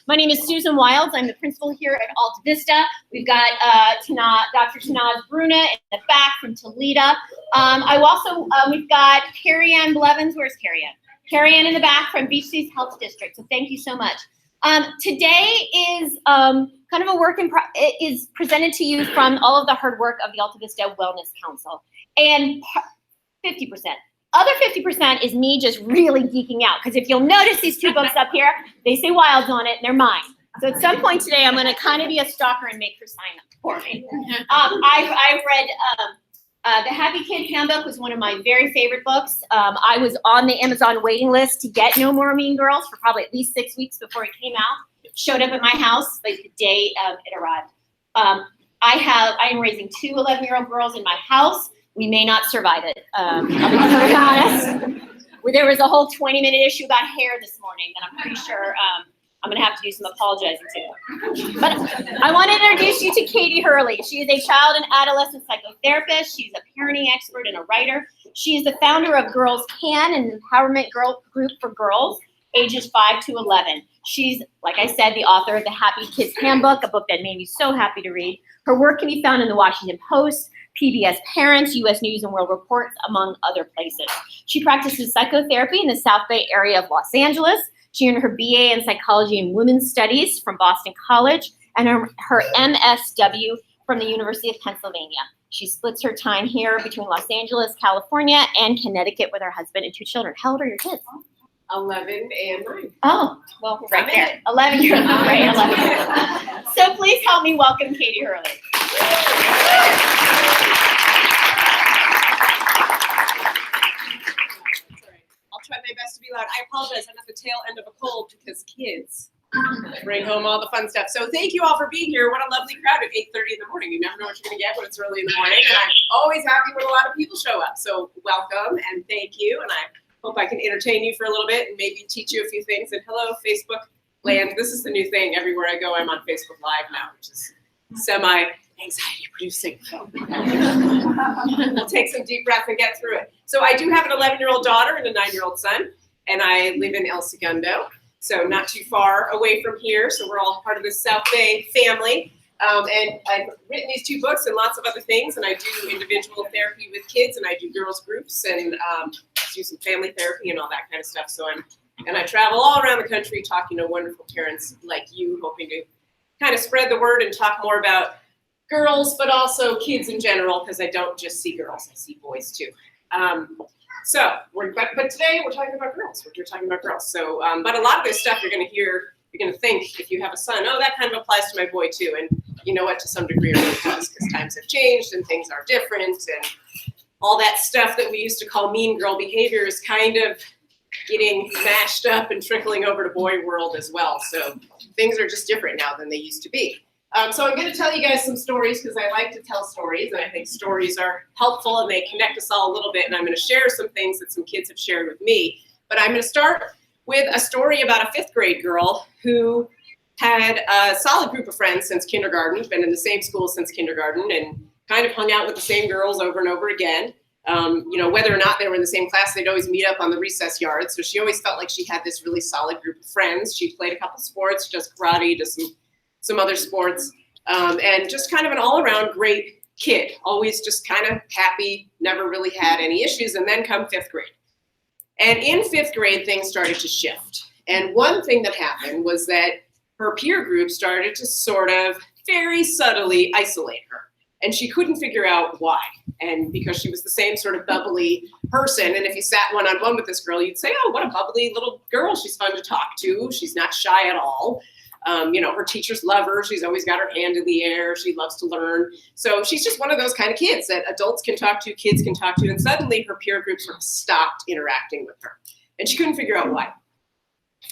My name is Susan Wilds. I'm the principal here at Alta Vista. We've got Dr. Tanaz Bruna in the back from Toledo. We've got Carrie Ann Blevins. Where's Carrie Ann? Carrie Ann in the back from Beach Cities Health District. So thank you so much. Today is kind of a work is presented to you from all of the hard work of the Alta Vista Wellness Council. And 50%. Other 50% is me just really geeking out, because if you'll notice these two books up here, they say Wilds on it, and they're mine. So at some point today, I'm going to kind of be a stalker and make her sign up for me. I've read The Happy Kid Handbook was one of my very favorite books. I was on the Amazon waiting list to get No More Mean Girls for probably at least 6 weeks before it came out. It showed up at my house like the day it arrived. I am raising two 11-year-old girls in my house. We may not survive it. I'll be very honest. There was a whole 20-minute issue about hair this morning that I'm pretty sure I'm going to have to do some apologizing to. But I want to introduce you to Katie Hurley. She is a child and adolescent psychotherapist. She's a parenting expert and a writer. She is the founder of Girls Can, an empowerment group for girls ages 5 to 11. She's, like I said, the author of The Happy Kids Handbook, a book that made me so happy to read. Her work can be found in the Washington Post, PBS Parents, U.S. News and World Report, among other places. She practices psychotherapy in the South Bay area of Los Angeles. She earned her BA in Psychology and Women's Studies from Boston College and her MSW from the University of Pennsylvania. She splits her time here between Los Angeles, California, and Connecticut with her husband and 2 children. How old are your kids? 11 and 9. Oh, well, we're right there. 11 years old, right? 11. So please help me welcome Katie Hurley. I'll try my best to be loud. I apologize. I'm at the tail end of a cold because kids bring home all the fun stuff. So thank you all for being here. What a lovely crowd at 8:30 in the morning. You never know what you're going to get when it's early in the morning. And I'm always happy when a lot of people show up. So welcome and thank you. And I hope I can entertain you for a little bit and maybe teach you a few things. And hello, Facebook land. This is the new thing. Everywhere I go, I'm on Facebook Live now, which is semi-anxiety producing. We'll take some deep breath and get through it. So I do have an 11-year-old daughter and a 9-year-old son, and I live in El Segundo, so not too far away from here. So we're all part of the South Bay family. And I've written these 2 books and lots of other things, and I do individual therapy with kids, and I do girls groups, and do some family therapy and all that kind of stuff. So I travel all around the country talking to wonderful parents like you, hoping to kind of spread the word and talk more about girls, but also kids in general, because I don't just see girls, I see boys too. But today we're talking about girls. We're talking about girls. So, but a lot of this stuff you're going to hear, you're going to think, if you have a son, oh, that kind of applies to my boy too. And you know what, to some degree it really does, because times have changed and things are different, and all that stuff that we used to call mean girl behavior is kind of getting mashed up and trickling over to boy world as well. So things are just different now than they used to be. So I'm going to tell you guys some stories because I like to tell stories, and I think stories are helpful and they connect us all a little bit. And I'm going to share some things that some kids have shared with me. But I'm going to start with a story about a 5th grade girl who had a solid group of friends since kindergarten, been in the same school since kindergarten, and kind of hung out with the same girls over and over again. Whether or not they were in the same class, they'd always meet up on the recess yard. So she always felt like she had this really solid group of friends. She played a couple sports, does karate, does some other sports, and just kind of an all-around great kid. Always just kind of happy, never really had any issues. And then come 5th grade. And in 5th grade, things started to shift. And one thing that happened was that her peer group started to sort of very subtly isolate her. And she couldn't figure out why. And because she was the same sort of bubbly person, and if you sat one-on-one with this girl, you'd say, oh, what a bubbly little girl. She's fun to talk to. She's not shy at all. Her teachers love her. She's always got her hand in the air. She loves to learn. So she's just one of those kind of kids that adults can talk to, kids can talk to. And suddenly her peer group sort of stopped interacting with her. And she couldn't figure out why.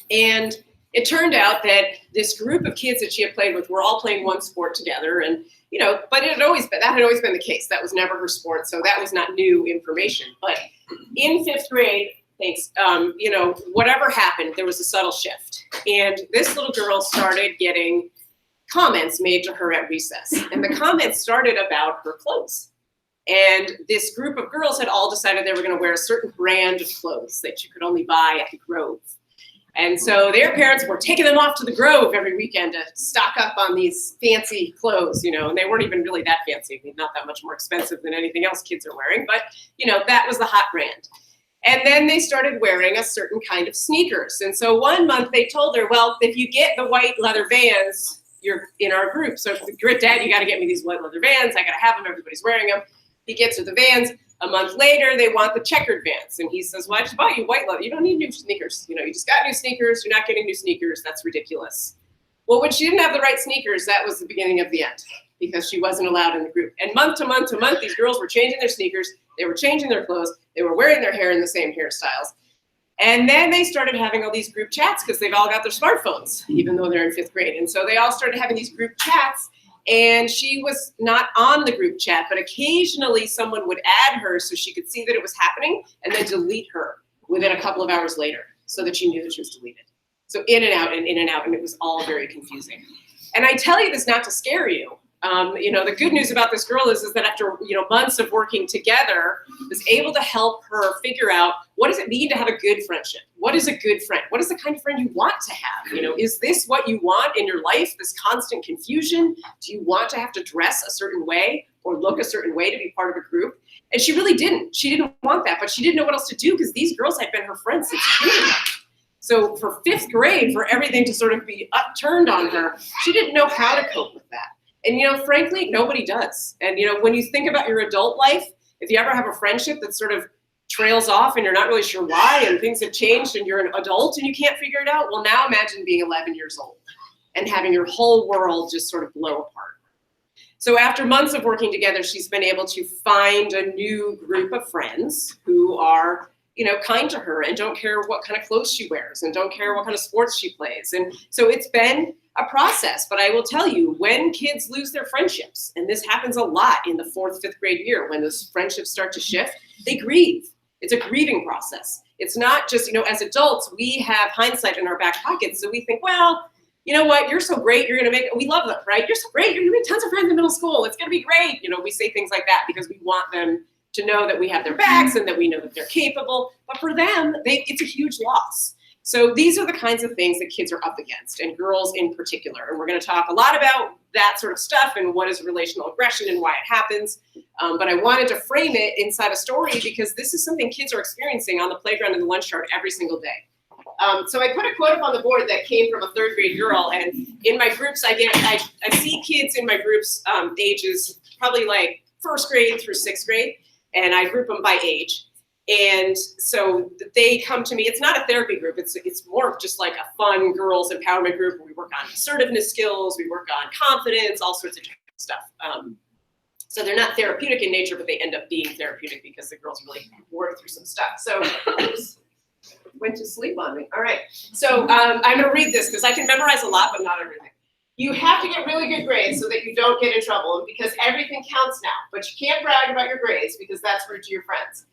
And it turned out that this group of kids that she had played with were all playing one sport together. And but that had always been the case. That was never her sport, so that was not new information. But in 5th grade, whatever happened, there was a subtle shift. And this little girl started getting comments made to her at recess. And the comments started about her clothes. And this group of girls had all decided they were going to wear a certain brand of clothes that you could only buy at the Grove. And so their parents were taking them off to the Grove every weekend to stock up on these fancy clothes, and they weren't even really that fancy. I mean, not that much more expensive than anything else kids are wearing, but, that was the hot brand. And then they started wearing a certain kind of sneakers. And so one month they told her, well, if you get the white leather Vans, you're in our group. So Dad, you got to get me these white leather Vans. I got to have them. Everybody's wearing them. He gets her the Vans. A month later, they want the checkered Vans. And he says, well, I just bought you white leather. You don't need new sneakers. You just got new sneakers. You're not getting new sneakers. That's ridiculous. Well, when she didn't have the right sneakers, that was the beginning of the end, because she wasn't allowed in the group. And month to month to month, these girls were changing their sneakers. They were changing their clothes. They were wearing their hair in the same hairstyles. And then they started having all these group chats because they've all got their smartphones, even though they're in 5th grade. And so they all started having these group chats. And she was not on the group chat, but occasionally someone would add her so she could see that it was happening and then delete her within a couple of hours later so that she knew that she was deleted. So in and out and in and out, and it was all very confusing. And I tell you this not to scare you. The good news about this girl is that after, months of working together, was able to help her figure out, what does it mean to have a good friendship? What is a good friend? What is the kind of friend you want to have? Is this what you want in your life, this constant confusion? Do you want to have to dress a certain way or look a certain way to be part of a group? And she really didn't. She didn't want that, but she didn't know what else to do because these girls had been her friends since kindergarten. So for 5th grade, for everything to sort of be upturned on her, she didn't know how to cope with that. And, frankly, nobody does. And, when you think about your adult life, if you ever have a friendship that sort of trails off and you're not really sure why and things have changed and you're an adult and you can't figure it out, well, now imagine being 11 years old and having your whole world just sort of blow apart. So after months of working together, she's been able to find a new group of friends who are, kind to her and don't care what kind of clothes she wears and don't care what kind of sports she plays. And so it's been a process, but I will tell you, when kids lose their friendships, and this happens a lot in the 4th, 5th grade year, when those friendships start to shift, they grieve. It's a grieving process. It's not just, as adults, we have hindsight in our back pockets. So we think, well, you know what, you're so great, we love them, right? You're so great, you're gonna make tons of friends in middle school. It's gonna be great. We say things like that because we want them to know that we have their backs and that we know that they're capable. But for them, it's a huge loss. So these are the kinds of things that kids are up against, and girls in particular. And we're going to talk a lot about that sort of stuff and what is relational aggression and why it happens. But I wanted to frame it inside a story because this is something kids are experiencing on the playground and the lunch yard every single day. So I put a quote up on the board that came from a 3rd grade girl. And in my groups, I see kids in my groups ages probably like 1st grade through 6th grade. And I group them by age. And so they come to me. It's not a therapy group. It's more of just like a fun girls empowerment group where we work on assertiveness skills, we work on confidence, all sorts of stuff. So they're not therapeutic in nature, but they end up being therapeutic because the girls really work through some stuff. So oops, went to sleep on me. All right. So I'm going to read this because I can memorize a lot, but not everything. You have to get really good grades so that you don't get in trouble, because everything counts now. But you can't brag about your grades because that's rude to your friends.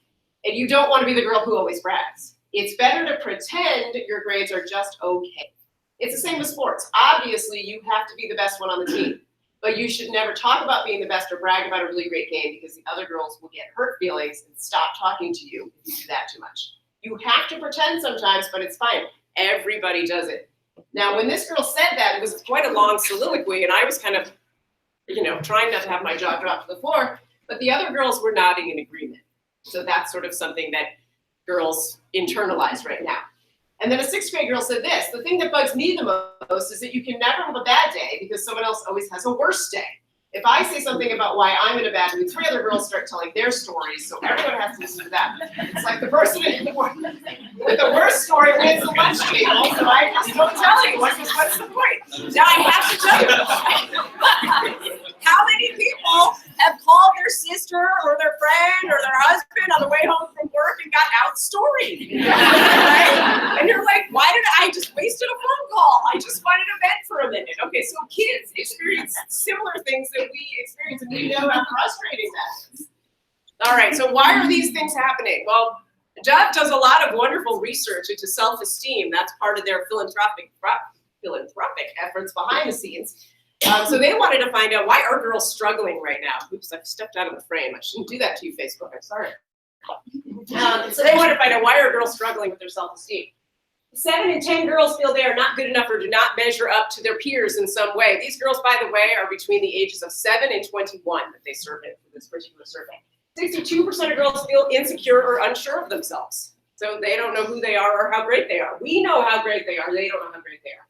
And you don't want to be the girl who always brags. It's better to pretend your grades are just okay. It's the same with sports. Obviously, you have to be the best one on the team. But you should never talk about being the best or brag about a really great game because the other girls will get hurt feelings and stop talking to you if you do that too much. You have to pretend sometimes, but it's fine. Everybody does it. Now, when this girl said that, it was quite a long soliloquy, and I was kind of, trying not to have my jaw drop to the floor, but the other girls were nodding in agreement. So that's sort of something that girls internalize right now. And then a 6th grade girl said this: the thing that bugs me the most is that you can never have a bad day because someone else always has a worse day. If I say something about why I'm in a bad mood, 3 other girls start telling their stories, so everyone has to listen to that. It's like the person with the worst story wins the lunch table, so I just don't tell anyone because what's the point? Now I have to tell you. How many people have called their sister or their friend or their husband on the way home from work and got out-storied? Right? And you're like, why did I just wasted a phone call? I just wanted to vent for a minute. Okay, so kids experience similar things that we experience, and we know how frustrating that is. All right, so why are these things happening? Well, Jeff does a lot of wonderful research into self-esteem. That's part of their philanthropic efforts behind the scenes. So they wanted to find out, why are girls struggling right now? Oops, I've stepped out of the frame. I shouldn't do that to you, Facebook. I'm sorry. So they wanted to find out, why are girls struggling with their self-esteem? 7 in 10 girls feel they are not good enough or do not measure up to their peers in some way. These girls, by the way, are between the ages of 7 and 21 that they surveyed for this particular survey. 62% of girls feel insecure or unsure of themselves. So they don't know who they are or how great they are. We know how great they are. They don't know how great they are.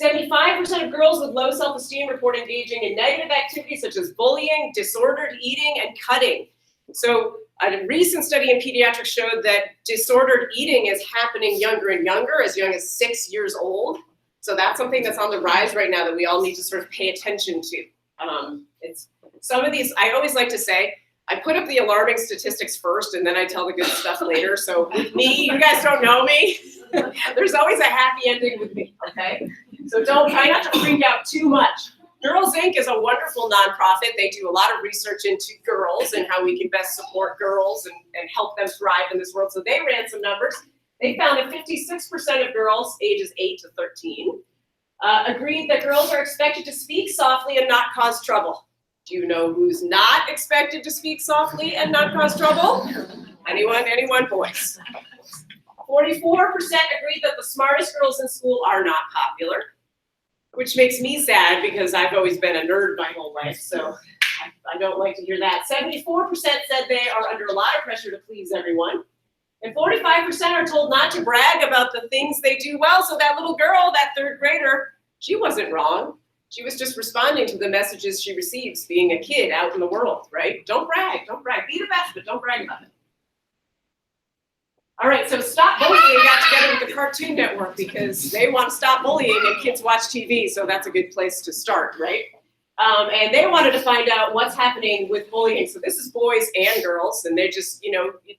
75% of girls with low self-esteem report engaging in negative activities such as bullying, disordered eating, and cutting. So a recent study in pediatrics showed that disordered eating is happening younger and younger, as young as 6 years old. So that's something that's on the rise right now that we all need to sort of pay attention to. It's some of these, I always like to say, I put up the alarming statistics first and then I tell the good stuff later. So with me, you guys don't know me. There's always a happy ending with me, okay? So try not to freak out too much. Girls Inc. is a wonderful nonprofit. They do a lot of research into girls and how we can best support girls and help them thrive in this world. So they ran some numbers. They found that 56% of girls ages 8 to 13 agreed that girls are expected to speak softly and not cause trouble. Do you know who's not expected to speak softly and not cause trouble? Anyone, boys. 44% agreed that the smartest girls in school are not popular, which makes me sad because I've always been a nerd my whole life, so I don't like to hear that. 74% said they are under a lot of pressure to please everyone. And 45% are told not to brag about the things they do well. So that little girl, that third grader, she wasn't wrong. She was just responding to the messages she receives being a kid out in the world, right? Don't brag. Be the best, but don't brag about it. All right, so Stop Bullying got together with the Cartoon Network because they want to stop bullying and kids watch TV, so that's a good place to start, right? And they wanted to find out what's happening with bullying. So this is boys and girls, and they're just,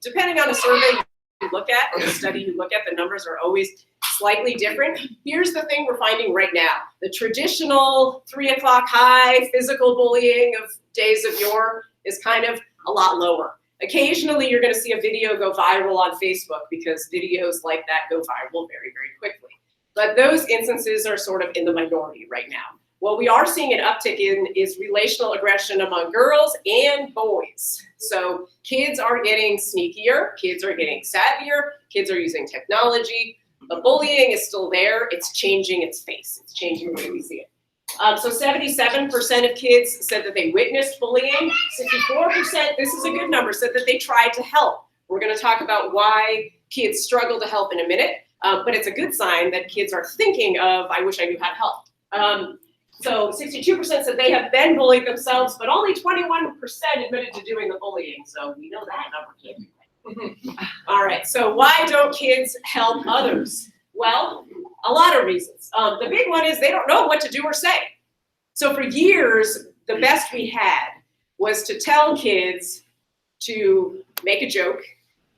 depending on the survey you look at or the study you look at, the numbers are always slightly different. Here's the thing we're finding right now. The traditional 3 o'clock high physical bullying of days of yore is kind of a lot lower. Occasionally, you're going to see a video go viral on Facebook because videos like that go viral very, very quickly. But those instances are sort of in the minority right now. What we are seeing an uptick in is relational aggression among girls and boys. So kids are getting sneakier, kids are getting savvier, kids are using technology. The bullying is still there. It's changing its face. It's changing the way we see it. So 77% of kids said that they witnessed bullying. 64%, this is a good number, said that they tried to help. We're going to talk about why kids struggle to help in a minute, but it's a good sign that kids are thinking of, I wish I knew how to help. So 62% said they have been bullied themselves, but only 21% admitted to doing the bullying. So we know that number can't be right. All right, so why don't kids help others? Well, a lot of reasons. The big one is they don't know what to do or say. So for years, the best we had was to tell kids to make a joke,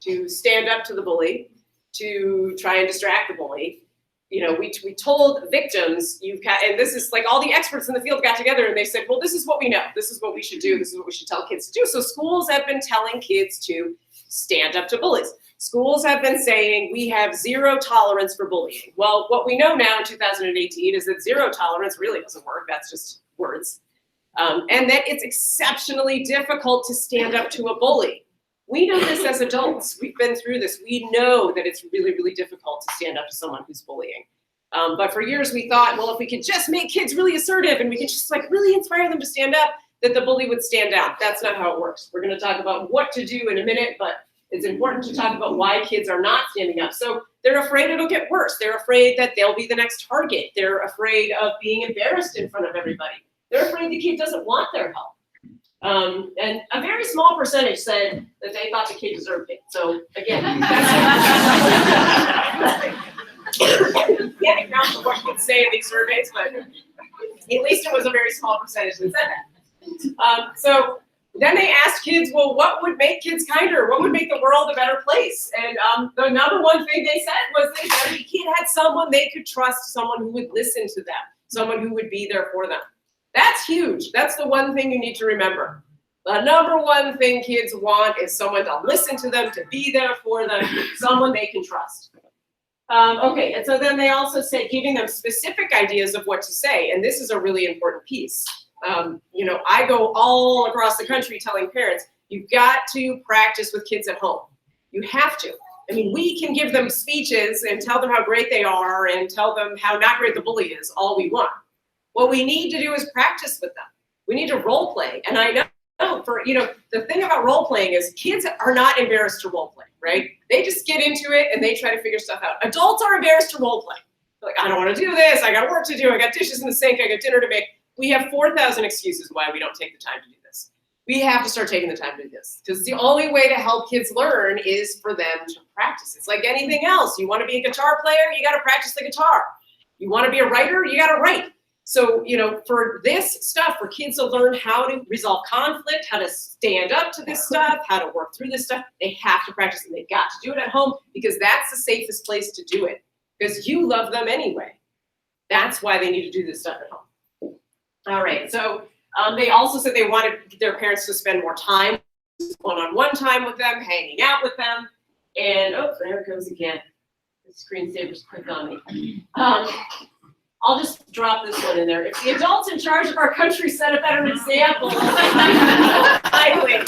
to stand up to the bully, to try and distract the bully. We told victims, and this is like all the experts in the field got together and they said, well, this is what we know. This is what we should do. This is what we should tell kids to do. So schools have been telling kids to stand up to bullies. Schools have been saying we have zero tolerance for bullying. Well, what we know now in 2018 is that zero tolerance really doesn't work. That's just words. And that it's exceptionally difficult to stand up to a bully. We know this as adults. We've been through this. We know that it's really, really difficult to stand up to someone who's bullying. But for years we thought, well, if we could just make kids really assertive and we could just really inspire them to stand up, that the bully would stand down. That's not how it works. We're going to talk about what to do in a minute, but it's important to talk about why kids are not standing up. So they're afraid it'll get worse. They're afraid that they'll be the next target. They're afraid of being embarrassed in front of everybody. They're afraid the kid doesn't want their help. And a very small percentage said that they thought the kid deserved it. So again, can't account for what kids say in these surveys, but at least it was a very small percentage that said that. So then they asked kids, well, what would make kids kinder? What would make the world a better place? And the number one thing they said was that every kid had someone they could trust, someone who would listen to them, someone who would be there for them. That's huge. That's the one thing you need to remember. The number one thing kids want is someone to listen to them, to be there for them, someone they can trust. Okay, and so then they also said giving them specific ideas of what to say, and this is a really important piece. I go all across the country telling parents, you've got to practice with kids at home. You have to. I mean, we can give them speeches and tell them how great they are and tell them how not great the bully is all we want. What we need to do is practice with them. We need to role play. And I know the thing about role playing is kids are not embarrassed to role play, right? They just get into it and they try to figure stuff out. Adults are embarrassed to role play. They're like, I don't want to do this. I got work to do. I got dishes in the sink. I got dinner to make. We have 4,000 excuses why we don't take the time to do this. We have to start taking the time to do this because the only way to help kids learn is for them to practice. It's like anything else. You want to be a guitar player, you got to practice the guitar. You want to be a writer, you got to write. So, for this stuff, for kids to learn how to resolve conflict, how to stand up to this stuff, how to work through this stuff, they have to practice and they've got to do it at home because that's the safest place to do it because you love them anyway. That's why they need to do this stuff at home. All right, so they also said they wanted their parents to spend more time, one-on-one time with them, hanging out with them. And, oh, there it goes again. The screensaver's clicked on me. I'll just drop this one in there. If the adults in charge of our country set a better example, I win.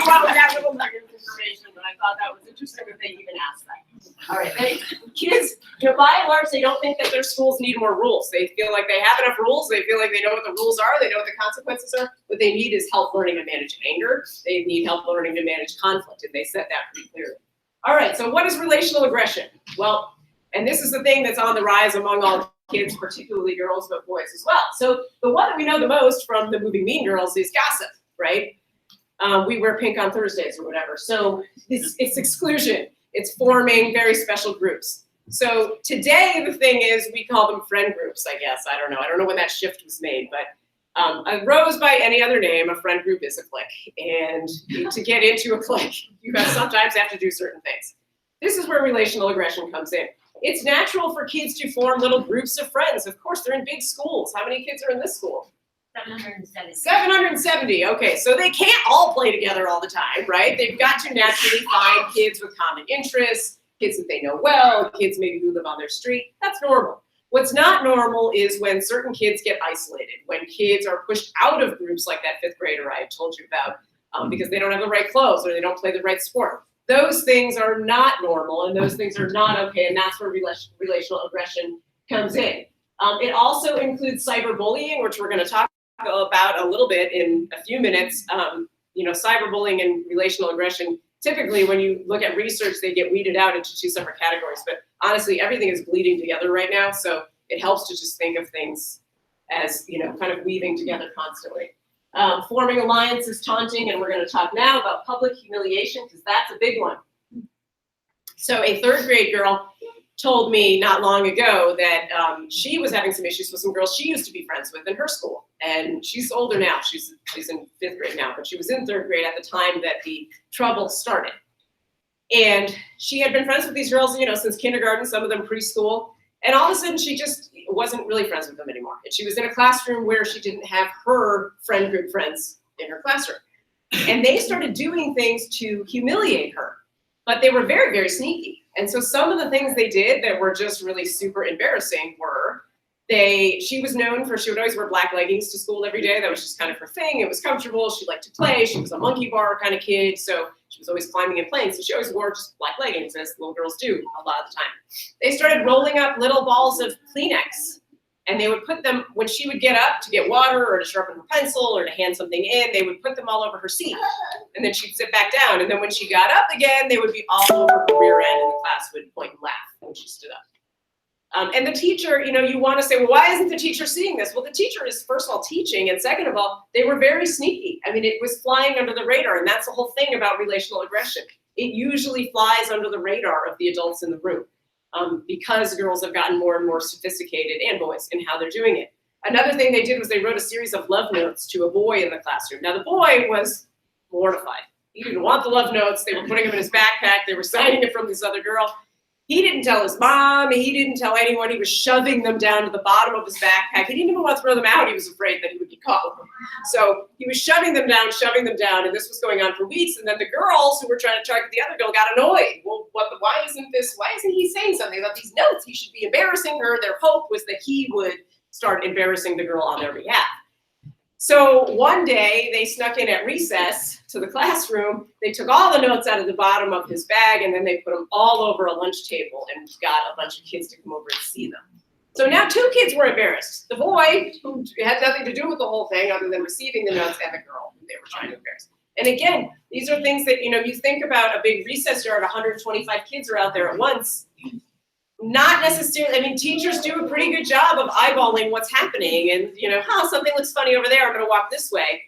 That little nugget of information, but I thought that was interesting that they even asked that. All right, kids, by and large, they don't think that their schools need more rules. They feel like they have enough rules. They feel like they know what the rules are. They know what the consequences are. What they need is help learning to manage anger. They need help learning to manage conflict, and they said that pretty clearly. All right, so what is relational aggression? Well, and this is the thing that's on the rise among all kids, particularly girls, but boys as well. So the one that we know the most from the movie Mean Girls is gossip, right? We wear pink on Thursdays or whatever. So it's exclusion. It's forming very special groups. So today the thing is we call them friend groups, I guess. I don't know. I don't know when that shift was made, but a rose by any other name, a friend group is a clique. And to get into a clique, you sometimes have to do certain things. This is where relational aggression comes in. It's natural for kids to form little groups of friends. Of course, they're in big schools. How many kids are in this school? 770. 770. Okay, so they can't all play together all the time, right? They've got to naturally find kids with common interests, kids that they know well, kids maybe who live on their street. That's normal. What's not normal is when certain kids get isolated, when kids are pushed out of groups like that fifth grader I told you about because they don't have the right clothes or they don't play the right sport. Those things are not normal and those things are not okay, and that's where relational aggression comes in. It also includes cyberbullying, which we're going to talk about a little bit in a few minutes. Cyberbullying and relational aggression, typically when you look at research, they get weeded out into two separate categories, but honestly, everything is bleeding together right now, so it helps to just think of things as, kind of weaving together constantly. Forming alliances, taunting, and we're going to talk now about public humiliation because that's a big one. So a third grade girl told me not long ago that she was having some issues with some girls she used to be friends with in her school. And she's older now. She's in fifth grade now, but she was in third grade at the time that the trouble started. And she had been friends with these girls, since kindergarten, some of them preschool. And all of a sudden, she just wasn't really friends with them anymore. And she was in a classroom where she didn't have her friend group friends in her classroom. And they started doing things to humiliate her. But they were very, very sneaky. And so some of the things they did that were just really super embarrassing were she was known for, she would always wear black leggings to school every day. That was just kind of her thing. It was comfortable. She liked to play. She was a monkey bar kind of kid. So she was always climbing and playing. So she always wore just black leggings, as little girls do a lot of the time. They started rolling up little balls of Kleenex. And they would put them, when she would get up to get water or to sharpen her pencil or to hand something in, they would put them all over her seat. And then she'd sit back down. And then when she got up again, they would be all over her rear end, and the class would point and laugh when she stood up. And the teacher, you want to say, well, why isn't the teacher seeing this? Well, the teacher is, first of all, teaching. And second of all, they were very sneaky. I mean, it was flying under the radar. And that's the whole thing about relational aggression. It usually flies under the radar of the adults in the room. Because girls have gotten more and more sophisticated, and boys, in how they're doing it. Another thing they did was they wrote a series of love notes to a boy in the classroom. Now, the boy was mortified. He didn't want the love notes. They were putting them in his backpack. They were signing it from this other girl. He didn't tell his mom. He didn't tell anyone. He was shoving them down to the bottom of his backpack. He didn't even want to throw them out. He was afraid that he would be caught with them. So he was shoving them down, and this was going on for weeks. And then the girls who were trying to target the other girl got annoyed. Well, why isn't he saying something about these notes? He should be embarrassing her. Their hope was that he would start embarrassing the girl on their behalf. So one day they snuck in at recess to the classroom. They took all the notes out of the bottom of his bag and then they put them all over a lunch table and got a bunch of kids to come over and see them. So now 2 kids were embarrassed. The boy, who had nothing to do with the whole thing other than receiving the notes, and the girl who they were trying to embarrass. And again, these are things that, you think about a big recess yard, 125 kids are out there at once. Not necessarily, teachers do a pretty good job of eyeballing what's happening and, something looks funny over there, I'm gonna walk this way.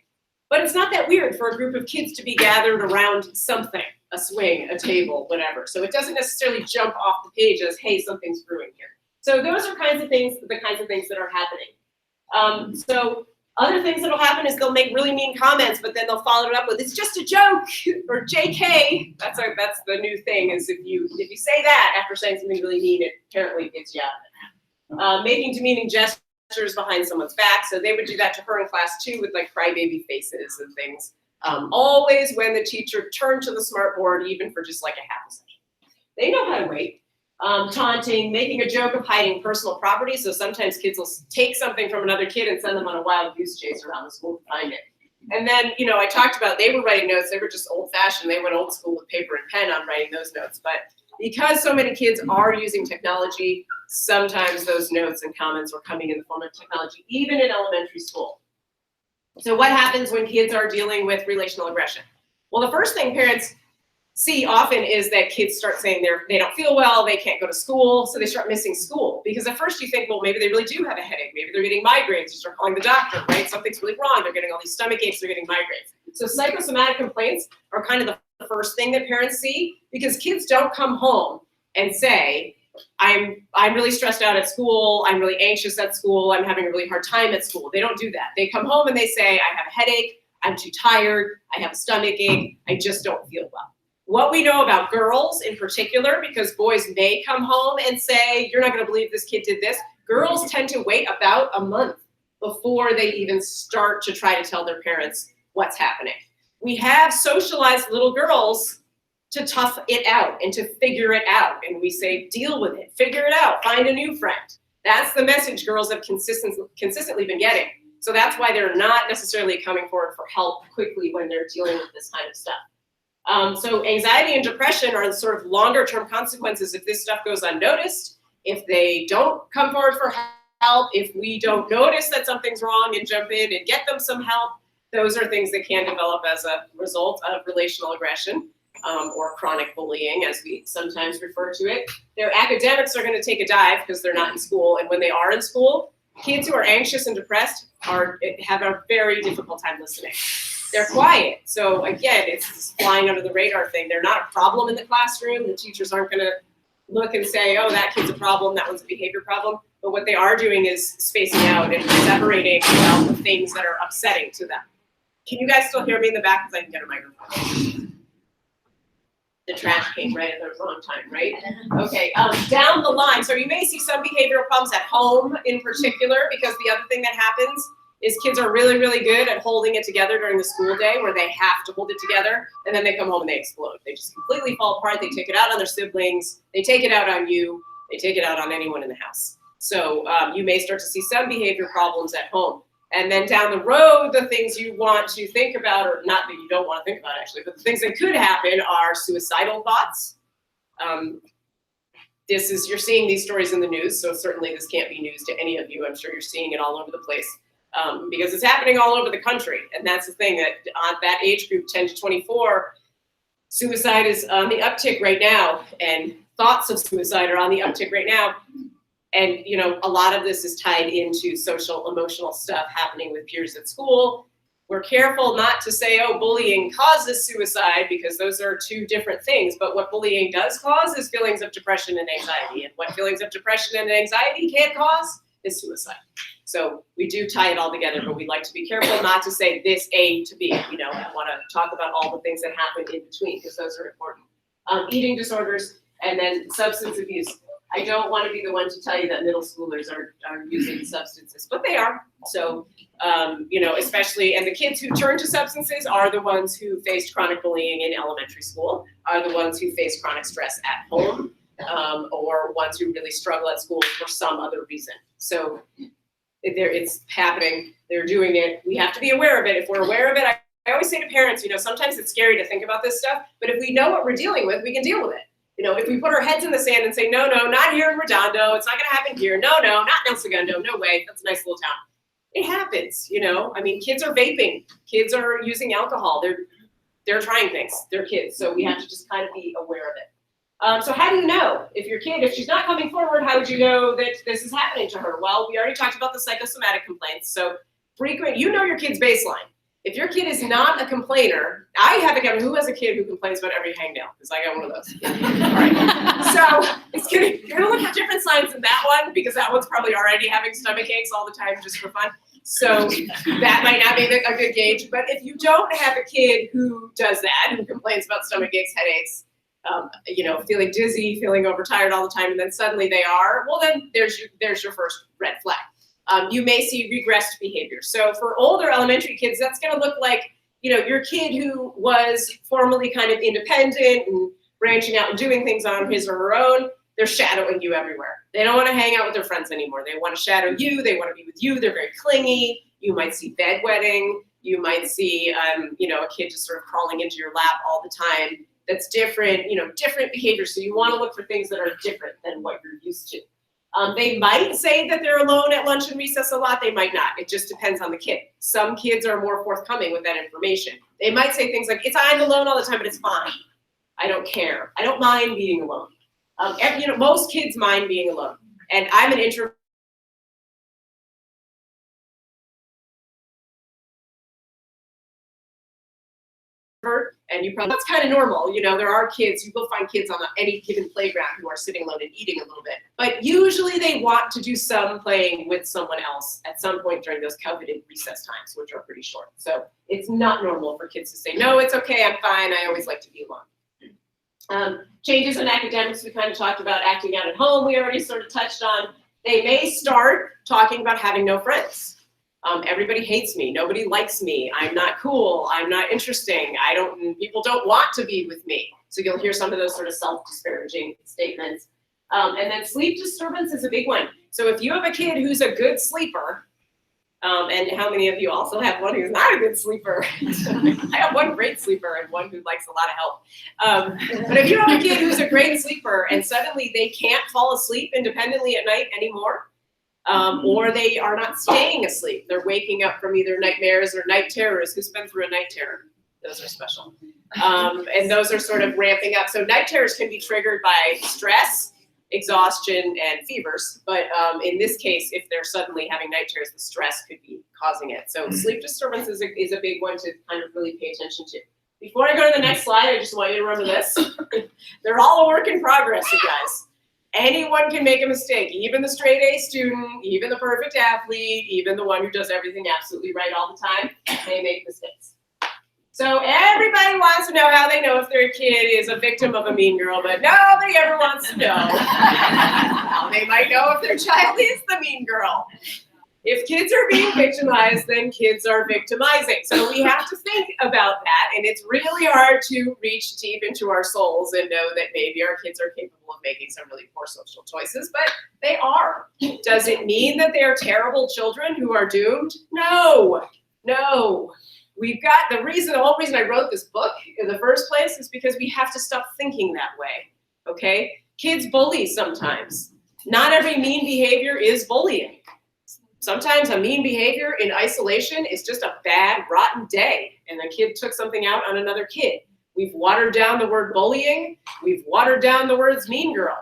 But it's not that weird for a group of kids to be gathered around something, a swing, a table, whatever. So it doesn't necessarily jump off the page as, hey, something's brewing here. So those are the kinds of things that are happening. So other things that'll happen is they'll make really mean comments, but then they'll follow it up with, it's just a joke, or JK. That's the new thing, is if you say that after saying something really mean, it apparently gets you out of it. Making demeaning gestures behind someone's back. So they would do that to her in class too, with like crybaby faces and things. Always when the teacher turned to the smart board, even for just like a half a second. They know how to wait. Taunting, making a joke of hiding personal property. So sometimes kids will take something from another kid and send them on a wild goose chase around the school to find it. And then, I talked about they were writing notes. They were just old fashioned. They went old school with paper and pen on writing those notes. But because so many kids are using technology, sometimes those notes and comments are coming in the form of technology, even in elementary school. So what happens when kids are dealing with relational aggression? Well, the first thing parents see often is that kids start saying they don't feel well, they can't go to school, so they start missing school. Because at first you think, well, maybe they really do have a headache, maybe they're getting migraines, you start calling the doctor, right? Something's really wrong, they're getting all these stomach aches, they're getting migraines. So psychosomatic complaints are kind of the first thing that parents see, because kids don't come home and say, I'm really stressed out at school, I'm really anxious at school, I'm having a really hard time at school. They don't do that. They come home and they say, I have a headache, I'm too tired, I have a stomach ache, I just don't feel well. What we know about girls in particular, because boys may come home and say, you're not gonna believe this kid did this, girls tend to wait about a month before they even start to try to tell their parents what's happening. We have socialized little girls to tough it out and to figure it out. And we say, deal with it, figure it out, find a new friend. That's the message girls have consistently been getting. So that's why they're not necessarily coming forward for help quickly when they're dealing with this kind of stuff. So anxiety and depression are sort of longer term consequences if this stuff goes unnoticed, if they don't come forward for help, if we don't notice that something's wrong and jump in and get them some help. Those are things that can develop as a result of relational aggression, or chronic bullying, as we sometimes refer to it. Their academics are going to take a dive because they're not in school, and when they are in school, kids who are anxious and depressed have a very difficult time listening. They're quiet. So again, it's this flying under the radar thing. They're not a problem in the classroom. The teachers aren't going to look and say, oh, that kid's a problem, that one's a behavior problem. But what they are doing is spacing out and separating out the things that are upsetting to them. Can you guys still hear me in the back? Because I can get a microphone. The trash came right at the wrong time, right? Okay, down the line. So you may see some behavioral problems at home in particular, because the other thing that happens is kids are really, really good at holding it together during the school day, where they have to hold it together, and then they come home and they explode. They just completely fall apart. They take it out on their siblings. They take it out on you. They take it out on anyone in the house. So you may start to see some behavior problems at home. And then down the road, the things you want to think about, or not that you don't want to think about actually, but the things that could happen are suicidal thoughts. You're seeing these stories in the news, so certainly this can't be news to any of you. I'm sure you're seeing it all over the place. Because it's happening all over the country. And that's the thing, that on that age group, 10 to 24, suicide is on the uptick right now, and thoughts of suicide are on the uptick right now. And, a lot of this is tied into social, emotional stuff happening with peers at school. We're careful not to say, oh, bullying causes suicide, because those are two different things. But what bullying does cause is feelings of depression and anxiety. And what feelings of depression and anxiety can cause is suicide. So we do tie it all together, but we like to be careful not to say this A to B. We want to talk about all the things that happen in between, because those are important. Eating disorders, and then substance abuse. I don't want to be the one to tell you that middle schoolers are using substances, but they are. So, especially, and the kids who turn to substances are the ones who faced chronic bullying in elementary school, are the ones who face chronic stress at home, or ones who really struggle at school for some other reason. So It's happening. They're doing it. We have to be aware of it. If we're aware of it, I always say to parents, sometimes it's scary to think about this stuff, but if we know what we're dealing with, we can deal with it. If we put our heads in the sand and say, no, not here in Redondo, it's not going to happen here. No, not El Segundo. No way. That's a nice little town. It happens, kids are vaping. Kids are using alcohol. They're trying things. They're kids. So we have to just kind of be aware of it. So how do you know if she's not coming forward, how would you know that this is happening to her? Well, we already talked about the psychosomatic complaints. So your kid's baseline. If your kid is not a complainer, I have a kid who has a kid who complains about every hangnail, because I got one of those. All right. So you're gonna look for different signs in that one, because that one's probably already having stomach aches all the time just for fun. So that might not be a good gauge. But if you don't have a kid who does that, who complains about stomach aches, headaches, feeling dizzy, feeling overtired all the time, and then suddenly they are, well, then there's your first red flag. You may see regressed behavior. So for older elementary kids, that's going to look like, your kid who was formerly kind of independent and branching out and doing things on his or her own, they're shadowing you everywhere. They don't want to hang out with their friends anymore. They want to shadow you. They want to be with you. They're very clingy. You might see bedwetting. You might see, a kid just sort of crawling into your lap all the time. That's different, different behavior. So you want to look for things that are different than what you're used to. They might say that they're alone at lunch and recess a lot. They might not. It just depends on the kid. Some kids are more forthcoming with that information. They might say things like, I'm alone all the time, but it's fine. I don't care. I don't mind being alone. Most kids mind being alone. And I'm an introvert. And that's kind of normal. There are kids, you will find kids on any given playground who are sitting alone and eating a little bit. But usually they want to do some playing with someone else at some point during those coveted recess times, which are pretty short. So it's not normal for kids to say, no, it's okay, I'm fine, I always like to be alone. Changes in academics, we kind of talked about. Acting out at home, we already sort of touched on. They may start talking about having no friends. Everybody hates me. Nobody likes me. I'm not cool. I'm not interesting. People don't want to be with me. So you'll hear some of those sort of self-disparaging statements. And then sleep disturbance is a big one. So if you have a kid who's a good sleeper, and how many of you also have one who's not a good sleeper? I have one great sleeper and one who likes a lot of help. But if you have a kid who's a great sleeper and suddenly they can't fall asleep independently at night anymore, or they are not staying asleep. They're waking up from either nightmares or night terrors. Who's been through a night terror? Those are special. And those are sort of ramping up. So night terrors can be triggered by stress, exhaustion, and fevers. But in this case, if they're suddenly having night terrors, the stress could be causing it. So sleep disturbance is a big one to kind of really pay attention to. Before I go to the next slide, I just want you to remember this. They're all a work in progress, you guys. Anyone can make a mistake, even the straight A student, even the perfect athlete, even the one who does everything absolutely right all the time, they make mistakes. So everybody wants to know how they know if their kid is a victim of a mean girl, but nobody ever wants to know how they might know if their child is the mean girl. If kids are being victimized, then kids are victimizing. So we have to think about that, and it's really hard to reach deep into our souls and know that maybe our kids are capable of making some really poor social choices, but they are. Does it mean that they are terrible children who are doomed? No. The whole reason I wrote this book in the first place is because we have to stop thinking that way, okay? Kids bully sometimes. Not every mean behavior is bullying. Sometimes a mean behavior in isolation is just a bad, rotten day, and a kid took something out on another kid. We've watered down the word bullying. We've watered down the words mean girl.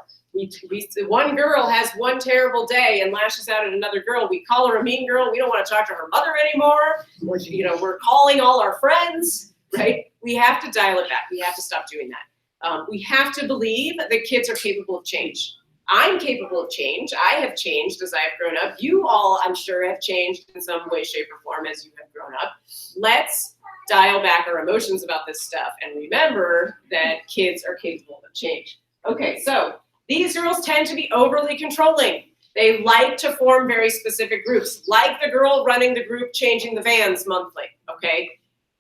One girl has one terrible day and lashes out at another girl. We call her a mean girl. We don't want to talk to her mother anymore. We're calling all our friends, right? We have to dial it back. We have to stop doing that. We have to believe that kids are capable of change. I'm capable of change. I have changed as I have grown up. You all, I'm sure, have changed in some way, shape, or form as you have grown up. Let's dial back our emotions about this stuff and remember that kids are capable of change. Okay, so these girls tend to be overly controlling. They like to form very specific groups, like the girl running the group changing the vans monthly, okay?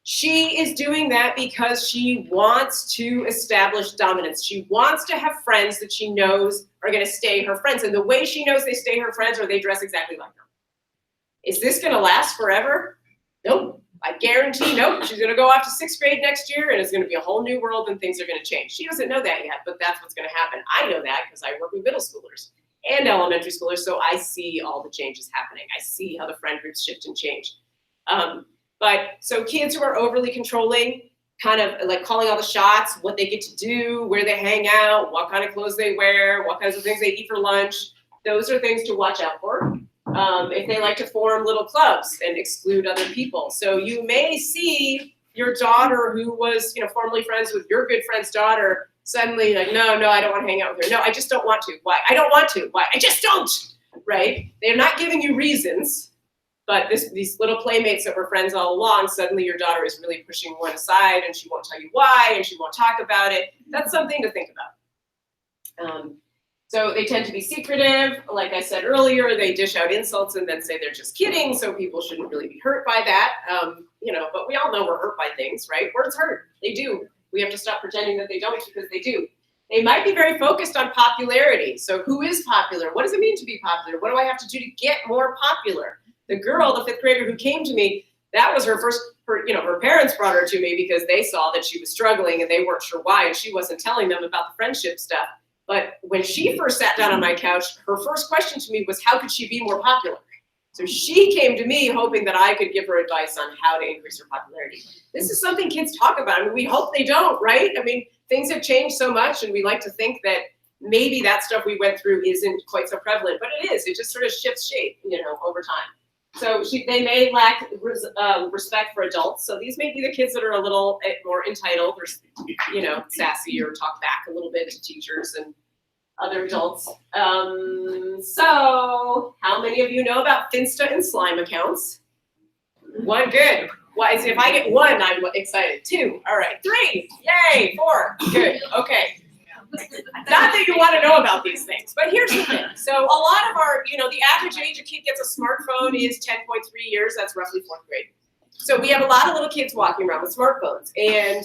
She is doing that because she wants to establish dominance. She wants to have friends that she knows are going to stay her friends. And the way she knows they stay her friends are they dress exactly like her. Is this going to last forever? Nope. I guarantee nope. She's going to go off to 6th grade next year and it's going to be a whole new world and things are going to change. She doesn't know that yet, but that's what's going to happen. I know that because I work with middle schoolers and elementary schoolers, so I see all the changes happening. I see how the friend groups shift and change. But so kids who are overly controlling, kind of like calling all the shots, what they get to do, where they hang out, what kind of clothes they wear, what kinds of things they eat for lunch, those are things to watch out for. If they like to form little clubs and exclude other people. So you may see your daughter who was, formerly friends with your good friend's daughter suddenly like, no, I don't want to hang out with her. No, I just don't want to. Why? I don't want to. Why? I just don't, right? They're not giving you reasons, but these little playmates that were friends all along, suddenly your daughter is really pushing one aside and she won't tell you why and she won't talk about it. That's something to think about. So they tend to be secretive. Like I said earlier, they dish out insults and then say they're just kidding, so people shouldn't really be hurt by that. But we all know we're hurt by things, right? Words hurt. They do. We have to stop pretending that they don't because they do. They might be very focused on popularity. So who is popular? What does it mean to be popular? What do I have to do to get more popular? The girl, the 5th grader who came to me, that was her parents brought her to me because they saw that she was struggling and they weren't sure why, and she wasn't telling them about the friendship stuff. But when she first sat down on my couch, her first question to me was, how could she be more popular? So she came to me hoping that I could give her advice on how to increase her popularity. This is something kids talk about. I mean, we hope they don't, right? I mean, things have changed so much and we like to think that maybe that stuff we went through isn't quite so prevalent, but it is. It just sort of shifts shape, over time. So they may lack respect for adults. So these may be the kids that are a little more entitled or, sassy or talk back a little bit to teachers and other adults. So how many of you know about Finsta and slime accounts? 1, good. If I get 1, I'm excited. 2, all right. 3, yay. 4, good. Okay. Not that you want to know about these things, but here's the thing. So a lot of our, the average age a kid gets a smartphone is 10.3 years. That's roughly 4th grade. So we have a lot of little kids walking around with smartphones. And,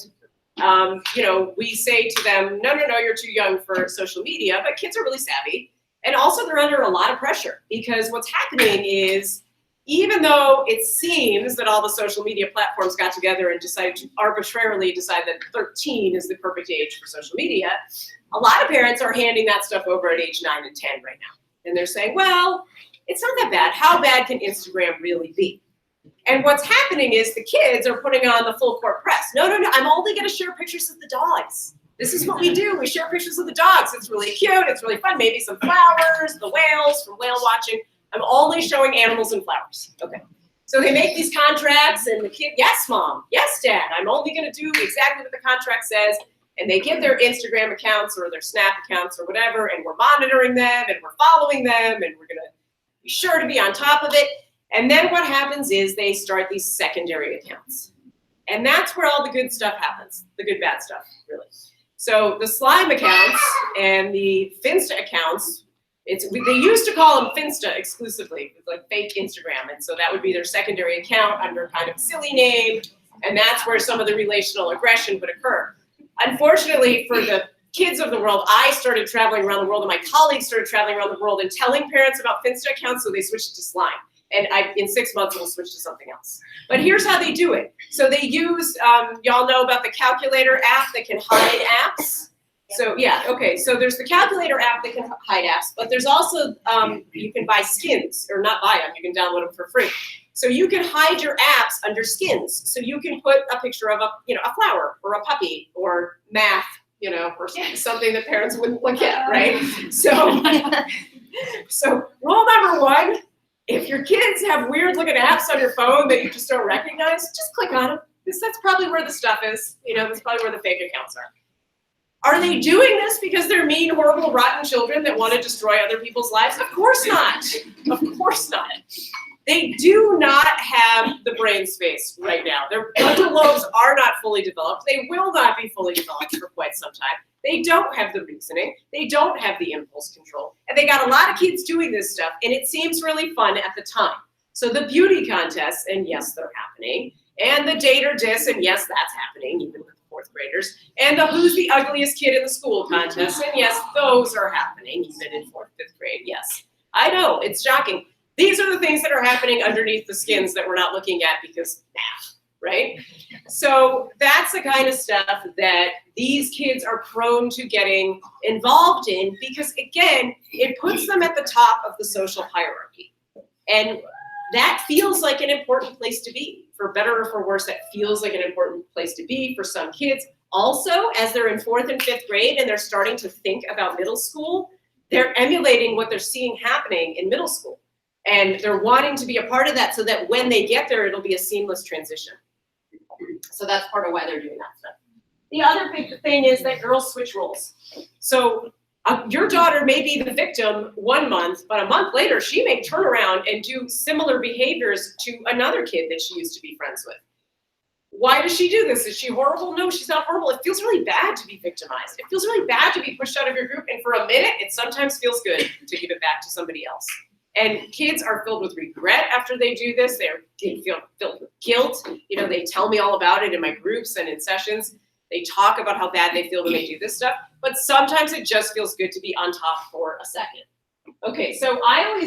we say to them, no, you're too young for social media. But kids are really savvy. And also they're under a lot of pressure because what's happening is even though it seems that all the social media platforms got together and decided to arbitrarily decide that 13 is the perfect age for social media, a lot of parents are handing that stuff over at age 9 and 10 right now. And they're saying, well, it's not that bad. How bad can Instagram really be? And what's happening is the kids are putting on the full court press. No, I'm only going to share pictures of the dogs. This is what we do. We share pictures of the dogs. It's really cute. It's really fun. Maybe some flowers, the whales from whale watching. I'm only showing animals and flowers. Okay. So they make these contracts and the kid, yes, mom, yes, dad, I'm only going to do exactly what the contract says. And they get their Instagram accounts or their Snap accounts or whatever, and we're monitoring them and we're following them and we're going to be sure to be on top of it. And then what happens is they start these secondary accounts. And that's where all the good stuff happens, the good, bad stuff, really. So the slime accounts and the Finsta accounts, they used to call them Finsta exclusively, like fake Instagram. And so that would be their secondary account under kind of a silly name. And that's where some of the relational aggression would occur. Unfortunately for the kids of the world, I started traveling around the world and my colleagues started traveling around the world and telling parents about Finsta accounts, so they switched to slime. And in 6 months, we'll switch to something else. But here's how they do it. So they use, y'all know about the calculator app that can hide apps? So yeah, okay, so there's the calculator app that can hide apps, but there's also, you can buy skins, or not buy them, you can download them for free. So you can hide your apps under skins. So you can put a picture of a flower, or a puppy, or math, or something that parents wouldn't look at, right? So rule number 1, if your kids have weird looking apps on your phone that you just don't recognize, just click on them. That's probably where the stuff is. That's probably where the fake accounts are. Are they doing this because they're mean, horrible, rotten children that want to destroy other people's lives? Of course not. Of course not. They do not have the brain space right now. Their frontal lobes are not fully developed. They will not be fully developed for quite some time. They don't have the reasoning. They don't have the impulse control. And they got a lot of kids doing this stuff, and it seems really fun at the time. So the beauty contests, and yes, they're happening. And the date or diss, and yes, that's happening, even with 4th graders. And the who's the ugliest kid in the school contests, and yes, those are happening, even in 4th, 5th grade, yes. I know, it's shocking. These are the things that are happening underneath the skins that we're not looking at because math, right? So that's the kind of stuff that these kids are prone to getting involved in because, again, it puts them at the top of the social hierarchy. And that feels like an important place to be. For better or for worse, that feels like an important place to be for some kids. Also, as they're in 4th and 5th grade and they're starting to think about middle school, they're emulating what they're seeing happening in middle school. And they're wanting to be a part of that so that when they get there, it'll be a seamless transition. So that's part of why they're doing that stuff. The other big thing is that girls switch roles. So your daughter may be the victim 1 month, but a month later, she may turn around and do similar behaviors to another kid that she used to be friends with. Why does she do this? Is she horrible? No, she's not horrible. It feels really bad to be victimized. It feels really bad to be pushed out of your group. And for a minute, it sometimes feels good to give it back to somebody else. And kids are filled with regret after they do this. They feel filled with guilt. You know, they tell me all about it in my groups and in sessions. They talk about how bad they feel when they do this stuff. But sometimes it just feels good to be on top for a second. Okay, so I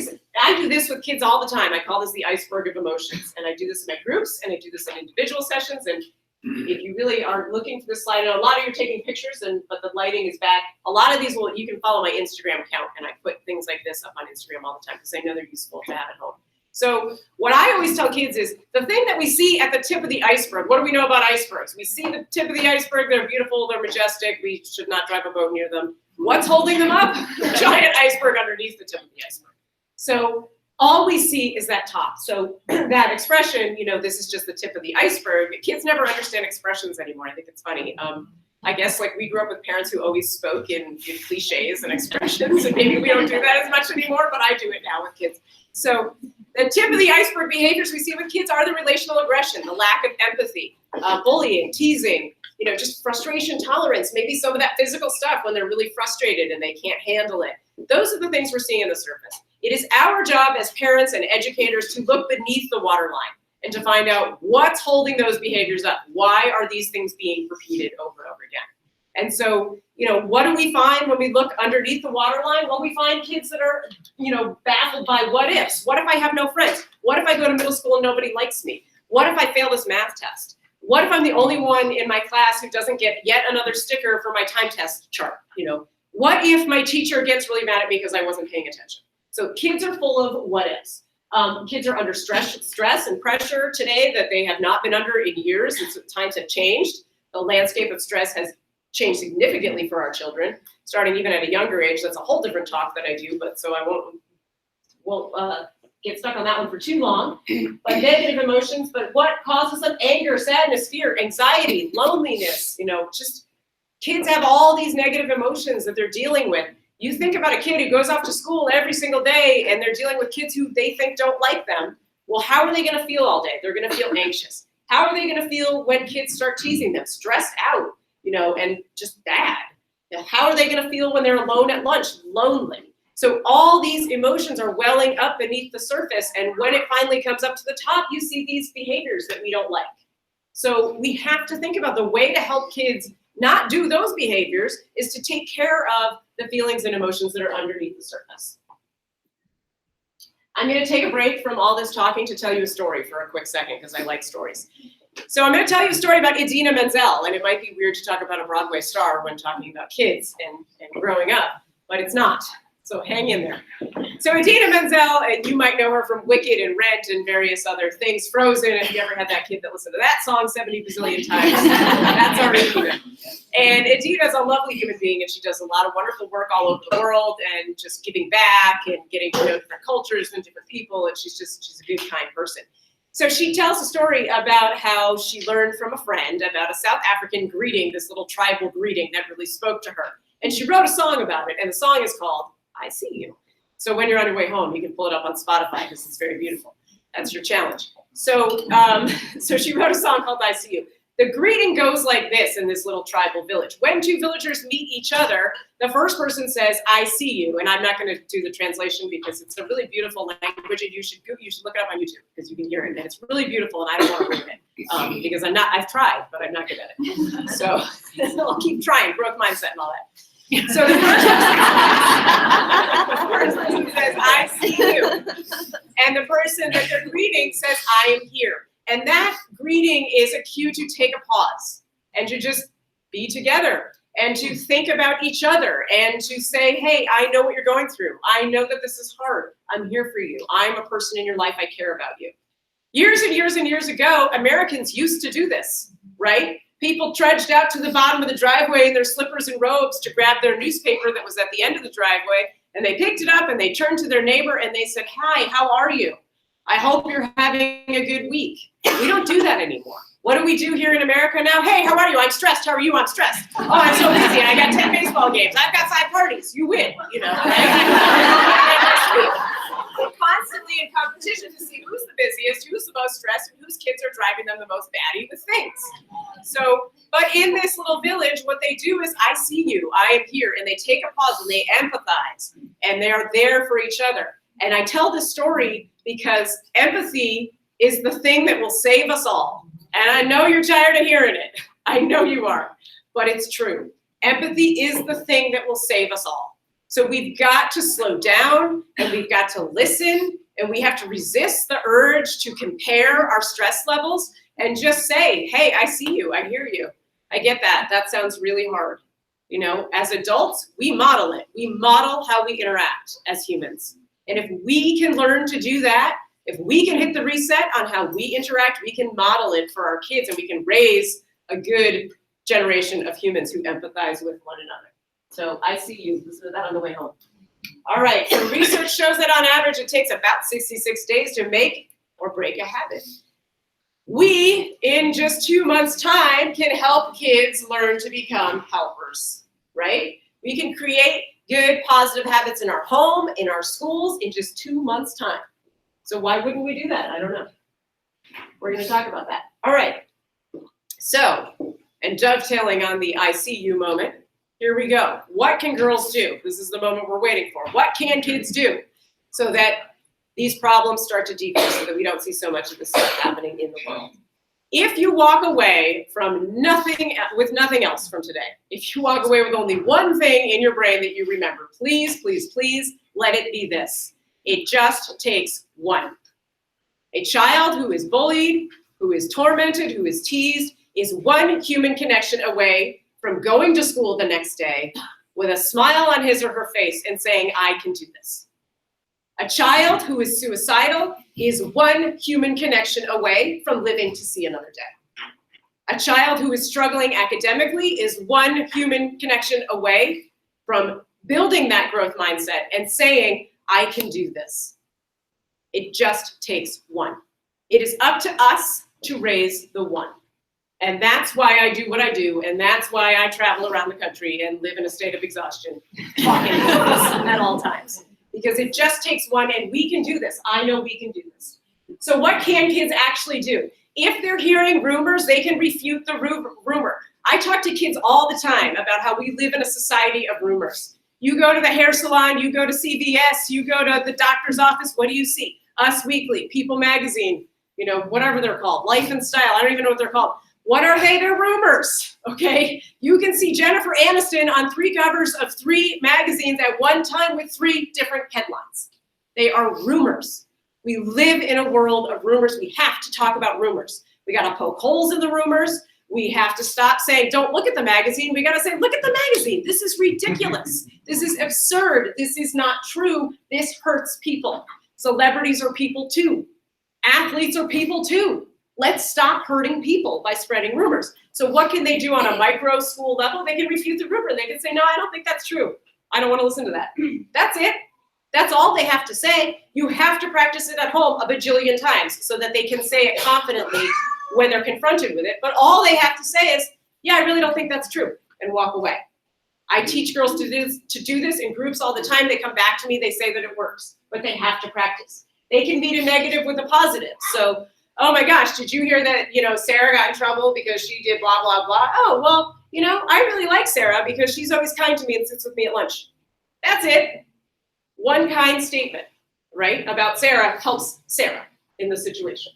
do this with kids all the time. I call this the iceberg of emotions. And I do this in my groups, and I do this in individual sessions. And if you really are looking for this slide, and a lot of you are taking pictures, but the lighting is bad. A lot of these you can follow my Instagram account, and I put things like this up on Instagram all the time because I know they're useful to have at home. So what I always tell kids is the thing that we see at the tip of the iceberg. What do we know about icebergs? We see the tip of the iceberg. They're beautiful. They're majestic. We should not drive a boat near them. What's holding them up? The giant iceberg underneath the tip of the iceberg. So all we see is that top. So that expression, this is just the tip of the iceberg. Kids never understand expressions anymore. I think it's funny. I guess we grew up with parents who always spoke in cliches and expressions, and maybe we don't do that as much anymore, but I do it now with kids. So the tip of the iceberg behaviors we see with kids are the relational aggression, the lack of empathy, bullying, teasing, just frustration tolerance, maybe some of that physical stuff when they're really frustrated and they can't handle it. Those are the things we're seeing in the surface. It is our job as parents and educators to look beneath the waterline and to find out what's holding those behaviors up. Why are these things being repeated over and over again? And so, what do we find when we look underneath the waterline? Well, we find kids that are, baffled by what ifs. What if I have no friends? What if I go to middle school and nobody likes me? What if I fail this math test? What if I'm the only one in my class who doesn't get yet another sticker for my time test chart? What if my teacher gets really mad at me because I wasn't paying attention? So kids are full of what ifs. Kids are under stress and pressure today that they have not been under in years, and so times have changed. The landscape of stress has changed significantly for our children, starting even at a younger age. That's a whole different talk that I do, but so I won't get stuck on that one for too long. But negative emotions, but what causes them? Anger, sadness, fear, anxiety, loneliness, just kids have all these negative emotions that they're dealing with. You think about a kid who goes off to school every single day and they're dealing with kids who they think don't like them. Well, how are they going to feel all day? They're going to feel anxious. How are they going to feel when kids start teasing them? Stressed out, and just bad. How are they going to feel when they're alone at lunch? Lonely. So all these emotions are welling up beneath the surface. And when it finally comes up to the top, you see these behaviors that we don't like. So we have to think about the way to help kids not do those behaviors is to take care of the feelings and emotions that are underneath the surface. I'm going to take a break from all this talking to tell you a story for a quick second because I like stories. So I'm going to tell you a story about Idina Menzel, and it might be weird to talk about a Broadway star when talking about kids and growing up, but it's not. So hang in there. So Idina Menzel, and you might know her from Wicked and Rent and various other things. Frozen, if you ever had that kid that listened to that song 70 bazillion times, that's our Idina. And Idina's a lovely human being, and she does a lot of wonderful work all over the world and just giving back and getting to know different cultures and different people, and she's a good, kind person. So she tells a story about how she learned from a friend about a South African greeting, this little tribal greeting that really spoke to her. And she wrote a song about it, and the song is called I See You. So when you're on your way home, you can pull it up on Spotify because it's very beautiful. That's your challenge. So, so she wrote a song called I See You. The greeting goes like this in this little tribal village. When two villagers meet each other, the first person says, I see you. And I'm not going to do the translation because it's a really beautiful language and you should look it up on YouTube because you can hear it. And it's really beautiful and I don't want to ruin it because I've tried, but I'm not good at it. So I'll keep trying, growth mindset and all that. So the first person says, I see you. and the person that they're greeting says, I am here. And that greeting is a cue to take a pause and to just be together and to think about each other and to say, hey, I know what you're going through. I know that this is hard. I'm here for you. I'm a person in your life. I care about you. Years and years and years ago, Americans used to do this, right? People trudged out to the bottom of the driveway in their slippers and robes to grab their newspaper that was at the end of the driveway, and they picked it up and they turned to their neighbor and they said, hi, how are you? I hope you're having a good week. We don't do that anymore. What do we do here in America now? Hey, how are you? I'm stressed. How are you? I'm stressed. Oh, I'm so busy. I got 10 baseball games. I've got 5 parties. You win, you know. We're constantly in competition to see who's the busiest, who's the most stressed, and whose kids are driving them the most batty with things. So, but in this little village, what they do is, I see you, I am here, and they take a pause and they empathize, and they are there for each other. And I tell this story because empathy is the thing that will save us all. And I know you're tired of hearing it. I know you are, but it's true. Empathy is the thing that will save us all. So we've got to slow down and we've got to listen and we have to resist the urge to compare our stress levels and just say, hey, I see you, I hear you. I get that. That sounds really hard. You know, as adults, we model it. We model how we interact as humans. And if we can learn to do that, if we can hit the reset on how we interact, we can model it for our kids and we can raise a good generation of humans who empathize with one another. So I see you. Listen to that on the way home. All right. So research shows that on average, it takes about 66 days to make or break a habit. We, in just 2 months' time, can help kids learn to become helpers, right? We can create good, positive habits in our home, in our schools, in just 2 months' time. So why wouldn't we do that? I don't know. We're going to talk about that. All right. So, and dovetailing on the I see you moment, here we go. What can girls do? This is the moment we're waiting for. What can kids do so that these problems start to decrease so that we don't see so much of this stuff happening in the world? If you walk away from nothing else from today, if you walk away with only one thing in your brain that you remember, please, please, please let it be this. It just takes one. A child who is bullied, who is tormented, who is teased, is one human connection away from going to school the next day with a smile on his or her face and saying, I can do this. A child who is suicidal is one human connection away from living to see another day. A child who is struggling academically is one human connection away from building that growth mindset and saying, I can do this. It just takes one. It is up to us to raise the one. And that's why I do what I do, and that's why I travel around the country and live in a state of exhaustion, talking about this at all times. Because it just takes one, and we can do this. I know we can do this. So what can kids actually do? If they're hearing rumors, they can refute the rumor. I talk to kids all the time about how we live in a society of rumors. You go to the hair salon, you go to CVS, you go to the doctor's office, what do you see? Us Weekly, People Magazine, you know, whatever they're called, Life and Style, I don't even know what they're called. What are they? They're rumors, okay? You can see Jennifer Aniston on 3 covers of 3 magazines at one time with 3 different headlines. They are rumors. We live in a world of rumors. We have to talk about rumors. We gotta poke holes in the rumors. We have to stop saying, don't look at the magazine. We gotta say, look at the magazine. This is ridiculous. This is absurd. This is not true. This hurts people. Celebrities are people too. Athletes are people too. Let's stop hurting people by spreading rumors. So what can they do on a micro school level? They can refute the rumor. They can say, no, I don't think that's true. I don't want to listen to that. That's it. That's all they have to say. You have to practice it at home a bajillion times so that they can say it confidently when they're confronted with it. But all they have to say is, yeah, I really don't think that's true, and walk away. I teach girls to do this in groups all the time. They come back to me. They say that it works, but they have to practice. They can beat a negative with a positive. So, oh my gosh, did you hear that, you know, Sarah got in trouble because she did blah, blah, blah? Oh, well, you know, I really like Sarah because she's always kind to me and sits with me at lunch. That's it. One kind statement, right, about Sarah helps Sarah in the situation.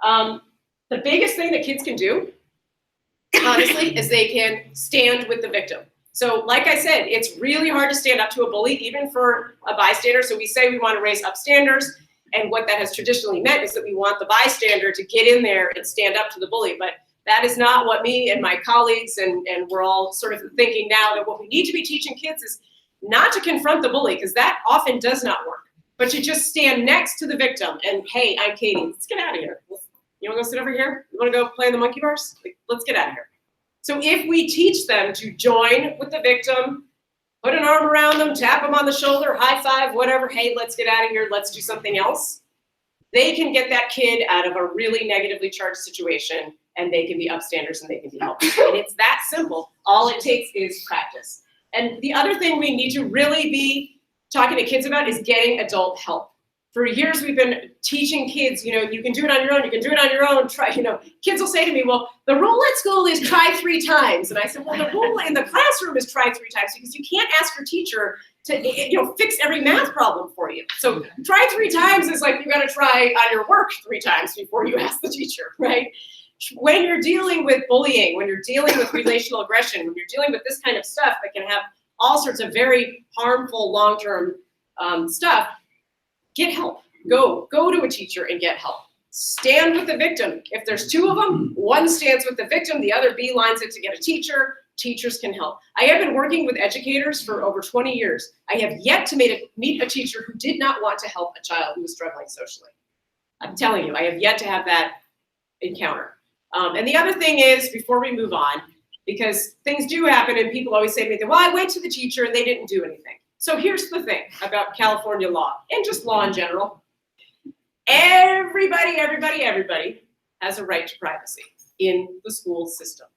The biggest thing that kids can do, honestly, is they can stand with the victim. So like I said, it's really hard to stand up to a bully, even for a bystander. So we say we want to raise upstanders. And what that has traditionally meant is that we want the bystander to get in there and stand up to the bully. But that is not what me and my colleagues and we're all sort of thinking now, that what we need to be teaching kids is not to confront the bully, because that often does not work, but to just stand next to the victim and, hey, I'm Katie, let's get out of here. You want to go sit over here? You want to go play in the monkey bars? Like, let's get out of here. So if we teach them to join with the victim, put an arm around them, tap them on the shoulder, high five, whatever, hey, let's get out of here, let's do something else, they can get that kid out of a really negatively charged situation, and they can be upstanders and they can be helpful. And it's that simple. All it takes is practice. And the other thing we need to really be talking to kids about is getting adult help. For years, we've been teaching kids, you can do it on your own, you can do it on your own, try, kids will say to me, well, the rule at school is try 3 times. And I said, well, the rule in the classroom is try 3 times, because you can't ask your teacher to, fix every math problem for you. So try 3 times is like, you gotta try on your work 3 times before you ask the teacher, right? When you're dealing with bullying, when you're dealing with relational aggression, when you're dealing with this kind of stuff that can have all sorts of very harmful long-term stuff, get help. Go to a teacher and get help. Stand with the victim. If there's 2 of them, one stands with the victim, the other beelines it to get a teacher. Teachers can help. I have been working with educators for over 20 years. I have yet to meet a teacher who did not want to help a child who was struggling socially. I'm telling you, I have yet to have that encounter. And the other thing is, before we move on, because things do happen and people always say to me, well, I went to the teacher and they didn't do anything. So here's the thing about California law and just law in general. Everybody has a right to privacy in the school system.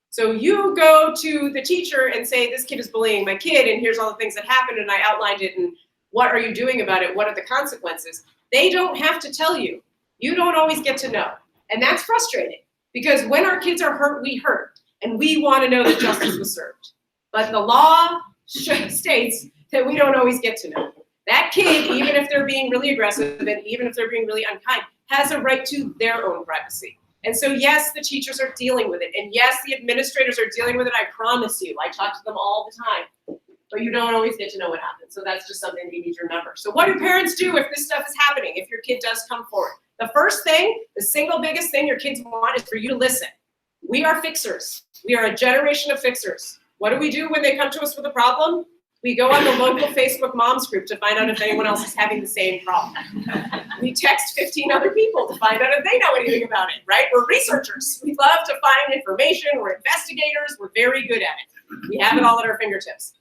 So you go to the teacher and say, this kid is bullying my kid, and here's all the things that happened, and I outlined it, and what are you doing about it? What are the consequences? They don't have to tell you. You don't always get to know. And that's frustrating, because when our kids are hurt, we hurt, and we want to know that justice was served. But the law states that we don't always get to know. That kid, even if they're being really aggressive and even if they're being really unkind, has a right to their own privacy. And so, yes, the teachers are dealing with it. And yes, the administrators are dealing with it. I promise you. I talk to them all the time. But you don't always get to know what happens. So that's just something you need to remember. So what do parents do if this stuff is happening, if your kid does come forward? The first thing, the single biggest thing your kids want is for you to listen. We are fixers. We are a generation of fixers. What do we do when they come to us with a problem? We go on the local Facebook moms group to find out if anyone else is having the same problem. We text 15 other people to find out if they know anything about it, right? We're researchers. We love to find information. We're investigators. We're very good at it. We have it all at our fingertips.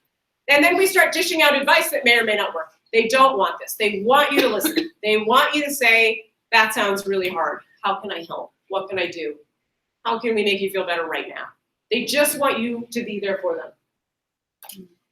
And then we start dishing out advice that may or may not work. They don't want this. They want you to listen. They want you to say, that sounds really hard. How can I help? What can I do? How can we make you feel better right now? They just want you to be there for them.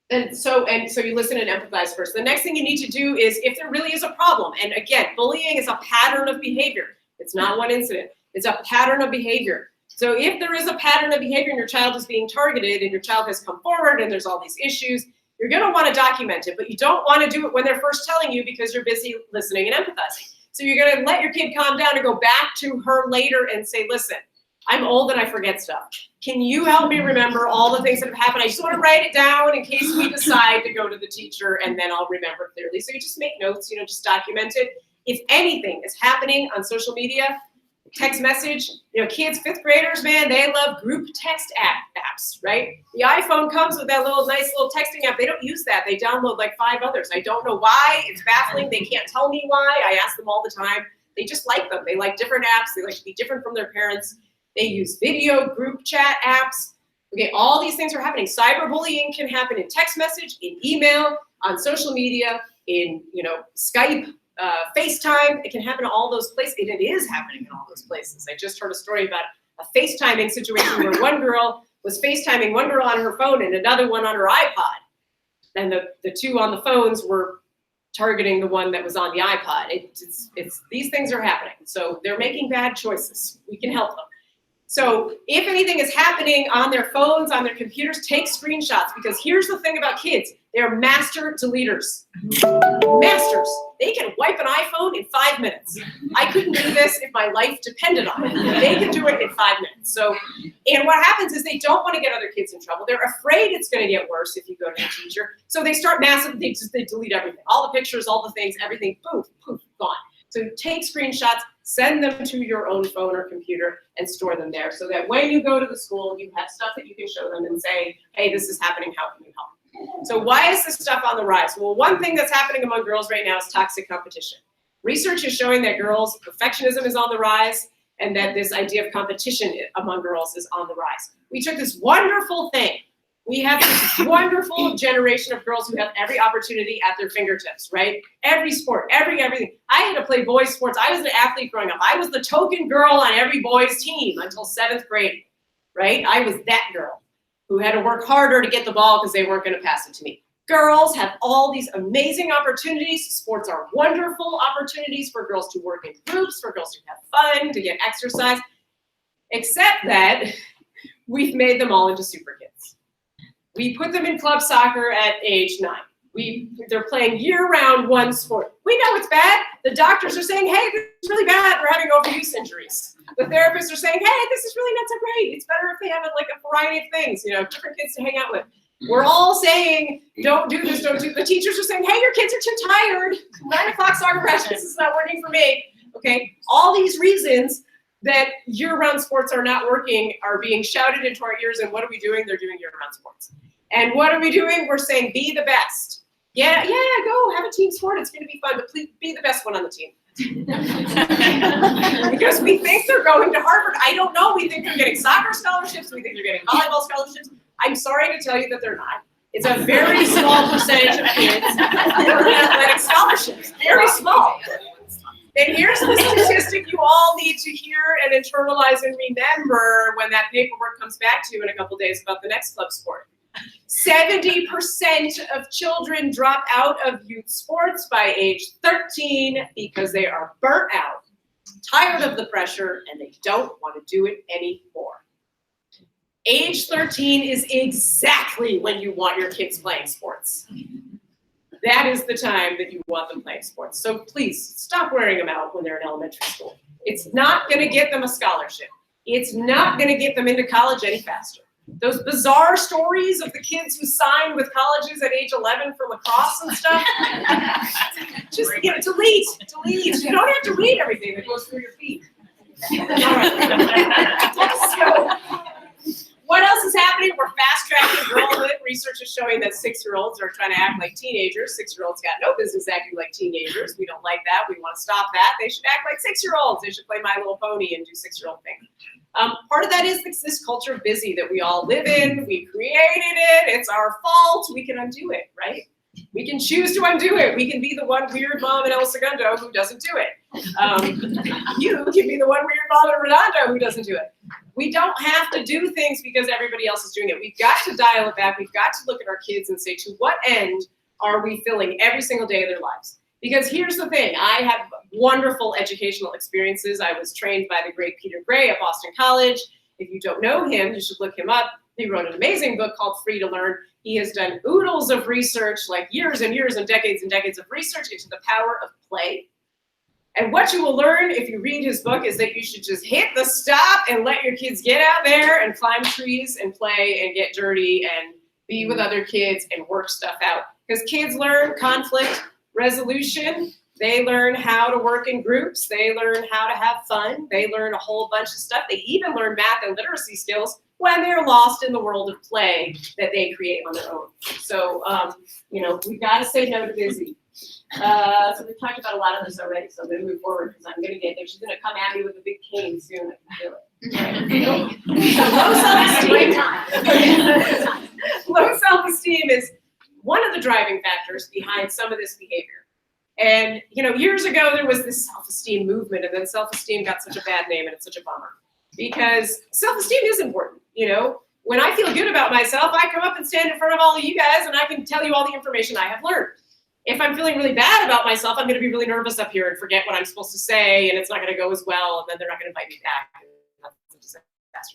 And so you listen and empathize first. The next thing you need to do is, if there really is a problem, and again, bullying is a pattern of behavior. It's not one incident. It's a pattern of behavior. So if there is a pattern of behavior and your child is being targeted and your child has come forward and there's all these issues, you're going to want to document it, but you don't want to do it when they're first telling you, because you're busy listening and empathizing. So you're going to let your kid calm down and go back to her later and say, listen, I'm old and I forget stuff. Can you help me remember all the things that have happened? I just want to write it down in case we decide to go to the teacher, and then I'll remember clearly. So you just make notes, just document it. If anything is happening on social media, text message, kids, 5th graders, man, they love group text apps, right? The iPhone comes with that nice little texting app. They don't use that. They download like 5 others. I don't know why. It's baffling. They can't tell me why. I ask them all the time. They just like them. They like different apps. They like to be different from their parents. They use video group chat apps. Okay, all these things are happening. Cyberbullying can happen in text message, in email, on social media, in Skype, FaceTime. It can happen in all those places, and it is happening in all those places. I just heard a story about a FaceTiming situation where one girl was FaceTiming one girl on her phone and another one on her iPod. And the 2 on the phones were targeting the one that was on the iPod. It's these things are happening. So they're making bad choices. We can help them. So if anything is happening on their phones, on their computers, take screenshots, because here's the thing about kids. They're master deleters. Masters. They can wipe an iPhone in 5 minutes. I couldn't do this if my life depended on it. They can do it in 5 minutes. So, and what happens is they don't want to get other kids in trouble. They're afraid it's going to get worse if you go to the teacher. So they start they delete everything. All the pictures, all the things, everything, poof, poof, gone. So take screenshots, send them to your own phone or computer, and store them there so that when you go to the school, you have stuff that you can show them and say, hey, this is happening, how can you help? So why is this stuff on the rise? Well, one thing that's happening among girls right now is toxic competition. Research is showing that girls' perfectionism is on the rise and that this idea of competition among girls is on the rise. We took this wonderful thing. We have this wonderful generation of girls who have every opportunity at their fingertips, right? Every sport, everything. I had to play boys sports. I was an athlete growing up. I was the token girl on every boys team until 7th grade, right? I was that girl who had to work harder to get the ball because they weren't going to pass it to me. Girls have all these amazing opportunities. Sports are wonderful opportunities for girls to work in groups, for girls to have fun, to get exercise, except that we've made them all into super kids. We put them in club soccer at age 9. They're playing year-round one sport. We know it's bad. The doctors are saying, hey, this is really bad. We're having overuse injuries. The therapists are saying, hey, this is really not so great. It's better if they have like a variety of things, different kids to hang out with. We're all saying, don't do this, don't do. The teachers are saying, hey, your kids are too tired. 9 o'clock soccer practice, this is not working for me. Okay, all these reasons that year-round sports are not working are being shouted into our ears, and what are we doing? They're doing year-round sports. And what are we doing? We're saying, be the best. Yeah, go have a team sport. It's going to be fun, but please be the best one on the team. Because we think they're going to Harvard. I don't know. We think they're getting soccer scholarships. We think they're getting volleyball scholarships. I'm sorry to tell you that they're not. It's a very small percentage of kids who are in athletic scholarships. Very small. And here's the statistic you all need to hear and internalize and remember when that paperwork comes back to you in a couple days about the next club sport. 70% of children drop out of youth sports by age 13 because they are burnt out, tired of the pressure, and they don't want to do it anymore. Age 13 is exactly when you want your kids playing sports. That is the time that you want them playing sports. So please stop wearing them out when they're in elementary school. It's not going to get them a scholarship. It's not going to get them into college any faster. Those bizarre stories of the kids who signed with colleges at age 11 for lacrosse and stuff, just delete. You don't have to read everything that goes through your feed. All right. So, what else is happening? We're fast-tracking girlhood. Research is showing that 6-year-olds are trying to act like teenagers. 6-year-olds got no business acting like teenagers. We don't like that. We want to stop that. They should act like 6-year-olds. They should play My Little Pony and do 6-year-old things. Part of that is this culture of busy that we all live in. We created it. It's our fault. We can undo it, right? We can choose to undo it. We can be the one weird mom in El Segundo who doesn't do it. You can be the one weird mom in Redondo who doesn't do it. We don't have to do things because everybody else is doing it. We've got to dial it back. We've got to look at our kids and say, to what end are we filling every single day of their lives? Because here's the thing. I have wonderful educational experiences. I was trained by the great Peter Gray at Boston College. If you don't know him, you should look him up. He wrote an amazing book called Free to Learn. He has done oodles of research, like years and years and decades of research into the power of play. And what you will learn if you read his book is that you should just hit the stop and let your kids get out there and climb trees and play and get dirty and be with other kids and work stuff out. Because kids learn conflict resolution. They learn how to work in groups. They learn how to have fun. They learn a whole bunch of stuff. They even learn math and literacy skills when they're lost in the world of play that they create on their own. So, we've got to say no to busy. So we've talked about a lot of this already, so I'm going to move forward because I'm going to get there. She's going to come at me with a big cane soon. I can feel it. Low self-esteem is one of the driving factors behind some of this behavior. And, years ago, there was this self-esteem movement, and then self-esteem got such a bad name, and it's such a bummer. Because self-esteem is important, When I feel good about myself, I come up and stand in front of all of you guys, and I can tell you all the information I have learned. If I'm feeling really bad about myself, I'm going to be really nervous up here and forget what I'm supposed to say, and it's not going to go as well, and then they're not going to invite me back. And that's a disaster.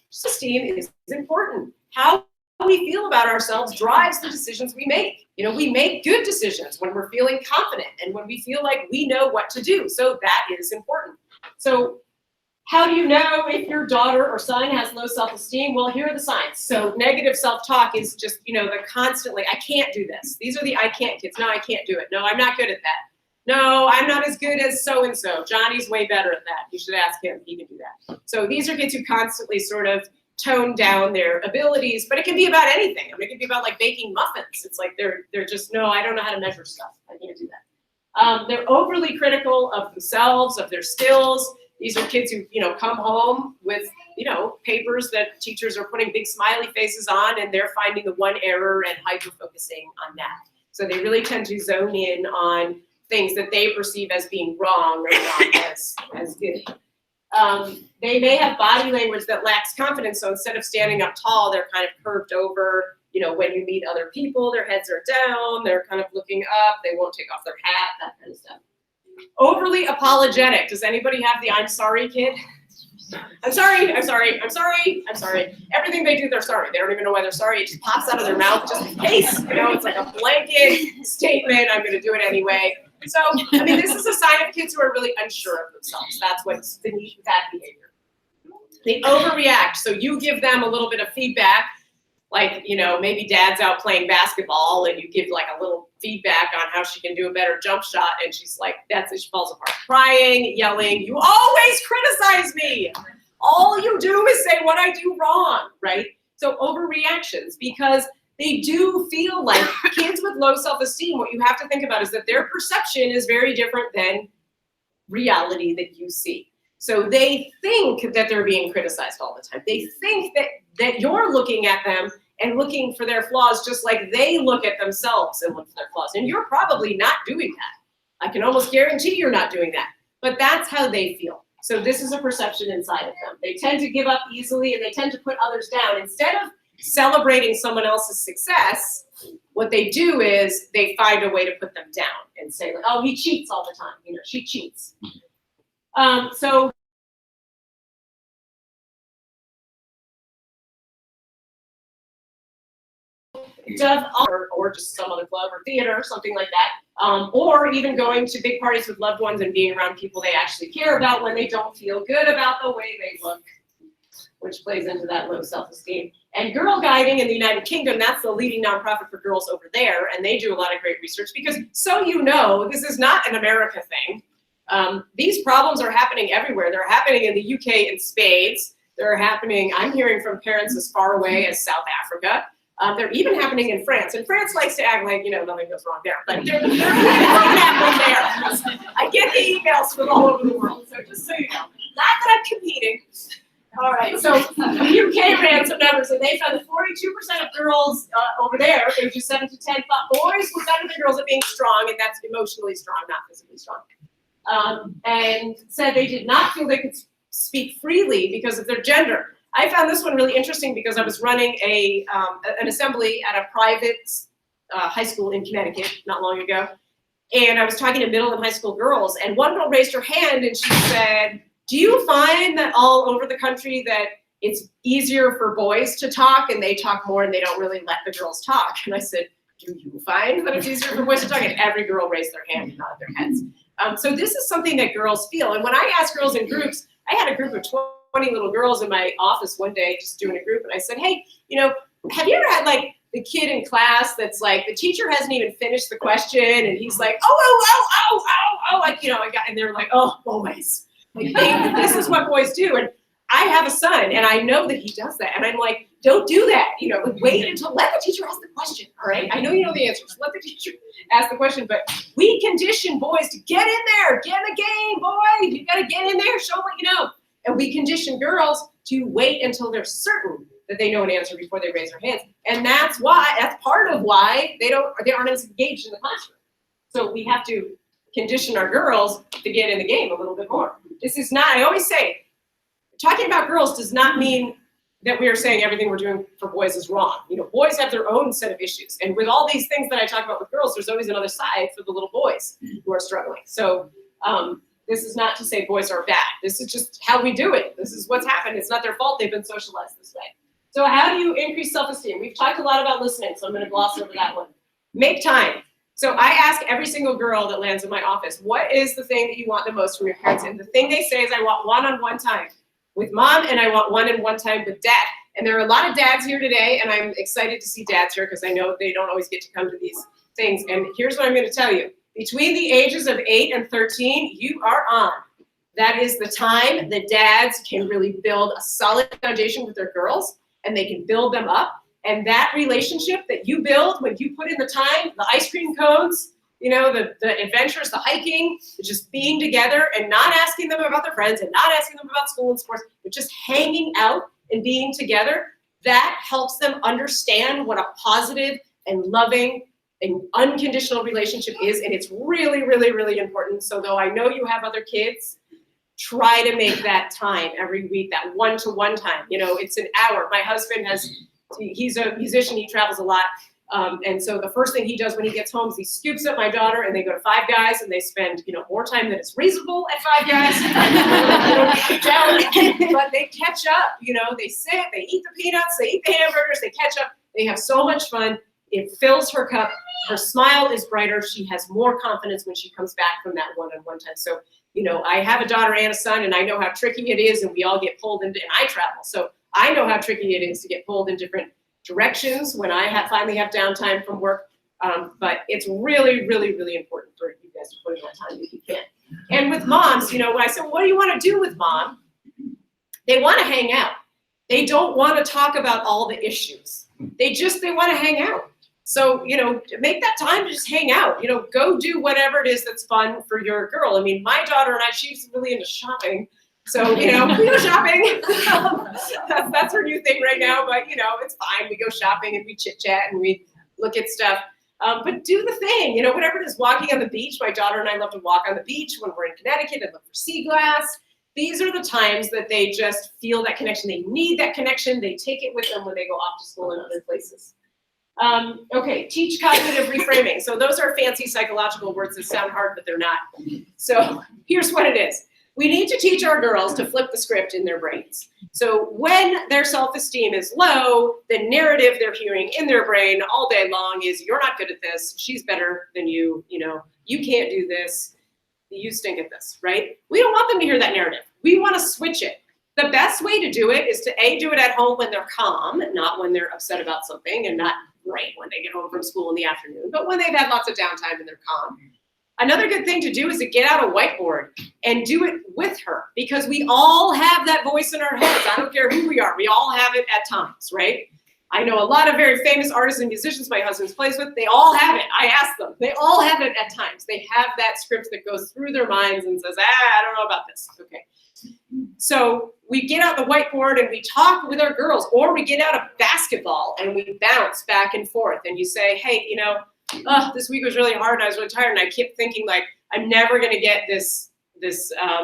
Self-esteem is important. How we feel about ourselves drives the decisions we make. We make good decisions when we're feeling confident and when we feel like we know what to do. So that is important. So how do you know if your daughter or son has low self-esteem? Well, here are the signs. So negative self-talk is just, the constantly, I can't do this. These are the I can't kids. No, I can't do it. No, I'm not good at that. No, I'm not as good as so-and-so. Johnny's way better at that. You should ask him. He can do that. So these are kids who constantly sort of tone down their abilities, but it can be about anything. I mean, it can be about like baking muffins. It's like they're just, no, I don't know how to measure stuff. I can't do that. They're overly critical of themselves, of their skills. These are kids who, come home with, papers that teachers are putting big smiley faces on, and they're finding the one error and hyper-focusing on that. So they really tend to zone in on things that they perceive as being wrong or not as good. They may have body language that lacks confidence. So instead of standing up tall, they're kind of curved over. When you meet other people, their heads are down. They're kind of looking up. They won't take off their hat, that kind of stuff. Overly apologetic. Does anybody have the I'm sorry kid? I'm sorry, I'm sorry, I'm sorry, I'm sorry. Everything they do, they're sorry. They don't even know why they're sorry. It just pops out of their mouth just in case. It's like a blanket statement. I'm going to do it anyway. So, this is a sign of kids who are really unsure of themselves. That's what's beneath that behavior. They overreact. So you give them a little bit of feedback, like, maybe dad's out playing basketball and you give like a little feedback on how she can do a better jump shot. And she's like, that's it. She falls apart, crying, yelling. You always criticize me. All you do is say what I do wrong, right? So overreactions, because they do feel like kids with low self-esteem, what you have to think about is that their perception is very different than reality that you see. So they think that they're being criticized all the time. They think that you're looking at them and looking for their flaws just like they look at themselves and look for their flaws. And you're probably not doing that. I can almost guarantee you're not doing that. But that's how they feel. So this is a perception inside of them. They tend to give up easily and they tend to put others down. Instead of celebrating someone else's success, what they do is they find a way to put them down and say, like, oh, he cheats all the time. She cheats. So or just some other club or theater or something like that, or even going to big parties with loved ones and being around people they actually care about when they don't feel good about the way they look, which plays into that low self-esteem. And Girl Guiding in the United Kingdom, that's the leading nonprofit for girls over there, and they do a lot of great research because, this is not an America thing. These problems are happening everywhere. They're happening in the UK in spades. They're happening, I'm hearing from parents as far away as South Africa. They're even happening in France. And France likes to act like, nothing goes wrong there. But they're happening there. I get the emails from all over the world. So just so you know, not that I'm competing. All right, so the UK ran some numbers, and they found that 42% of girls over there, ages 7 to 10, thought boys were better than girls at being strong, and that's emotionally strong, not physically strong. And said they did not feel they could speak freely because of their gender. I found this one really interesting because I was running an assembly at a private high school in Connecticut not long ago, and I was talking to middle and high school girls, and one girl raised her hand and she said, do you find that all over the country that it's easier for boys to talk and they talk more and they don't really let the girls talk? And I said, do you find that it's easier for boys to talk? And every girl raised their hand and nodded their heads. So this is something that girls feel. And when I ask girls in groups, I had a group of 20 little girls in my office one day just doing a group, and I said, hey, have you ever had like the kid in class that's like, the teacher hasn't even finished the question and he's like, and they're like, oh, boys. Like, this is what boys do. And I have a son and I know that he does that. And I'm like, don't do that. Wait until let the teacher ask the question. All right. I know you know the answer. So let the teacher ask the question. But we condition boys to get in there, get in the game, boy. You got to get in there, show what you know. And we condition girls to wait until they're certain that they know an answer before they raise their hands. And that's part of why they aren't as engaged in the classroom. So we have to condition our girls to get in the game a little bit more. This is not, I always say, talking about girls does not mean that we are saying everything we're doing for boys is wrong. Boys have their own set of issues. And with all these things that I talk about with girls, there's always another side for the little boys who are struggling. So this is not to say boys are bad. This is just how we do it. This is what's happened. It's not their fault. They've been socialized this way. So how do you increase self-esteem? We've talked a lot about listening, so I'm going to gloss over that one. Make time. So I ask every single girl that lands in my office, what is the thing that you want the most from your parents? And the thing they say is, I want one-on-one time with mom, and I want one-on-one time with dad. And there are a lot of dads here today, and I'm excited to see dads here because I know they don't always get to come to these things. And here's what I'm going to tell you. Between the ages of 8 and 13, you are on. That is the time that dads can really build a solid foundation with their girls, and they can build them up. And that relationship that you build when you put in the time, the ice cream cones, you know, the adventures, the hiking, just being together and not asking them about their friends and not asking them about school and sports, but just hanging out and being together, that helps them understand what a positive and loving and unconditional relationship is. And it's really, really, really important. So though I know you have other kids, try to make that time every week, that one-to-one time. You know, it's an hour. My husband he's a musician, he travels a lot. And so the first thing he does when he gets home is he scoops up my daughter and they go to Five Guys and they spend, you know, more time than is reasonable at Five Guys. But they catch up, you know, they sit, they eat the peanuts, they eat the hamburgers, they catch up. They have so much fun. It fills her cup. Her smile is brighter. She has more confidence when she comes back from that one-on-one time. So, you know, I have a daughter and a son, and I know how tricky it is, and we all get pulled into, and I travel. So I know how tricky it is to get pulled in different directions when I finally have downtime from work. But it's really, really, really important for you guys to put in that time if you can. And with moms, you know, when I said, well, what do you want to do with mom? They want to hang out. They don't want to talk about all the issues. They want to hang out. So, you know, make that time to just hang out. You know, go do whatever it is that's fun for your girl. I mean, my daughter and I, she's really into shopping. So, you know, we go shopping. That's her new thing right now. But, you know, it's fine. We go shopping and we chit chat and we look at stuff. But do the thing, you know, whatever it is, walking on the beach. My daughter and I love to walk on the beach when we're in Connecticut and look for sea glass. These are the times that they just feel that connection. They need that connection. They take it with them when they go off to school and other places. Okay, teach cognitive reframing. So those are fancy psychological words that sound hard, but they're not. So here's what it is. We need to teach our girls to flip the script in their brains. So when their self-esteem is low, the narrative they're hearing in their brain all day long is, you're not good at this, she's better than you, you know, you can't do this, you stink at this, right? We don't want them to hear that narrative. We want to switch it. The best way to do it is to do it at home when they're calm, not when they're upset about something, and not right when they get home from school in the afternoon, but when they've had lots of downtime and they're calm. Another good thing to do is to get out a whiteboard and do it with her, because we all have that voice in our heads. I don't care who we are. We all have it at times, right? I know a lot of very famous artists and musicians my husband plays with. They all have it. I ask them. They all have it at times. They have that script that goes through their minds and says, I don't know about this. Okay. So we get out the whiteboard and we talk with our girls, or we get out a basketball and we bounce back and forth. And you say, hey, you know, this week was really hard and I was really tired, and I kept thinking, like, I'm never going to get this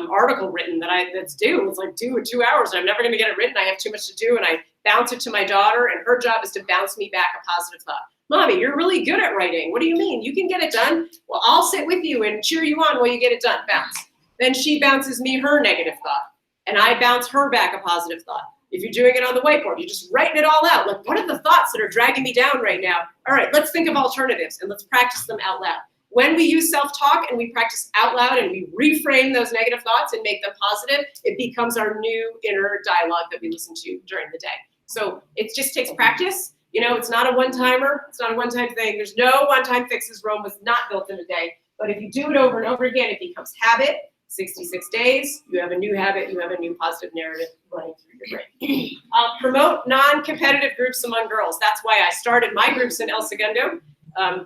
article written that's due. It's like due in 2 hours and I'm never going to get it written. I have too much to do. And I bounce it to my daughter, and her job is to bounce me back a positive thought. Mommy, you're really good at writing. What do you mean? You can get it done? Well, I'll sit with you and cheer you on while you get it done. Bounce. Then she bounces me her negative thought, and I bounce her back a positive thought. If you're doing it on the whiteboard, you're just writing it all out. Like, what are the thoughts that are dragging me down right now? All right, let's think of alternatives and let's practice them out loud. When we use self-talk and we practice out loud and we reframe those negative thoughts and make them positive, it becomes our new inner dialogue that we listen to during the day. So it just takes practice. You know, it's not a one-timer. It's not a one-time thing. There's no one-time fixes. Rome was not built in a day. But if you do it over and over again, it becomes habit. 66 days, you have a new habit, you have a new positive narrative running through your brain. Promote non-competitive groups among girls. That's why I started my groups in El Segundo,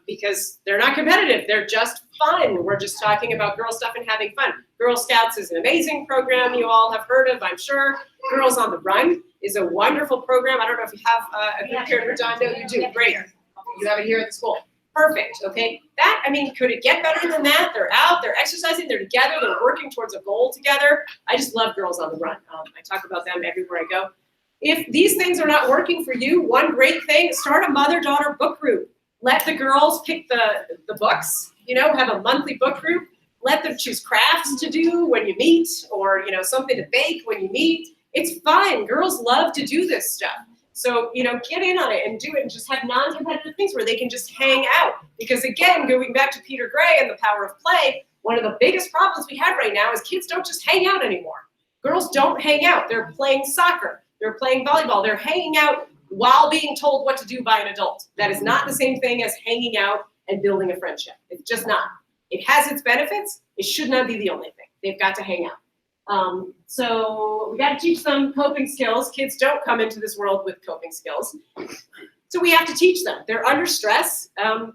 because they're not competitive, they're just fun. We're just talking about girl stuff and having fun. Girl Scouts is an amazing program you all have heard of, I'm sure. Girls on the Run is a wonderful program. I don't know if you have a group here in Redondo. You do, great. You have it here at the school. Perfect, okay? That, I mean, could it get better than that? They're out, they're exercising, they're together, they're working towards a goal together. I just love Girls on the Run. I talk about them everywhere I go. If these things are not working for you, one great thing, start a mother-daughter book group. Let the girls pick the books, you know, have a monthly book group. Let them choose crafts to do when you meet, or, you know, something to bake when you meet. It's fun. Girls love to do this stuff. So, you know, get in on it and do it, and just have non-competitive things where they can just hang out. Because again, going back to Peter Gray and the power of play, one of the biggest problems we have right now is kids don't just hang out anymore. Girls don't hang out. They're playing soccer. They're playing volleyball. They're hanging out while being told what to do by an adult. That is not the same thing as hanging out and building a friendship. It's just not. It has its benefits. It should not be the only thing. They've got to hang out. So we got to teach them coping skills. Kids don't come into this world with coping skills. So we have to teach them. They're under stress.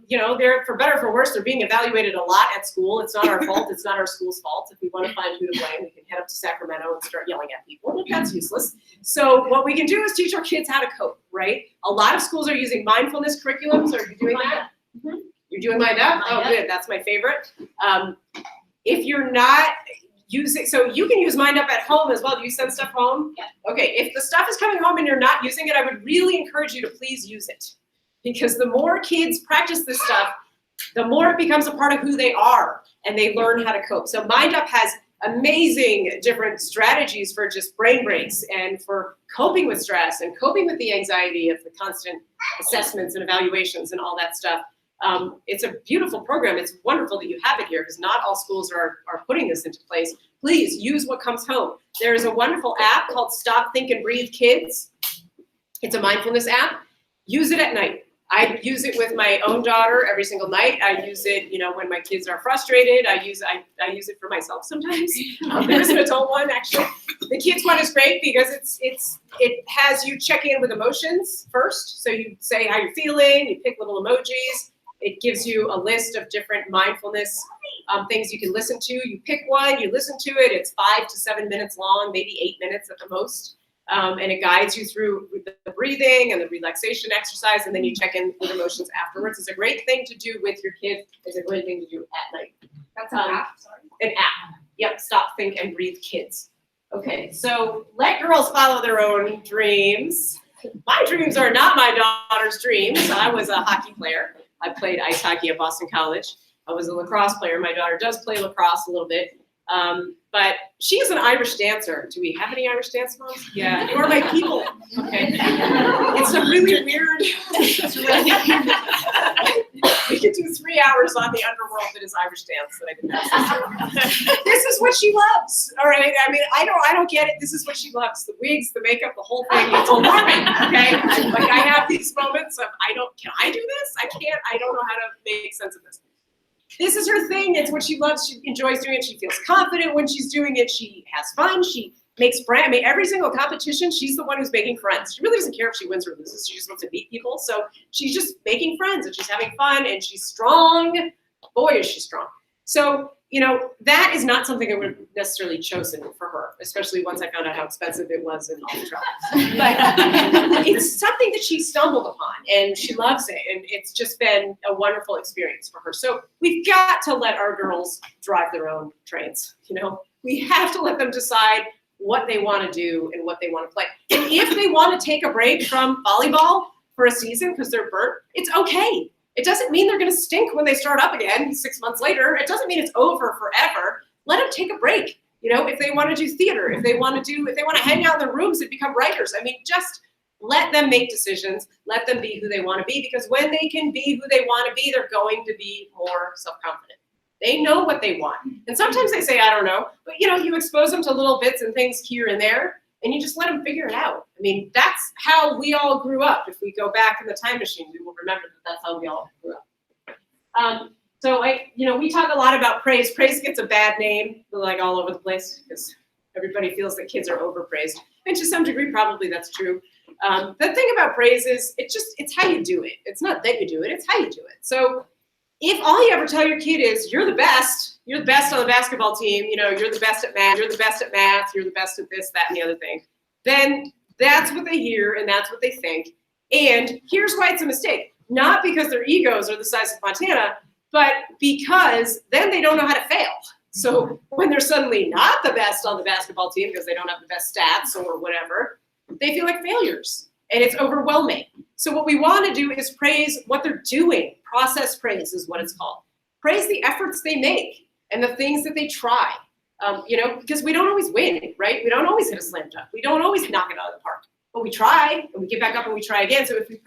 They're, for better or for worse, they're being evaluated a lot at school. It's not our fault. It's not our school's fault. If we want to find who to blame, we can head up to Sacramento and start yelling at people, but that's useless. So what we can do is teach our kids how to cope, right? A lot of schools are using mindfulness curriculums. Are you doing that? Mm-hmm. You're doing Mind Up? Oh, good. That's my favorite. If you're not using, so you can use Mind Up at home as well. Do you send stuff home? Yeah. Okay, if the stuff is coming home and you're not using it, I would really encourage you to please use it. Because the more kids practice this stuff, the more it becomes a part of who they are and they learn how to cope. So Mind Up has amazing different strategies for just brain breaks and for coping with stress and coping with the anxiety of the constant assessments and evaluations and all that stuff. It's a beautiful program. It's wonderful that you have it here because not all schools are putting this into place. Please use what comes home. There is a wonderful app called Stop, Think, and Breathe Kids. It's a mindfulness app. Use it at night. I use it with my own daughter every single night. I use it, when my kids are frustrated. I use it for myself sometimes. There's an adult one actually. The kids one is great because it has you check in with emotions first. So you say how you're feeling. You pick little emojis. It gives you a list of different mindfulness things you can listen to. You pick one, you listen to it. It's 5 to 7 minutes long, maybe 8 minutes at the most. And it guides you through the breathing and the relaxation exercise, and then you check in with emotions afterwards. It's a great thing to do with your kids. It's a great thing to do at night. That's an app, sorry. An app. Yep, Stop, Think, and Breathe Kids. Okay, so let girls follow their own dreams. My dreams are not my daughter's dreams. I was a hockey player. I played ice hockey at Boston College. I was a lacrosse player. My daughter does play lacrosse a little bit. But she is an Irish dancer. Do we have any Irish dance moms? Yeah, you are my people. Okay. It's a really weird, we could do 3 hours on the underworld that is Irish dance that I didn't have. This is what she loves. All right. I mean, I don't get it. This is what she loves. The wigs, the makeup, the whole thing. It's alarming. Okay. I have these moments of can I do this? I can't. I don't know how to make sense of this. This is her thing. It's what she loves. She enjoys doing it. She feels confident when she's doing it. She has fun. She makes friends. I mean, every single competition, she's the one who's making friends. She really doesn't care if she wins or loses. She just wants to meet people. So she's just making friends and she's having fun and she's strong. Boy, is she strong. So, that is not something I would have necessarily chosen for her, especially once I found out how expensive it was and all the trouble. But it's something that she stumbled upon and she loves it. And it's just been a wonderful experience for her. So we've got to let our girls drive their own trains. We have to let them decide what they want to do and what they want to play. And if they want to take a break from volleyball for a season because they're burnt, it's okay. It doesn't mean they're going to stink when they start up again 6 months later. It doesn't mean it's over forever. Let them take a break. If they want to do theater, if they want to hang out in their rooms and become writers. I mean, just let them make decisions. Let them be who they want to be, because when they can be who they want to be, they're going to be more self-confident. They know what they want. And sometimes they say, I don't know. But, you expose them to little bits and things here and there, and you just let them figure it out. I mean, that's how we all grew up. If we go back in the time machine, we will remember that that's how we all grew up. We talk a lot about praise. Praise gets a bad name, all over the place, because everybody feels that kids are overpraised. And to some degree, probably that's true. The thing about praise is it's how you do it. It's not that you do it, it's how you do it. So if all you ever tell your kid is you're the best on the basketball team, you're the best at math, you're the best at math, you're the best at this, that, and the other thing, then that's what they hear and that's what they think. And here's why it's a mistake. Not because their egos are the size of Montana, but because then they don't know how to fail. So when they're suddenly not the best on the basketball team because they don't have the best stats or whatever, they feel like failures and it's overwhelming. So what we want to do is praise what they're doing. Process praise is what it's called. Praise the efforts they make and the things that they try, because we don't always win, right? We don't always hit a slam dunk. We don't always knock it out of the park, but we try and we get back up and we try again. So if we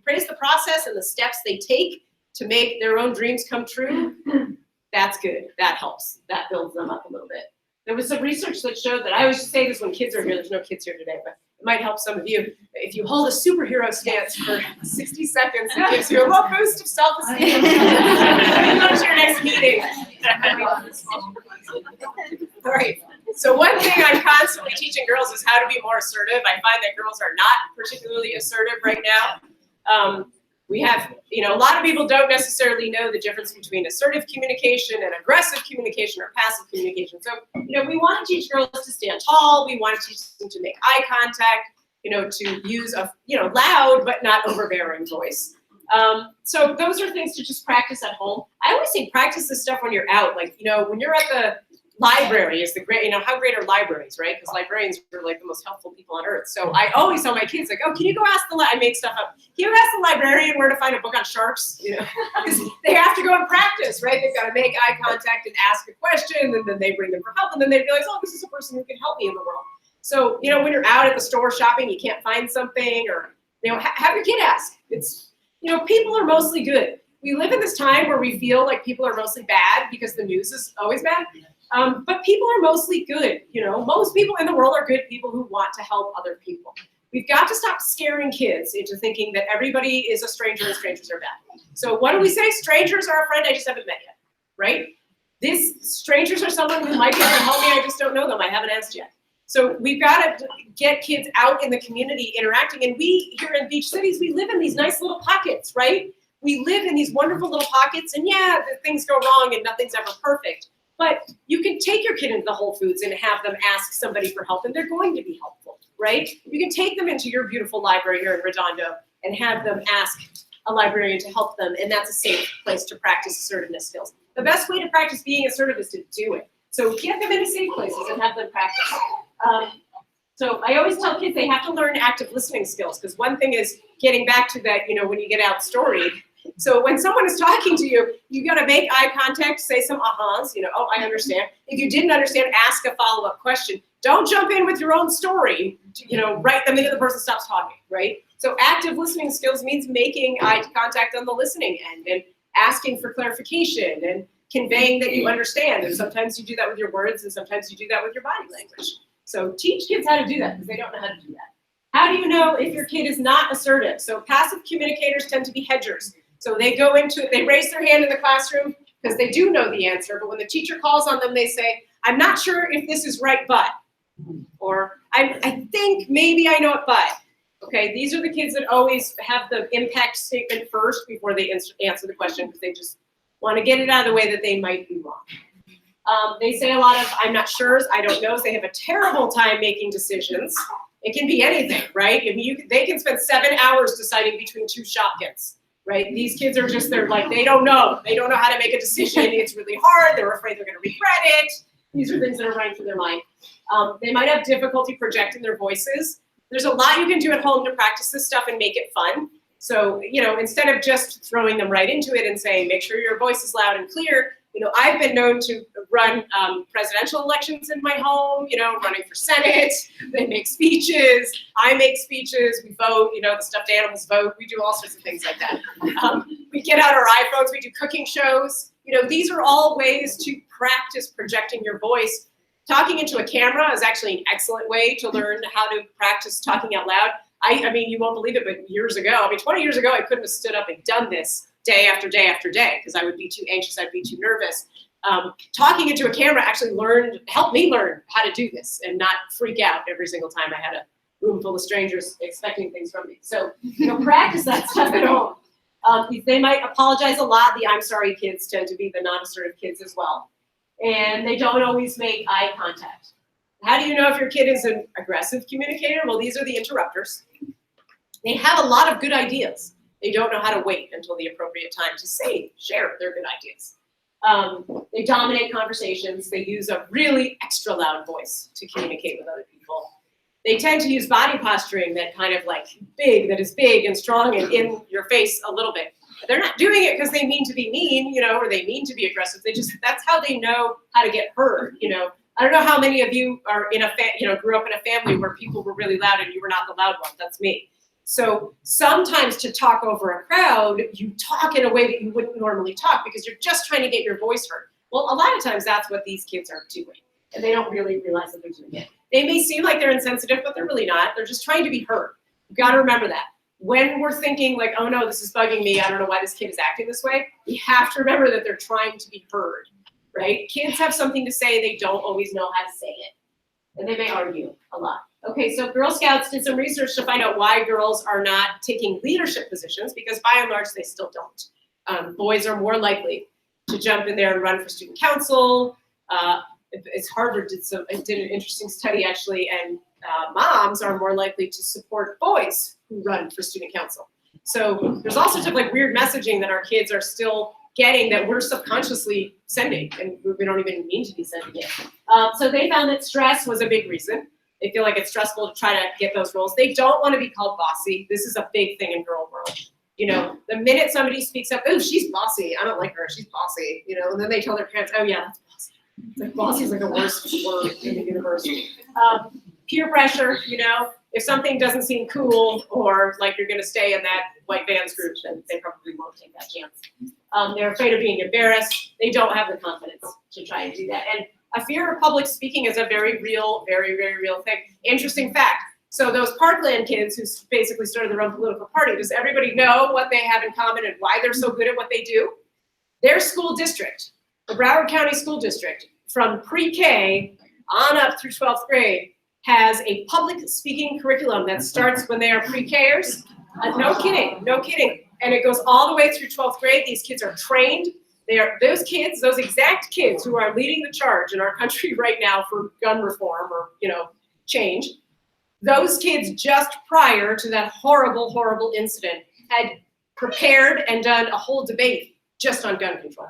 praise the process and the steps they take to make their own dreams come true, that's good. That helps. That builds them up a little bit. There was some research that showed that, I always say this when kids are here, there's no kids here today, but it might help some of you. If you hold a superhero stance for 60 seconds, it gives you a little boost of self-esteem. Go to your next meeting. All right. So one thing I'm constantly teaching girls is how to be more assertive. I find that girls are not particularly assertive right now. We have, a lot of people don't necessarily know the difference between assertive communication and aggressive communication or passive communication. So, we want to teach girls to stand tall. We want to teach them to make eye contact, to use a, loud but not overbearing voice. So those are things to just practice at home. I always say practice this stuff when you're out. Like, when you're at the library is the great, how great are libraries, right? Because librarians are like the most helpful people on earth. So I always tell my kids, like, oh, can you go ask I make stuff up. Can you ask the librarian where to find a book on sharks? Because they have to go and practice, right? They've got to make eye contact and ask a question, and then they bring them for help, and then they realize, oh, this is a person who can help me in the world. So, when you're out at the store shopping, you can't find something, or, have your kid ask. It's, people are mostly good. We live in this time where we feel like people are mostly bad because the news is always bad. But people are mostly good. Most people in the world are good people who want to help other people. We've got to stop scaring kids into thinking that everybody is a stranger and strangers are bad. So what do we say? Strangers are a friend I just haven't met yet, right? Strangers are someone who might be able to help me. I just don't know them. I haven't asked yet. So we've got to get kids out in the community interacting. And we here in beach cities, we live in these nice little pockets, right? We live in these wonderful little pockets. And yeah, things go wrong and nothing's ever perfect. But you can take your kid into the Whole Foods and have them ask somebody for help, and they're going to be helpful, right? You can take them into your beautiful library here in Redondo and have them ask a librarian to help them, and that's a safe place to practice assertiveness skills. The best way to practice being assertive is to do it. So get them into safe places and have them practice. So I always tell kids they have to learn active listening skills, because one thing is getting back to that, when you get out storied. So when someone is talking to you, you got to make eye contact, say some ahas, oh, I understand. If you didn't understand, ask a follow-up question. Don't jump in with your own story, right the minute the person stops talking, right? So active listening skills means making eye contact on the listening end and asking for clarification and conveying that you understand. And sometimes you do that with your words, and sometimes you do that with your body language. So teach kids how to do that, because they don't know how to do that. How do you know if your kid is not assertive? So passive communicators tend to be hedgers. So they go into it, they raise their hand in the classroom because they do know the answer, but when the teacher calls on them, they say, I'm not sure if this is right, but, or I think maybe I know it, but. Okay, these are the kids that always have the impact statement first before they answer the question, because they just want to get it out of the way that they might be wrong. They say a lot of I'm not sure's, I don't know's. They have a terrible time making decisions. It can be anything, right? I mean, they can spend 7 hours deciding between two Shopkins. Right? These kids are just, they're like, they don't know. They don't know how to make a decision. It's really hard. They're afraid they're going to regret it. These are things that are running through their mind. They might have difficulty projecting their voices. There's a lot you can do at home to practice this stuff and make it fun. So, instead of just throwing them right into it and saying, make sure your voice is loud and clear, I've been known to run presidential elections in my home, running for Senate. They make speeches. I make speeches. We vote, the stuffed animals vote. We do all sorts of things like that. We get out our iPhones. We do cooking shows. These are all ways to practice projecting your voice. Talking into a camera is actually an excellent way to learn how to practice talking out loud. I mean, you won't believe it, but 20 years ago, I couldn't have stood up and done this day after day after day, because I would be too anxious, I'd be too nervous. Talking into a camera actually helped me learn how to do this and not freak out every single time I had a room full of strangers expecting things from me. So, practice that stuff at home. They might apologize a lot. The I'm sorry kids tend to be the non-assertive kids as well. And they don't always make eye contact. How do you know if your kid is an aggressive communicator? Well, these are the interrupters. They have a lot of good ideas. They don't know how to wait until the appropriate time to share their good ideas. They dominate conversations. They use a really extra loud voice to communicate with other people. They tend to use body posturing that is big and strong and in your face a little bit. They're not doing it because they mean to be mean, or they mean to be aggressive. That's how they know how to get heard, I don't know how many of you are grew up in a family where people were really loud and you were not the loud one. That's me. So sometimes to talk over a crowd, you talk in a way that you wouldn't normally talk because you're just trying to get your voice heard. Well, a lot of times that's what these kids are doing, and they don't really realize that they're doing it. They may seem like they're insensitive, but they're really not. They're just trying to be heard. You've got to remember that. When we're thinking like, oh no, this is bugging me, I don't know why this kid is acting this way, we have to remember that they're trying to be heard, right? Kids have something to say, they don't always know how to say it. And they may argue a lot. Okay, so Girl Scouts did some research to find out why girls are not taking leadership positions, because by and large, they still don't. Boys are more likely to jump in there and run for student council. It's Harvard did an interesting study actually, and moms are more likely to support boys who run for student council. So there's all sorts of like weird messaging that our kids are still getting that we're subconsciously sending, and we don't even mean to be sending it. So they found that stress was a big reason. They feel like it's stressful to try to get those roles. They don't want to be called bossy. This is a big thing in girl world. You know, the minute somebody speaks up, oh, she's bossy. I don't like her. She's bossy. You know, and then they tell their parents, oh yeah, that's bossy. It's like bossy is like the worst word in the universe. Peer pressure, you know, if something doesn't seem cool or like you're going to stay in that white Vans group, then they probably won't take that chance. They're afraid of being embarrassed. They don't have the confidence to try and do that. And a fear of public speaking is a very real, very, very real thing. Interesting fact. So those Parkland kids who basically started their own political party, does everybody know what they have in common and why they're so good at what they do? Their school district, the Broward County School District, from pre-K on up through 12th grade, has a public speaking curriculum that starts when they are pre-Kers. No kidding, no kidding. And it goes all the way through 12th grade. These kids are trained. They are those kids, those exact kids who are leading the charge in our country right now for gun reform or, you know, change. Those kids just prior to that horrible, horrible incident had prepared and done a whole debate just on gun control.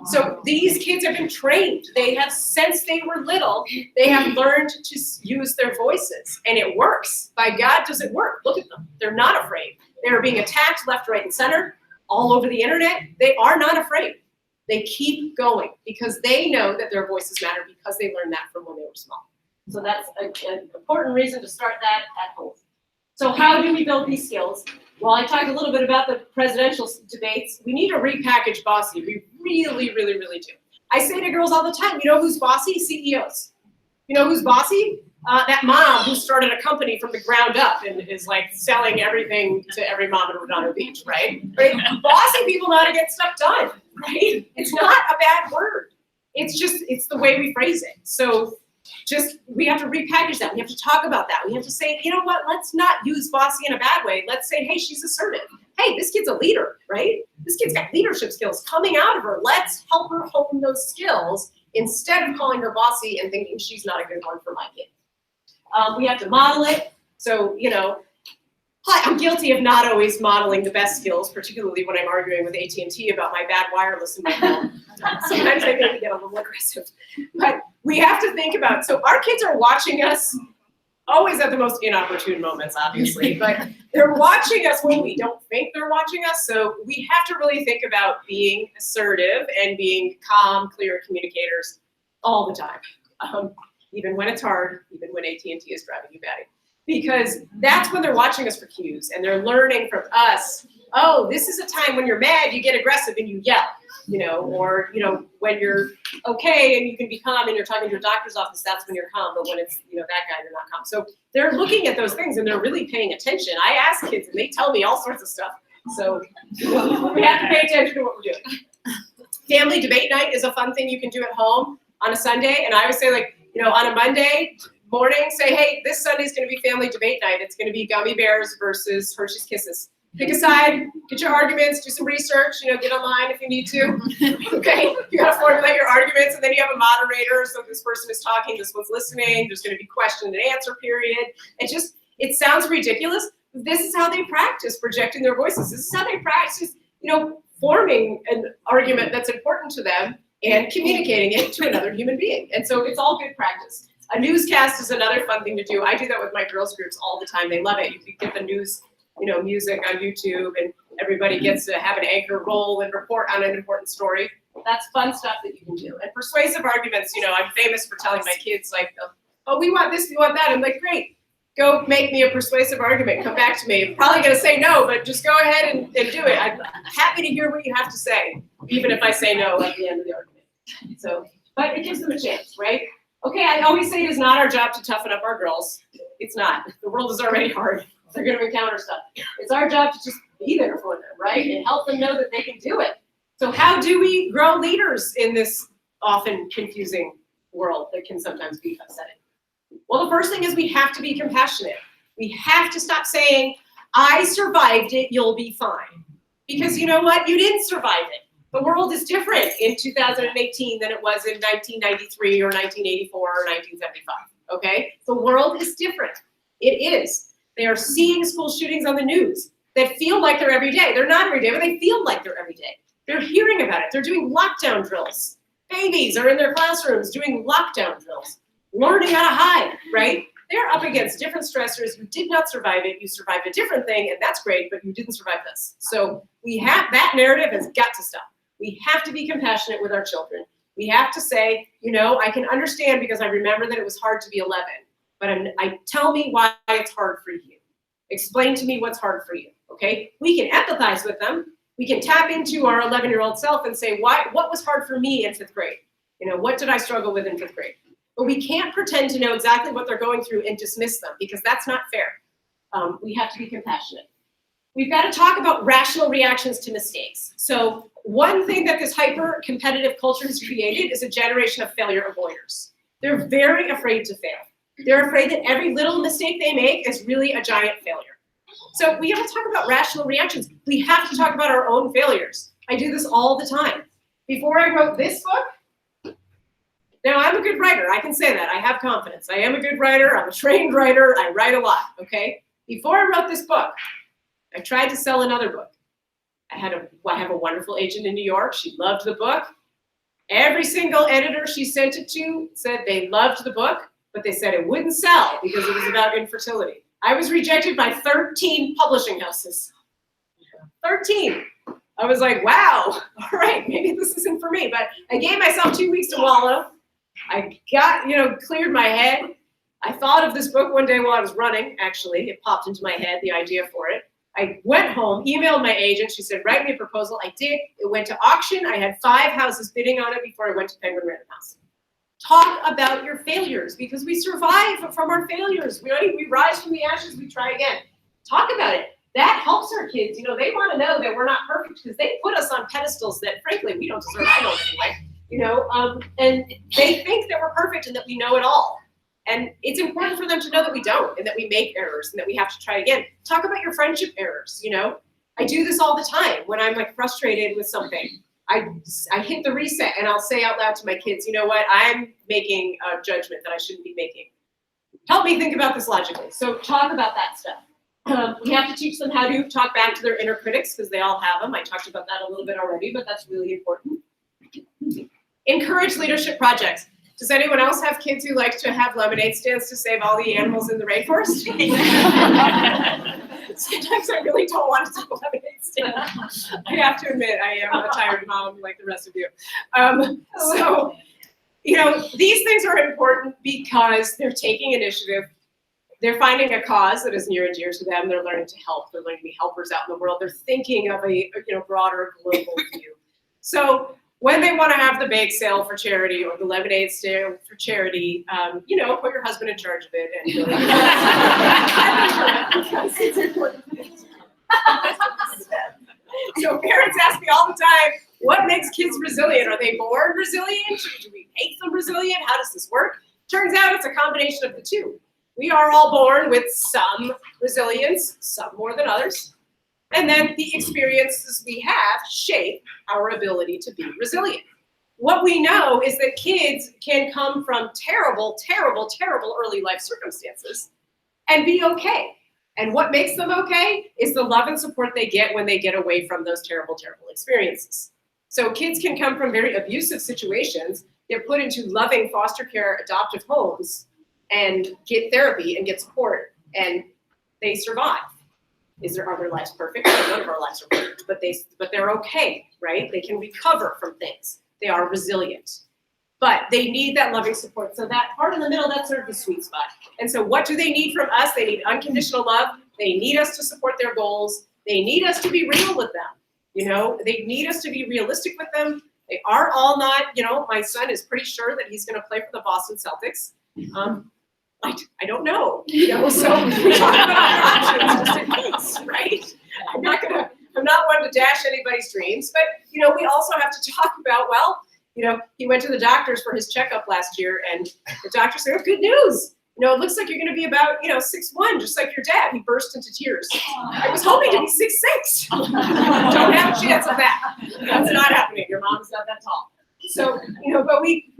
So these kids have been trained. They have, since they were little, they have learned to use their voices, and it works. By God, does it work? Look at them. They're not afraid. They're being attacked left, right, and center all over the internet. They are not afraid. They keep going because they know that their voices matter because they learned that from when they were small. So that's an important reason to start that at home. So how do we build these skills? Well, I talked a little bit about the presidential debates. We need to repackage bossy. We really, really, really do. I say to girls all the time, you know who's bossy? CEOs. You know who's bossy? That mom who started a company from the ground up and is like selling everything to every mom in Redondo Beach, right? Bossy people know how to get stuff done, right? It's not a bad word. It's the way we phrase it. So we have to repackage that. We have to talk about that. We have to say, you know what, let's not use bossy in a bad way. Let's say, hey, she's assertive. Hey, this kid's a leader, right? This kid's got leadership skills coming out of her. Let's help her hone those skills instead of calling her bossy and thinking she's not a good one for my kid. We have to model it. So, you know, I'm guilty of not always modeling the best skills, particularly when I'm arguing with AT&T about my bad wireless in my home. Sometimes I maybe get a little aggressive. But we have to think about, so our kids are watching us always at the most inopportune moments, obviously, but they're watching us when we don't think they're watching us. So we have to really think about being assertive and being calm, clear communicators all the time. Even when it's hard, even when AT&T is driving you batty. Because that's when they're watching us for cues and they're learning from us, oh, this is a time when you're mad, you get aggressive and you yell, you know, or, you know, when you're okay and you can be calm and you're talking to your doctor's office, that's when you're calm, but when it's, you know, that guy, you're not calm. So they're looking at those things and they're really paying attention. I ask kids and they tell me all sorts of stuff. So we have to pay attention to what we're doing. Family debate night is a fun thing you can do at home on a Sunday. And I always say, like, you know, on a Monday morning, say, hey, this Sunday's going to be family debate night. It's going to be gummy bears versus Hershey's Kisses. Pick a side, get your arguments, do some research, you know, get online if you need to. Okay, you got to formulate your arguments, and then you have a moderator. So this person is talking, this one's listening. There's going to be question and answer period. It sounds ridiculous. This is how they practice projecting their voices. This is how they practice, you know, forming an argument that's important to them and communicating it to another human being. And so it's all good practice. A newscast is another fun thing to do. I do that with my girls groups all the time. They love it. You can get the news, you know, music on YouTube, and everybody gets to have an anchor role and report on an important story. That's fun stuff that you can do. And persuasive arguments, you know, I'm famous for telling my kids, like, oh, we want this, we want that. I'm like, great, go make me a persuasive argument. Come back to me. I'm probably going to say no, but just go ahead and do it. I'm happy to hear what you have to say, even if I say no at the end of the argument. So, but it gives them a chance, right? Okay, I always say it is not our job to toughen up our girls. It's not. The world is already hard. They're going to encounter stuff. It's our job to just be there for them, right? And help them know that they can do it. So how do we grow leaders in this often confusing world that can sometimes be upsetting? Well, the first thing is we have to be compassionate. We have to stop saying, I survived it, you'll be fine. Because you know what? You didn't survive it. The world is different in 2018 than it was in 1993 or 1984 or 1975, okay? The world is different. It is. They are seeing school shootings on the news that feel like they're every day. They're not every day, but they feel like they're every day. They're hearing about it. They're doing lockdown drills. Babies are in their classrooms doing lockdown drills, learning how to hide, right? They're up against different stressors. You did not survive it. You survived a different thing, and that's great, but you didn't survive this. So that narrative has got to stop. We have to be compassionate with our children. We have to say, you know, I can understand because I remember that it was hard to be 11, but tell me why it's hard for you. Explain to me what's hard for you, okay? We can empathize with them. We can tap into our 11-year-old self and say, what was hard for me in 5th grade? You know, what did I struggle with in 5th grade? But we can't pretend to know exactly what they're going through and dismiss them because that's not fair. We have to be compassionate. We've got to talk about rational reactions to mistakes. So one thing that this hyper-competitive culture has created is a generation of failure avoiders. They're very afraid to fail. They're afraid that every little mistake they make is really a giant failure. So we have to talk about rational reactions. We have to talk about our own failures. I do this all the time. Before I wrote this book, now I'm a good writer. I can say that. I have confidence. I am a good writer. I'm a trained writer. I write a lot, okay? Before I wrote this book, I tried to sell another book. I have a wonderful agent in New York. She loved the book. Every single editor she sent it to said they loved the book, but they said it wouldn't sell because it was about infertility. I was rejected by 13 publishing houses. 13. I was like, wow, all right, maybe this isn't for me. But I gave myself 2 weeks to wallow. I got, cleared my head. I thought of this book one day while I was running, actually. It popped into my head, the idea for it. I went home, emailed my agent. She said, write me a proposal. I did. It went to auction. I had 5 houses bidding on it before I went to Penguin Random House. Talk about your failures because we survive from our failures. We rise from the ashes, we try again. Talk about it. That helps our kids. They want to know that we're not perfect because they put us on pedestals that, frankly, we don't deserve. I don't anyway. And they think that we're perfect and that we know it all. And it's important for them to know that we don't and that we make errors and that we have to try again. Talk about your friendship errors. I do this all the time when I'm frustrated with something. I hit the reset and I'll say out loud to my kids, you know what, I'm making a judgment that I shouldn't be making. Help me think about this logically. So talk about that stuff. We have to teach them how to talk back to their inner critics because they all have them. I talked about that a little bit already, but that's really important. Encourage leadership projects. Does anyone else have kids who like to have lemonade stands to save all the animals in the rainforest? Sometimes I really don't want to do a lemonade stand. I have to admit, I am a tired mom like the rest of you. These things are important because they're taking initiative. They're finding a cause that is near and dear to them. They're learning to help. They're learning to be helpers out in the world. They're thinking of a broader global view. So when they want to have the bake sale for charity or the lemonade stand for charity, put your husband in charge of it and really because it's important. So parents ask me all the time, what makes kids resilient? Are they born resilient? Do we make them resilient? How does this work? Turns out it's a combination of the two. We are all born with some resilience, some more than others. And then the experiences we have shape our ability to be resilient. What we know is that kids can come from terrible, terrible, terrible early life circumstances and be okay. And what makes them okay is the love and support they get when they get away from those terrible, terrible experiences. So kids can come from very abusive situations. They're put into loving foster care adoptive homes and get therapy and get support, and they survive. Are their lives perfect? None of our lives are perfect, but they're okay, right? They can recover from things. They are resilient, but they need that loving support. So that part in the middle, that's sort of the sweet spot. And so what do they need from us? They need unconditional love. They need us to support their goals. They need us to be real with them. They need us to be realistic with them. They are all not, my son is pretty sure that he's going to play for the Boston Celtics. I don't know, so we talk about our options just in case, right? I'm not I'm not one to dash anybody's dreams, but we also have to talk about, well, he went to the doctors for his checkup last year, and the doctor said, oh, good news. It looks like you're going to be about, 6'1", just like your dad. He burst into tears. I was hoping to be 6'6". Don't have a chance of that. That's not happening. Your mom's not that tall. So, but we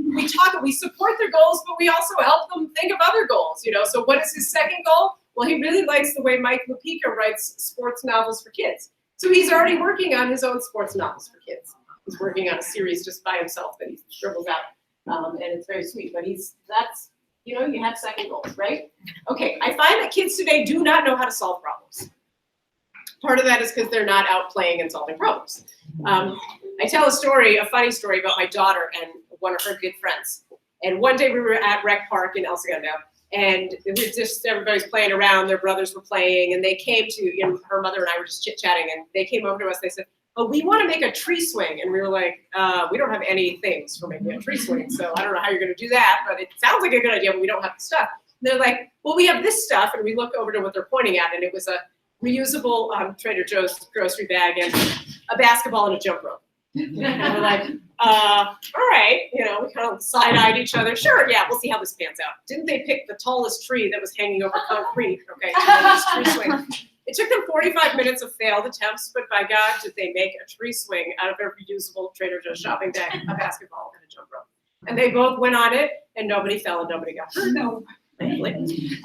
support their goals, but we also help them think of other goals, So what is his second goal? Well, he really likes the way Mike Lupica writes sports novels for kids. So he's already working on his own sports novels for kids. He's working on a series just by himself that he scribbles out. And it's very sweet, but you have second goals, right? Okay, I find that kids today do not know how to solve problems. Part of that is because they're not out playing and solving problems. I tell a funny story about my daughter and one of her good friends. And one day we were at Rec Park in El Segundo, and everybody's playing around, their brothers were playing, and they came to, her mother and I were just chit-chatting, and they came over to us, they said, oh, we want to make a tree swing. And we were like, we don't have any things for making a tree swing, so I don't know how you're going to do that, but it sounds like a good idea, but we don't have the stuff. And they're like, well, we have this stuff, and we look over to what they're pointing at, and it was a reusable Trader Joe's grocery bag and a basketball and a jump rope. And we're like, all right, we kind of side-eyed each other. Sure, yeah, we'll see how this pans out. Didn't they pick the tallest tree that was hanging over concrete? Okay, to make this tree swing. It took them 45 minutes of failed attempts, but by God, did they make a tree swing out of a reusable Trader Joe's shopping bag, a basketball, and a jump rope. And they both went on it, and nobody fell and nobody got hurt. No. Thankfully.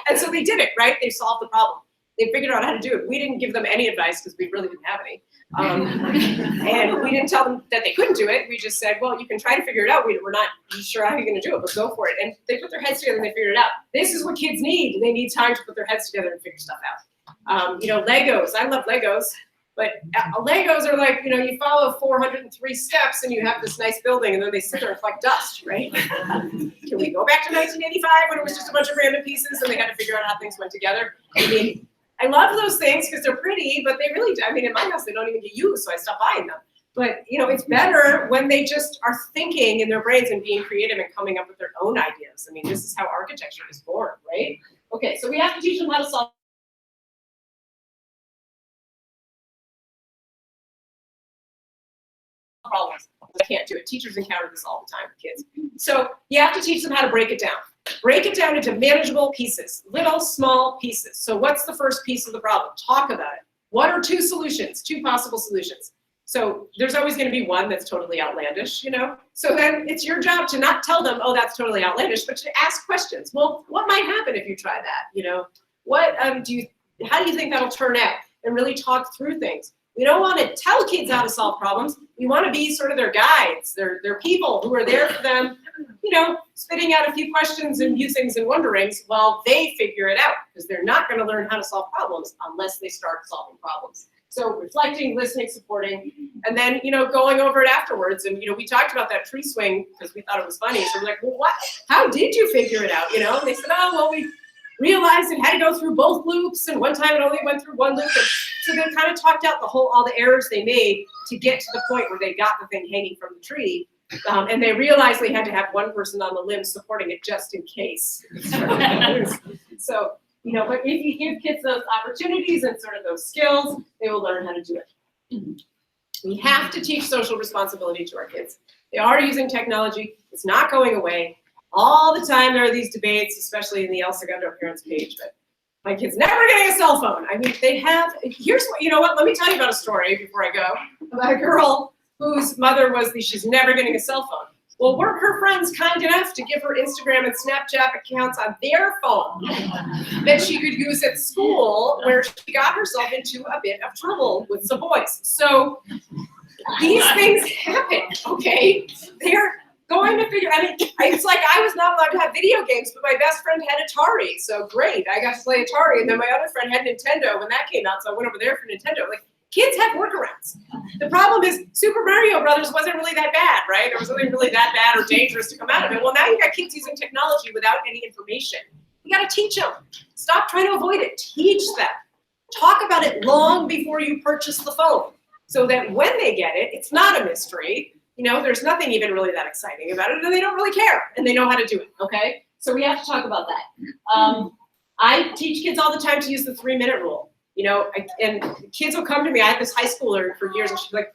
And so they did it, right? They solved the problem. They figured out how to do it. We didn't give them any advice because we really didn't have any. And we didn't tell them that they couldn't do it. We just said, well, you can try to figure it out. We're not sure how you're going to do it, but go for it. And they put their heads together and they figured it out. This is what kids need. They need time to put their heads together and figure stuff out. Legos. I love Legos. But Legos are like, you follow 403 steps and you have this nice building and then they sit there and collect dust, right? Can we go back to 1985 when it was just a bunch of random pieces and they had to figure out how things went together? I love those things because they're pretty, but they really, in my house, they don't even get used, so I stop buying them. But, it's better when they just are thinking in their brains and being creative and coming up with their own ideas. This is how architecture is born, right? Okay, so we have to teach them how to solve problems. I can't do it. Teachers encounter this all the time with kids. So you have to teach them how to break it down. Break it down into manageable pieces, little small pieces. So what's the first piece of the problem? Talk about it. What are two solutions, two possible solutions? So there's always going to be one that's totally outlandish, So then it's your job to not tell them, oh, that's totally outlandish, but to ask questions. Well, what might happen if you try that? What how do you think that'll turn out? And really talk through things. We don't want to tell kids how to solve problems. We want to be sort of their guides. They're people who are there for them, spitting out a few questions and musings and wonderings while they figure it out, because they're not going to learn how to solve problems unless they start solving problems. So reflecting, listening, supporting, and then, going over it afterwards. And, we talked about that tree swing because we thought it was funny. So we're like, well, how did you figure it out? And they said, oh, well, we realized it had to go through both loops, and one time it only went through one loop. And so they kind of talked out all the errors they made to get to the point where they got the thing hanging from the tree. And they realized they had to have one person on the limb supporting it just in case. So, but if you give kids those opportunities and sort of those skills, they will learn how to do it. We have to teach social responsibility to our kids. They are using technology. It's not going away. All the time there are these debates, especially in the El Segundo parents page, but my kid's never getting a cell phone. They have, let me tell you about a story before I go, about a girl whose mother was she's never getting a cell phone. Well, weren't her friends kind enough to give her Instagram and Snapchat accounts on their phone that she could use at school, where she got herself into a bit of trouble with some boys. So these things happen, okay? They're going to figure, it's like I was not allowed to have video games, but my best friend had Atari, so great, I got to play Atari, and then my other friend had Nintendo when that came out, so I went over there for Nintendo. Kids have workarounds. The problem is Super Mario Brothers wasn't really that bad, right? It wasn't really that bad or dangerous to come out of it. Well, now you got kids using technology without any information. You got to teach them. Stop trying to avoid it. Teach them. Talk about it long before you purchase the phone, so that when they get it, it's not a mystery. There's nothing even really that exciting about it, and they don't really care, and they know how to do it, okay? So we have to talk about that. I teach kids all the time to use the 3-minute rule. And kids will come to me. I had this high schooler for years, and she's like,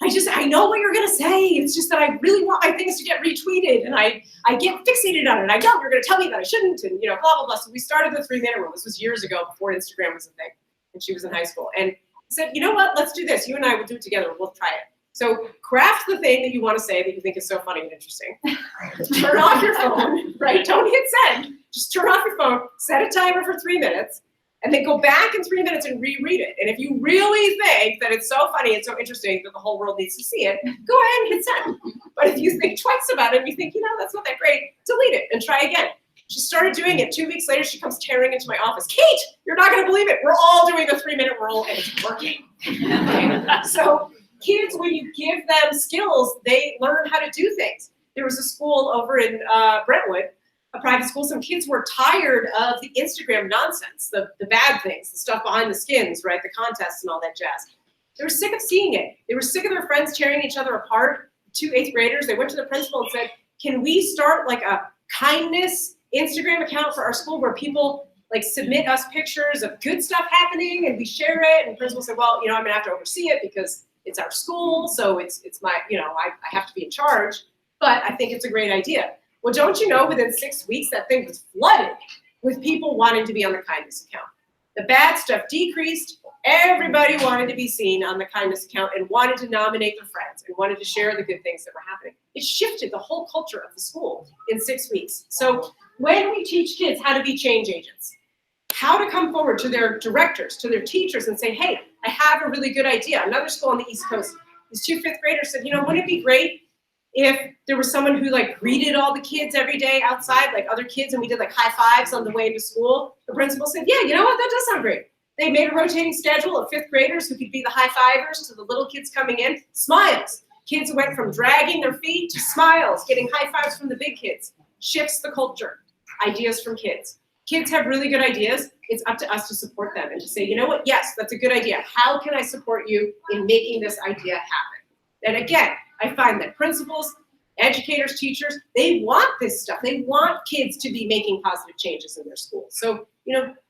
I know what you're gonna say. It's just that I really want my things to get retweeted, and I get fixated on it. I know you're gonna tell me that I shouldn't, and blah blah blah. So we started the 3-minute rule. This was years ago, before Instagram was a thing, and she was in high school. And said, you know what? Let's do this. You and I will do it together. We'll try it. So craft the thing that you want to say that you think is so funny and interesting. Turn off your phone, right? Don't hit send. Just turn off your phone. Set a timer for 3 minutes. And then go back in 3 minutes and reread it. And if you really think that it's so funny and so interesting that the whole world needs to see it, go ahead and hit send. But if you think twice about it and you think, that's not that great, delete it and try again. She started doing it. 2 weeks later, she comes tearing into my office. Kate, you're not going to believe it. We're all doing the 3-minute rule and it's working. So kids, when you give them skills, they learn how to do things. There was a school over in Brentwood, a private school. Some kids were tired of the Instagram nonsense, the bad things, the stuff behind the skins, right? The contests and all that jazz. They were sick of seeing it. They were sick of their friends tearing each other apart. 2 8th graders, they went to the principal and said, can we start like a kindness Instagram account for our school where people like submit us pictures of good stuff happening and we share it? And the principal said, well, I'm gonna have to oversee it because it's our school, so it's my, I have to be in charge, but I think it's a great idea. Well, don't you know, within 6 weeks, that thing was flooded with people wanting to be on the kindness account. The bad stuff decreased. Everybody wanted to be seen on the kindness account and wanted to nominate their friends and wanted to share the good things that were happening. It shifted the whole culture of the school in 6 weeks. So when we teach kids how to be change agents, how to come forward to their directors, to their teachers and say, hey, I have a really good idea. Another school on the East Coast, these 2 5th graders said, wouldn't it be great if there was someone who like greeted all the kids every day outside, like other kids, and we did like high fives on the way into school? The principal said, yeah, you know what, that does sound great. They made a rotating schedule of 5th graders who could be the high fivers to the little kids coming in. Smiles. Kids went from dragging their feet to smiles, getting high fives from the big kids. Shifts the culture. Ideas from kids. Kids have really good ideas. It's up to us to support them and to say, you know what, yes, that's a good idea. How can I support you in making this idea happen? And again, I find that principals, educators, teachers, they want this stuff. They want kids to be making positive changes in their school. So,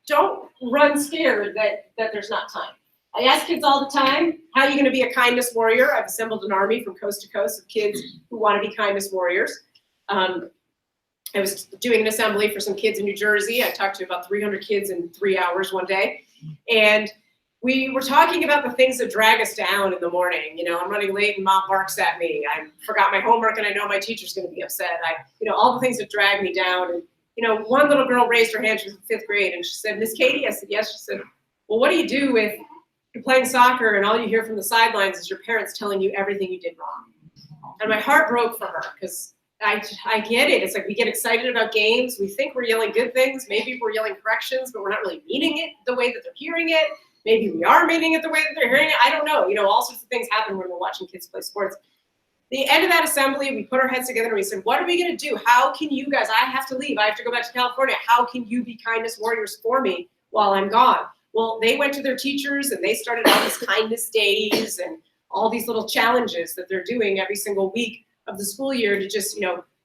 don't run scared that there's not time. I ask kids all the time, how are you going to be a kindness warrior? I've assembled an army from coast to coast of kids who want to be kindness warriors. I was doing an assembly for some kids in New Jersey. I talked to about 300 kids in 3 hours one day. And we were talking about the things that drag us down in the morning. I'm running late and mom barks at me. I forgot my homework and I know my teacher's going to be upset. All the things that drag me down. And, one little girl raised her hand. She was in 5th grade and she said, Miss Katie? I said, yes. She said, well, what do you do if you're playing soccer and all you hear from the sidelines is your parents telling you everything you did wrong? And my heart broke for her because I get it. It's like we get excited about games. We think we're yelling good things. Maybe we're yelling corrections, but we're not really meaning it the way that they're hearing it. Maybe we are meaning it the way that they're hearing it. I don't know. All sorts of things happen when we're watching kids play sports. The end of that assembly, we put our heads together and we said, what are we going to do? How can you guys, I have to leave. I have to go back to California. How can you be kindness warriors for me while I'm gone? Well, they went to their teachers and they started all these kindness days and all these little challenges that they're doing every single week of the school year to just,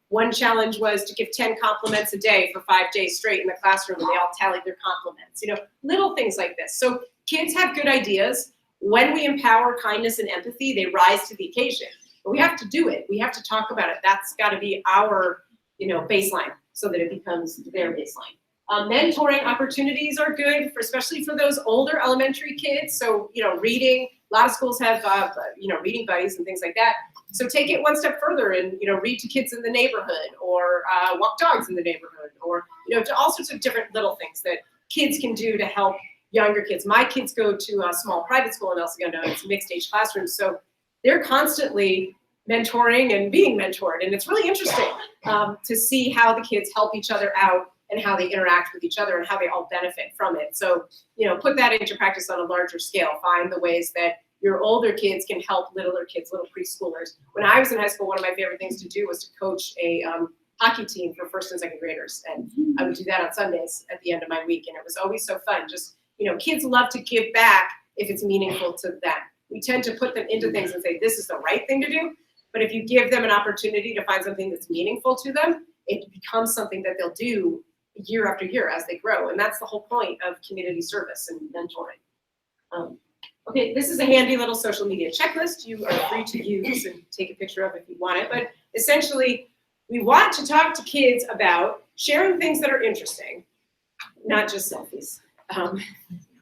one challenge was to give 10 compliments a day for 5 days straight in the classroom, and they all tallied their compliments, little things like this. So kids have good ideas. When we empower kindness and empathy, they rise to the occasion. But we have to do it. We have to talk about it. That's got to be our, baseline so that it becomes their baseline. Mentoring opportunities are good, especially for those older elementary kids. So, reading, a lot of schools have, reading buddies and things like that. So take it one step further and, read to kids in the neighborhood or walk dogs in the neighborhood or, all sorts of different little things that kids can do to help younger kids. My kids go to a small private school in El Segundo. It's mixed age classrooms. So they're constantly mentoring and being mentored. And it's really interesting to see how the kids help each other out and how they interact with each other and how they all benefit from it. So, put that into practice on a larger scale. Find the ways that your older kids can help littler kids, little preschoolers. When I was in high school, one of my favorite things to do was to coach a hockey team for 1st and 2nd graders. And I would do that on Sundays at the end of my week. And it was always so fun. Just, kids love to give back if it's meaningful to them. We tend to put them into things and say, this is the right thing to do. But if you give them an opportunity to find something that's meaningful to them, it becomes something that they'll do year after year as they grow. And that's the whole point of community service and mentoring. Okay, this is a handy little social media checklist you are free to use and take a picture of if you want it. But essentially, we want to talk to kids about sharing things that are interesting, not just selfies.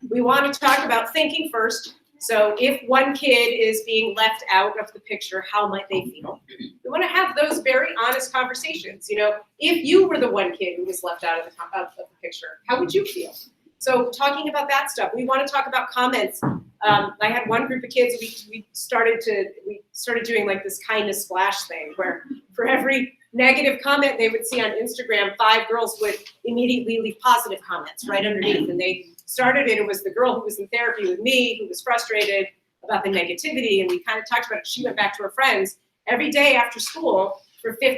We want to talk about thinking first. So if one kid is being left out of the picture, how might they feel? We want to have those very honest conversations. You know, if you were the one kid who was left out of the picture, how would you feel? So talking about that stuff. We want to talk about comments. I had one group of kids, we started doing like this kindness splash thing where for every negative comment they would see on Instagram, 5 girls would immediately leave positive comments right underneath. And they started it was the girl who was in therapy with me who was frustrated about the negativity, and we kind of talked about it. She went back to her friends every day after school for they'd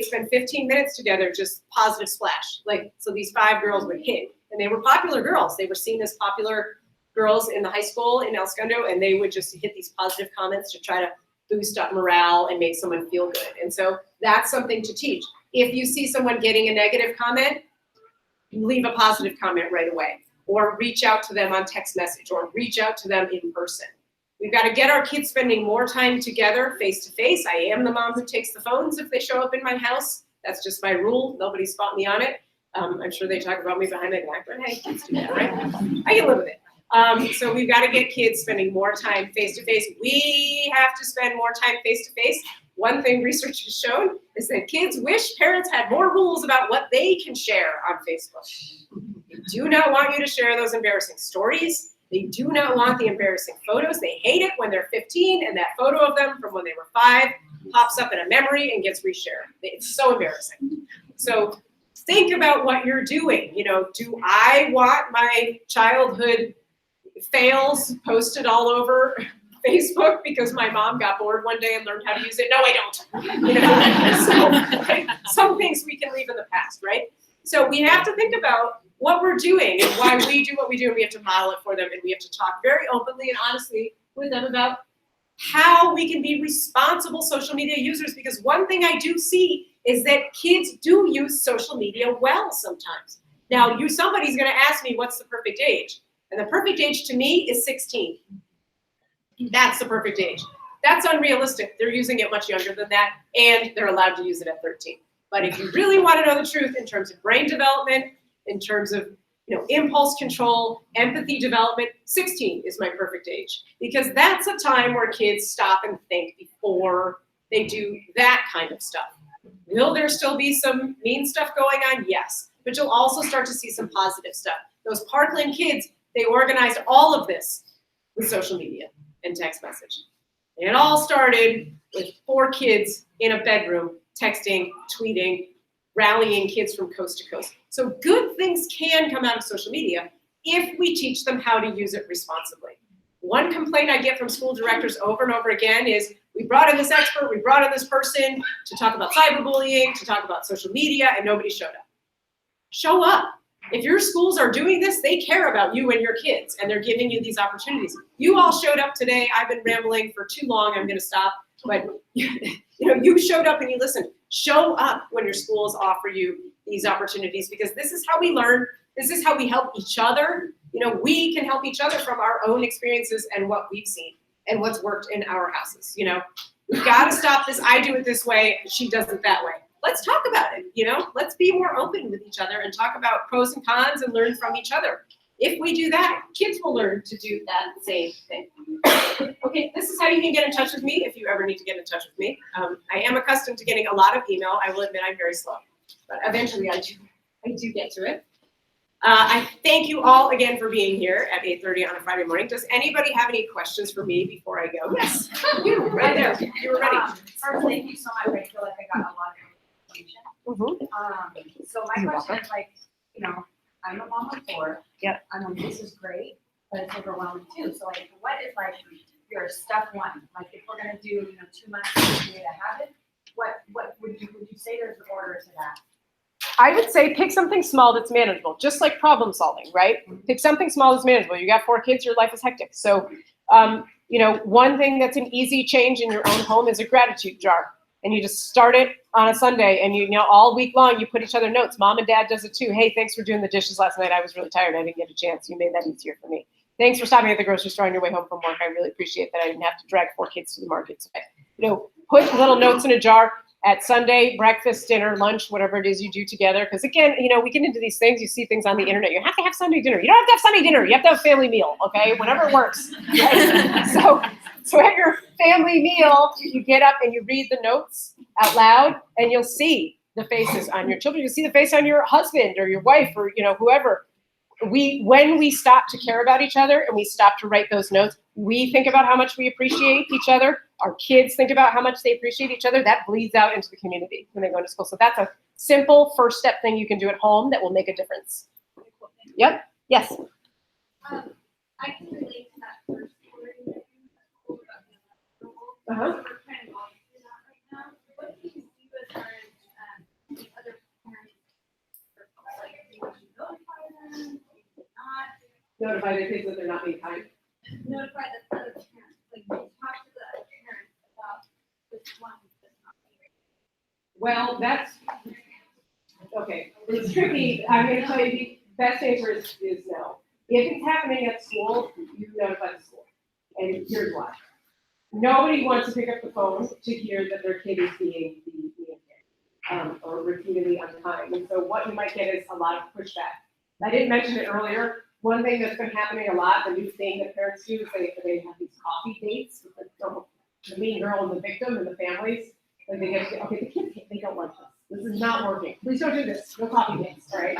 spend 15 minutes together, just positive splash. Like, so these 5 girls would hit, and they were popular girls. They were seen as popular girls in the high school in El Segundo, and they would just hit these positive comments to try to boost up morale and make someone feel good. And so that's something to teach. If you see someone getting a negative comment, leave a positive comment right away, or reach out to them on text message, or reach out to them in person. We've got to get our kids spending more time together face to face. I am the mom who takes the phones if they show up in my house. That's just my rule. Nobody's fought me on it. I'm sure they talk about me behind my back, but hey, kids do that, right? I can live with it. So we've got to get kids spending more time face to face. We have to spend more time face to face. One thing research has shown is that kids wish parents had more rules about what they can share on Facebook. They do not want you to share those embarrassing stories. They do not want the embarrassing photos. They hate it when they're 15 and that photo of them from when they were 5 pops up in a memory and gets reshared. It's so embarrassing. So think about what you're doing. You know, do I want my childhood fails posted all over Facebook because my mom got bored one day and learned how to use it? No, I don't. You know, so, right? Some things we can leave in the past, right? So we have to think about what we're doing and why we do what we do, and we have to model it for them, and we have to talk very openly and honestly with them about how we can be responsible social media users, because one thing I do see is that kids do use social media well sometimes. Now, somebody's going to ask me, what's the perfect age? And the perfect age to me is 16. That's the perfect age. That's unrealistic. They're using it much younger than that, and they're allowed to use it at 13. But if you really want to know the truth in terms of brain development, in terms of impulse control, empathy development, 16 is my perfect age. Because that's a time where kids stop and think before they do that kind of stuff. Will there still be some mean stuff going on? Yes. But you'll also start to see some positive stuff. Those Parkland kids, they organized all of this with social media and text message. It all started with 4 kids in a bedroom texting, tweeting, rallying kids from coast to coast. So good things can come out of social media if we teach them how to use it responsibly. One complaint I get from school directors over and over again is, we brought in this expert, we brought in this person to talk about cyberbullying, to talk about social media, and nobody showed up. Show up. If your schools are doing this, they care about you and your kids, and they're giving you these opportunities. You all showed up today. I've been rambling for too long. I'm going to stop. But you showed up and you listened. Show up when your schools offer you these opportunities, because this is how we learn. This is how we help each other. We can help each other from our own experiences and what we've seen and what's worked in our houses. We've got to stop this. I do it this way. She does it that way. Let's talk about it. Let's be more open with each other and talk about pros and cons and learn from each other. If we do that, kids will learn to do that same thing. Okay, this is how you can get in touch with me if you ever need to get in touch with me. I am accustomed to getting a lot of email. I will admit I'm very slow, but eventually I do get to it. I thank you all again for being here at 8:30 on a Friday morning. Does anybody have any questions for me before I go? Yes, you right there. You were ready. First, thank you so much. I feel like I got a lot of information. So my question is I'm a mom of 4. Yep. This is great, but it's overwhelming too. So what is your step one? If we're gonna do 2 months to create a habit, what would you say there's an order to that? I would say pick something small that's manageable, just like problem solving, right? Pick something small that's manageable. You got 4 kids, your life is hectic. So, one thing that's an easy change in your own home is a gratitude jar. and you just start it on a Sunday, and you know all week long you put each other notes. Mom and dad does it too. Hey, thanks for doing the dishes last night. I was really tired. I didn't get a chance. You made that easier for me. Thanks for stopping at the grocery store on your way home from work. I really appreciate that. I didn't have to drag 4 kids to the market today. You know, put little notes in a jar at Sunday, breakfast, dinner, lunch, whatever it is you do together. Because again, you know, we get into these things, you see things on the internet. You have to have Sunday dinner. You don't have to have Sunday dinner. You have to have a family meal, okay? Whenever it works. Right? So at your family meal, you get up and you read the notes out loud, and you'll see the faces on your children. You'll see the face on your husband or your wife or, you know, whoever. When we stop to care about each other and we stop to write those notes, we think about how much we appreciate each other. Our kids think about how much they appreciate each other. That bleeds out into the community when they go to school. So that's a simple first step thing you can do at home that will make a difference. Yep. Yes. I can relate to that first story that you told about Uh-huh. We're kind of going through that right now. What do you do as far as the other parents? Like, do you notify them? Do you not? Notify the kids that they're not being kind. Notify the other parents? Like, you talk to the other parents about this one that's not being. Well, that's okay. It's tricky. I'm going to tell you the best answer is no. If it's happening at school, you notify the school. And here's why. Nobody wants to pick up the phone to hear that their kid is being or repeatedly unkind. And so what you might get is a lot of pushback. I didn't mention it earlier. One thing that's been happening a lot, the new thing that parents do is they have these coffee dates with the mean girl and the victim and the families. Like they get, okay, the kids, they don't like this. This is not working. Please don't do this. No coffee dates, all right?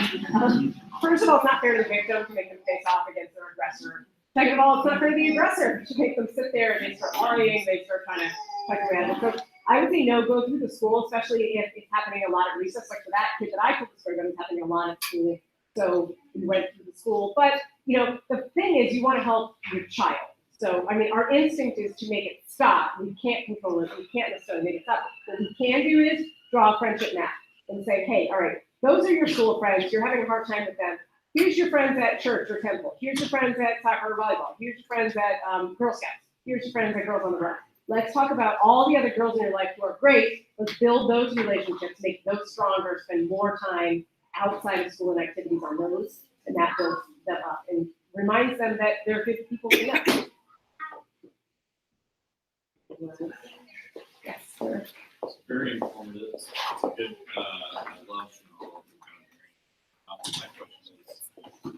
First of all, it's not fair to the victim to make them face off against their aggressor. Second of all, it's not fair to the aggressor to make them sit there and they start worrying, they start trying to fight around. So I would say no, go through the school, especially if it's happening a lot at recess. Like for that kid that I took the story about, it's happening a lot at school. So we went through the school. But, you know, the thing is you want to help your child. So, I mean, our instinct is to make it stop. We can't control it. We can't necessarily make it stop. What we can do is draw a friendship map and say, hey, all right, those are your school friends. You're having a hard time with them. Here's your friends at church or temple. Here's your friends at soccer or volleyball. Here's your friends at Girl Scouts. Here's your friends at Girls on the Run. Let's talk about all the other girls in your life who are great. Let's build those relationships, make those stronger, spend more time outside of school and activities on those, and that builds them up and reminds them that they're good people to know. Yes, sir. It's very informative. It's a good, I love, my question is,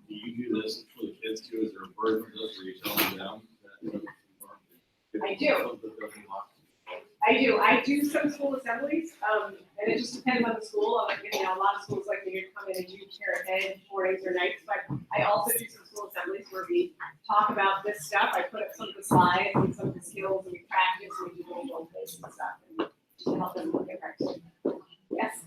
do you do this for the kids too? Is there a version of this where you tell them that? I do. I do some school assemblies, and it just depends on the school. You know, a lot of schools like me come in and do parent ed mornings or nights, but I also do some school assemblies where we talk about this stuff. I put up some of the slides and some of the skills, and we practice, and we do little role plays and stuff, and just to help them look at practice. Yes.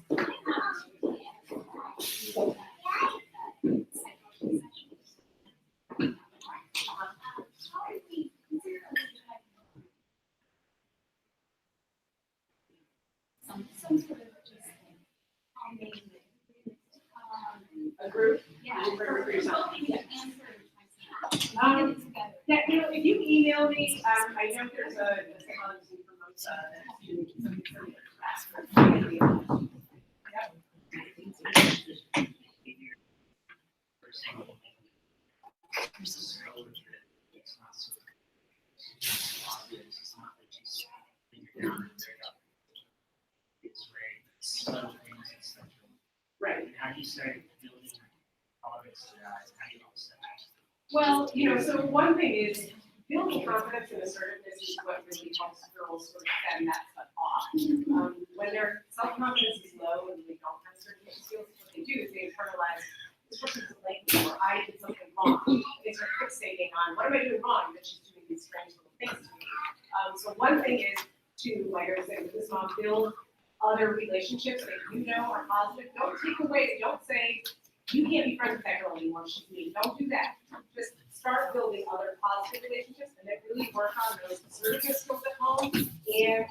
Some sort of just A group. yeah. For yourself. Yeah. Yeah, you know, if you email me, I know there's a technology for most Right. How do you say building confidence to that? How do you also Well, you know, so one thing is building confidence and assertiveness is what really helps girls sort of send that stuff off. When their self-confidence is low and they don't have certain skills, what they do is they internalize this person doesn't like me or I did something wrong. They start fixating on what am I doing wrong that she's doing these strange little things to me. So one thing is to, like I was saying with this mom, build other relationships that you know are positive. Don't take away, don't say, you can't be friends with that girl anymore, she's mean. Don't do that. Just start building other positive relationships and then really work on those assertiveness skills at home and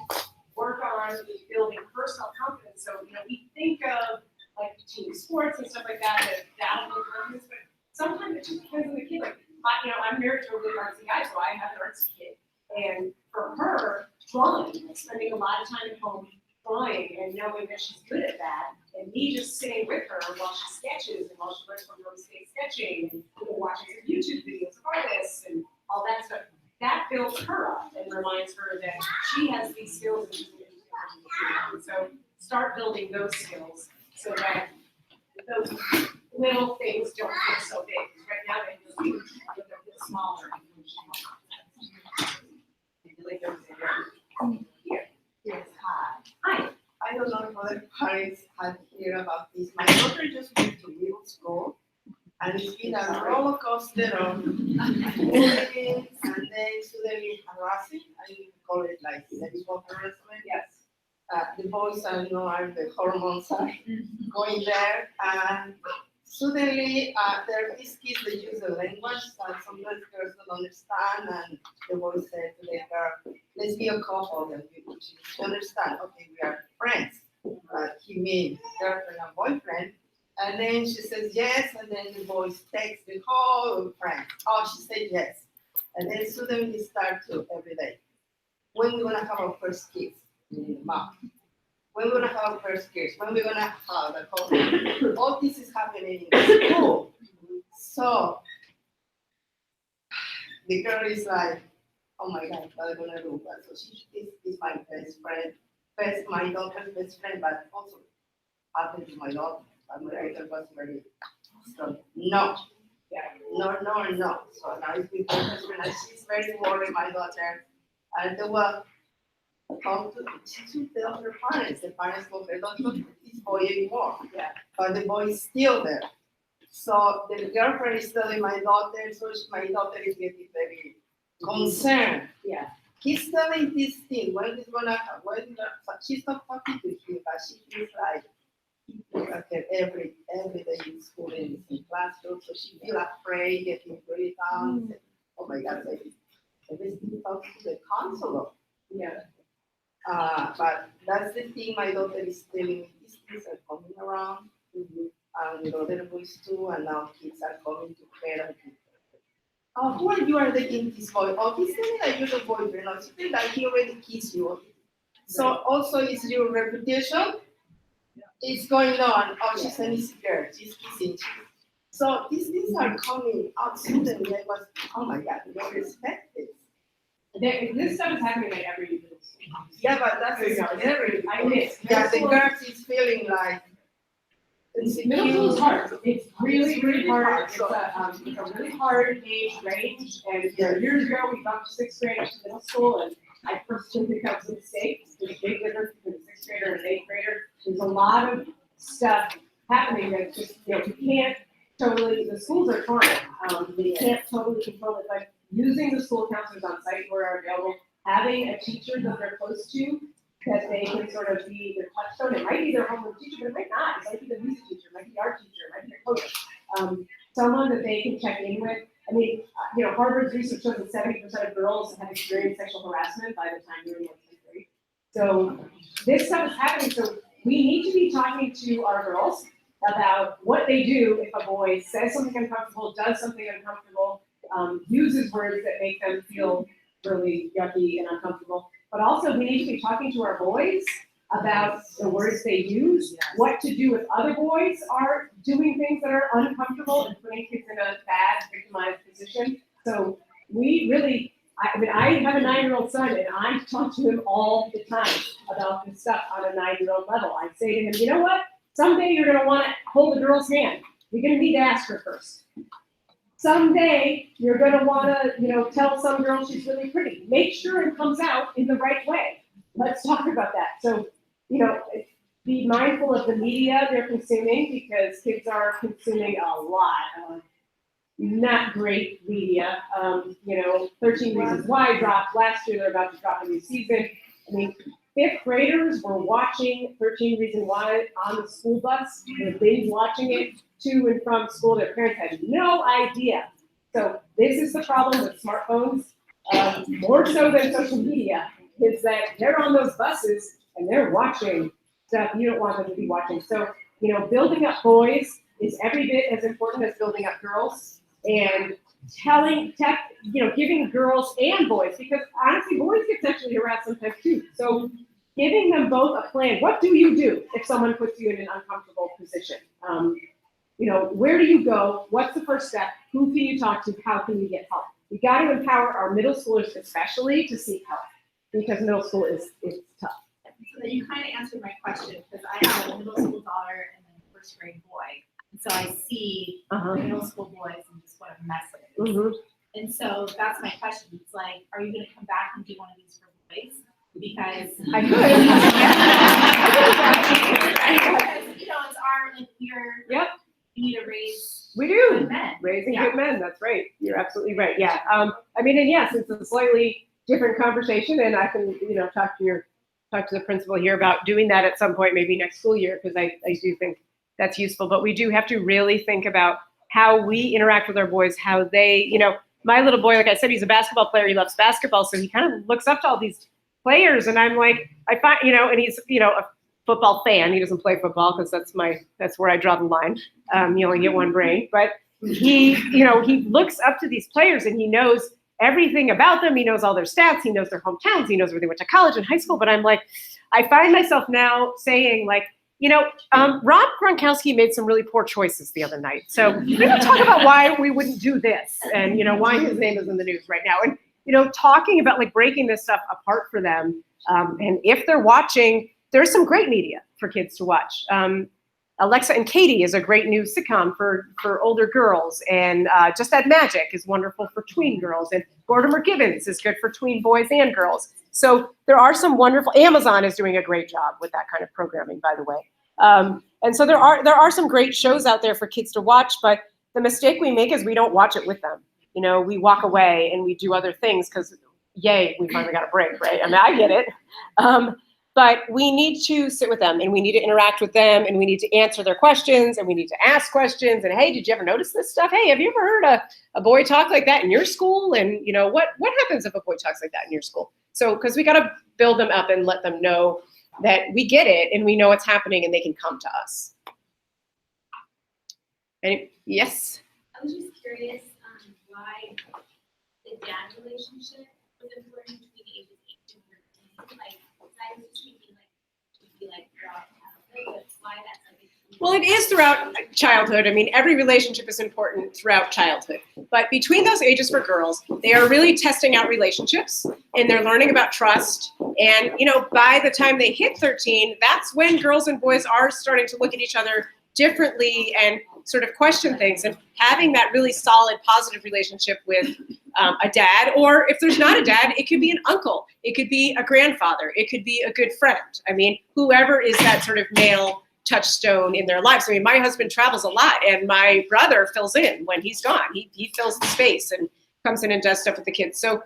work on building personal confidence. So, you know, we think of like team sports and stuff like that as downhill confidence, but sometimes it just depends on the kid. Like, I'm married to a really artsy guy, so I have an artsy kid. And for her, drawing, spending a lot of time at home drawing and knowing that she's good at that, and me just sitting with her while she sketches and while she learns from real estate sketching and watching some YouTube videos of artists and all that stuff, that builds her up and reminds her that she has these skills and she's going to do. So start building those skills so that those little things don't feel so big. Because right now they feel huge, but they're feel smaller. Yes, Hi. I don't know if other parents have heard about this. My daughter just went to middle school, and it's been a roller coaster of bullying and then suddenly harassing. I call it like sexual harassment. Yes. The boys are the hormones are going there, and suddenly there are these kids that use the language that sometimes girls don't understand, and the boys said to the girl, let's be a couple, and she understand, okay, we are friends. He means girlfriend and boyfriend. And then she says yes, and then the boys text the whole friend. Oh, she said yes. And then suddenly start to every day. When we're gonna have our first kids? Mom. When we're gonna have our first kids? When we're gonna have the whole all this is happening in school. So the girl is like, oh my God, what am I gonna do? So she is my best friend, my daughter's best friend, but also happened to my daughter. And my daughter was very strong. No. Yeah. No. So now it's with my best friend, and she's very worried, my daughter. And they will come to tell her parents. The parents will say, don't look at this boy anymore. Yeah. But the boy is still there. So the girlfriend is telling my daughter, so my daughter is getting very concerned. Yeah. He's telling this thing, when he's gonna, she's not talking to him, but she feels like he looks at her every day in school and in classroom, so she feels afraid, getting really down. Oh my God, everything talks to the counselor. Yeah. But that's the thing my daughter is telling me, these things are coming around, and the other boys too, and now kids are coming to therapy. Oh, who are you are dating this boy? Oh, he's telling that you're the boyfriend. Or something like he already kissed you. So also is your reputation is going on. Oh, she's an easy girl. She's kissing. So these things are coming out suddenly. I was, oh my God, you don't respect this. This stuff is happening at every middle school. Yeah, but that's scary. I miss. Yeah, the girls is feeling like Middle school is hard. It's really, really hard. It's a really hard age range. And years ago, we bumped 6th graders to middle school, and I personally think that was a mistake. There's a big difference between a 6th grader and an 8th grader. There's a lot of stuff happening that just, you can't totally, the schools are trying. They can't totally control it, but using the school counselors on site who are available, having a teacher that they're close to, that they can sort of be their touchstone. It might be their homeroom teacher, but it might not. It might be the music teacher, it might be our teacher, it might be their coach. Someone that they can check in with. I mean, Harvard's research shows that 70% of girls have experienced sexual harassment by the time they're in 10th grade. So this stuff is happening. So we need to be talking to our girls about what they do if a boy says something uncomfortable, does something uncomfortable, uses words that make them feel really yucky and uncomfortable. But also we need to be talking to our boys about the words they use, what to do if other boys are doing things that are uncomfortable and putting kids in a bad, victimized position. So we really, I have a 9-year-old son, and I talk to him all the time about this stuff on a 9-year-old level. I say to him, you know what? Someday you're gonna wanna hold a girl's hand. You're gonna need to ask her first. Someday you're gonna wanna, tell some girl she's really pretty. Make sure it comes out in the right way. Let's talk about that. So, be mindful of the media they're consuming, because kids are consuming a lot of not great media. 13 Reasons Why dropped last year. They're about to drop a new season. I mean, 5th graders were watching 13 Reasons Why on the school bus. They're binge watching it to and from school. Their parents had no idea. So this is the problem with smartphones, more so than social media, is that they're on those buses and they're watching stuff you don't want them to be watching. So, building up boys is every bit as important as building up girls. And giving girls and boys, because honestly, boys get sexually harassed sometimes too. So giving them both a plan. What do you do if someone puts you in an uncomfortable position? Where do you go? What's the first step? Who can you talk to? How can you get help? We got to empower our middle schoolers especially to seek help, because middle school is tough. So then you kind of answered my question, because I have a middle school daughter and then a first grade boy. And so I see middle school boys and just what a mess it is. Mm-hmm. And so that's my question. It's like, are you going to come back and do one of these for boys? Because I because, it's our, like, we need to raise We do. good men. Raising Yeah. good men, that's right. You're absolutely right. Yeah. And yes, it's a slightly different conversation, and I can, talk to the principal here about doing that at some point, maybe next school year, because I do think that's useful. But we do have to really think about how we interact with our boys, how they, my little boy, like I said, he's a basketball player. He loves basketball, so he kind of looks up to all these players, and I'm like, I find, and he's, a football fan. He doesn't play football because that's where I draw the line. You only get one brain, but he looks up to these players, and he knows everything about them. He knows all their stats. He knows their hometowns. He knows where they went to college and high school. But I'm like, I find myself now saying, like, Rob Gronkowski made some really poor choices the other night. So we're going to talk about why we wouldn't do this, and why his name is in the news right now, and talking about, like, breaking this stuff apart for them. And if they're watching, there's some great media for kids to watch. Alexa and Katie is a great new sitcom for older girls, and Just Add Magic is wonderful for tween girls, and Mortimer Gibbons is good for tween boys and girls. So there are some wonderful. Amazon is doing a great job with that kind of programming, by the way. And so there are some great shows out there for kids to watch, but the mistake we make is we don't watch it with them. We walk away and we do other things because, yay, we finally got a break, right? I mean, I get it. But we need to sit with them, and we need to interact with them, and we need to answer their questions, and we need to ask questions. And, hey, did you ever notice this stuff? Hey, have you ever heard a boy talk like that in your school? And, what happens if a boy talks like that in your school? So, because we got to build them up and let them know that we get it and we know what's happening and they can come to us. Yes? I was just curious why the dad relationship was important between ages 8 and 13. Like, I was just thinking, to be throughout childhood, but why that's a Well, it is throughout childhood. I mean, every relationship is important throughout childhood. But between those ages for girls, they are really testing out relationships, and they're learning about trust. And, by the time they hit 13, that's when girls and boys are starting to look at each other differently and sort of question things. And having that really solid, positive relationship with a dad, or if there's not a dad, it could be an uncle. It could be a grandfather. It could be a good friend. I mean, whoever is that sort of male touchstone in their lives. I mean, my husband travels a lot, and my brother fills in when he's gone. He fills the space and comes in and does stuff with the kids. So,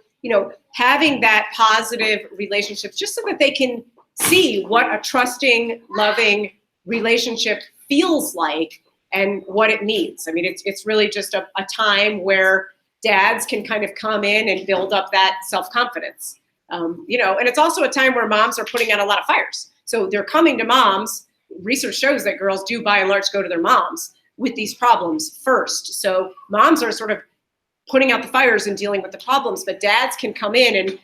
having that positive relationship, just so that they can see what a trusting, loving relationship feels like and what it needs. I mean, it's really just a time where dads can kind of come in and build up that self-confidence. And it's also a time where moms are putting out a lot of fires. So they're coming to moms. Research shows that girls do, by and large, go to their moms with these problems first. So moms are sort of putting out the fires and dealing with the problems, but dads can come in and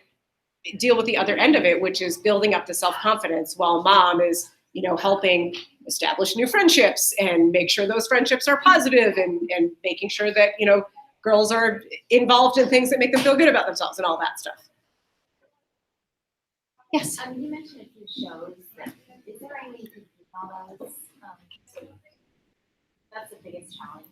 deal with the other end of it, which is building up the self-confidence, while mom is, helping establish new friendships and make sure those friendships are positive, and making sure that, girls are involved in things that make them feel good about themselves and all that stuff. Yes. You mentioned a few shows. Is there any way you could follow those? That's the biggest challenge,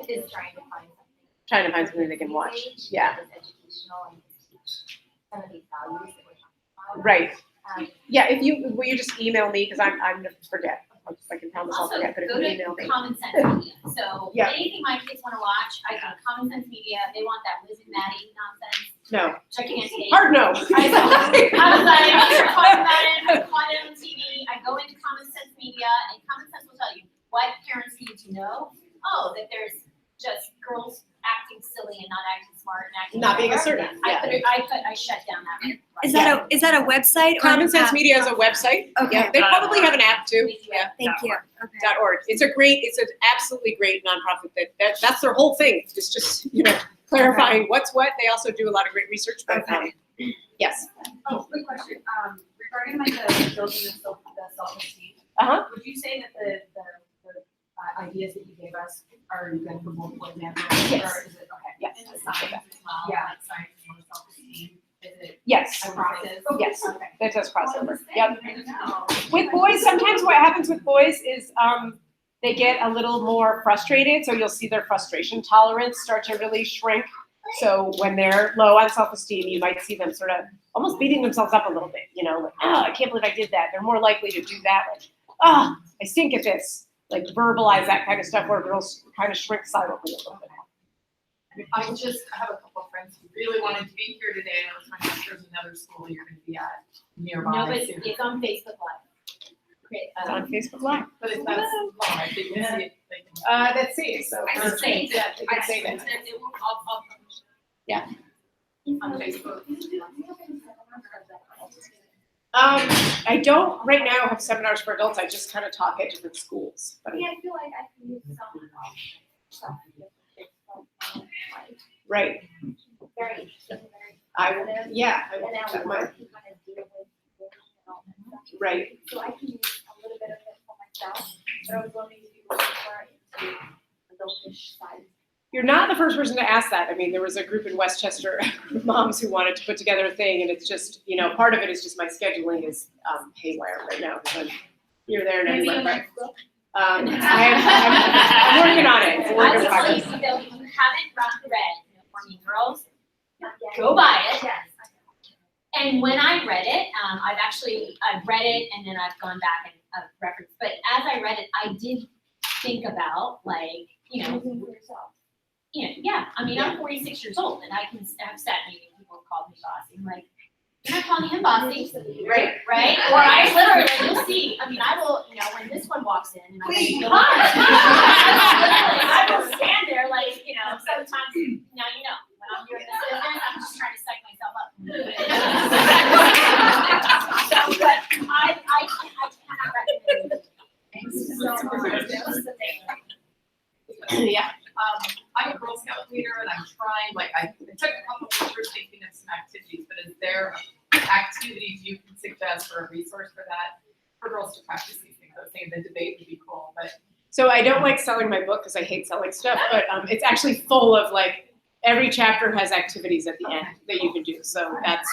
is trying to find something they can watch. Yeah. that is educational and can teach some of these values that we're talking about. Right. Yeah. Will you just email me, because I'm gonna forget. I can promise I'll Also, forget, but if go you to email me. Common Sense Media. So Yeah. anything my kids want to watch, I go to Common Sense Media. They want that Liz and Maddie nonsense. No. Which I can't take. Hard no. I was like, they're talking about it. I caught it on TV. I go into Common Sense Media, and Common Sense will tell you what parents need to know. Oh, that there's just girls acting silly and not acting smart and acting Not being whatever. assertive. I Yeah. I shut down that. Right. Is that a website? or Common an Sense app? Media is a website. Okay. Yeah, they probably have an app too. Yeah. Thank you. Okay. .org. It's an absolutely great nonprofit that's their whole thing. It's just, clarifying what's what. They also do a lot of great research, but yes. Oh, quick question, regarding like the building the self-esteem. Would you say that the ideas that you gave us are good for both boys and girls? Yes. Or is it, okay? Yes. And the science as well? Yeah. Like science and self-esteem, is it Yes, a process? yes, Okay. that does crossover. Well, Yep. I know. With boys, sometimes what happens with boys is they get a little more frustrated, so you'll see their frustration tolerance start to really shrink. So when they're low on self-esteem, you might see them sort of almost beating themselves up a little bit, you know, like, oh, I can't believe I did that. They're more likely to do that, like, oh, I stink at this, like verbalize that kind of stuff where girls kind of shrink silently a little bit. I have a couple of friends who really wanted to be here today, and I was trying to see if there's another school you're gonna be at nearby. No, but soon. it's on Facebook Live. Great. It's on Facebook Live. But if that's long, I think you can see it. They can- Let's see, so. I can save it. Yeah, you can I save sent it. it, I'll publish Yeah. it on Facebook. I don't right now have seminars for adults, I just kind of talk at different schools. But Yeah, I feel like I can use some stuff. right, Very interesting, very. I, yeah, I And now that we might, work to kind of deal with bullying and all that stuff. right. So I can use a little bit of it for myself, but I was wondering if you were more into adultish side. You're not the first person to ask that. I mean, there was a group in Westchester, moms who wanted to put together a thing, and it's just, you know, part of it is just my scheduling is haywire right now. So you're there and Maybe everywhere. in the I'm working on it. It's a work I in will tell you, progress. though, if you haven't read Morning Girls, go buy it. Yes. And when I read it, I've read it and then I've gone back and referenced. But as I read it, I did think about like, Using for yourself. yeah. I mean, I'm 46 years old and I can have sat in meetings, people have called me bossy. I'm like, you're not calling him bossy, Right. right? Or I literally, you'll see. I mean, I will, when this one walks in and I'm Please, like, hi. I will stand there like, sometimes now you know. When I'm doing this business, I'm just trying to psych myself up. So, but I cannot recommend it. Yeah. I'm a Girl Scout leader and I'm trying, I took a couple of pictures thinking of some activities, but is there activities you can suggest or a resource for that, for girls to practice these things? I was thinking the debate would be cool, but. So I don't like selling my book because I hate selling stuff, but it's actually full of every chapter has activities at the end that you can do. So that's,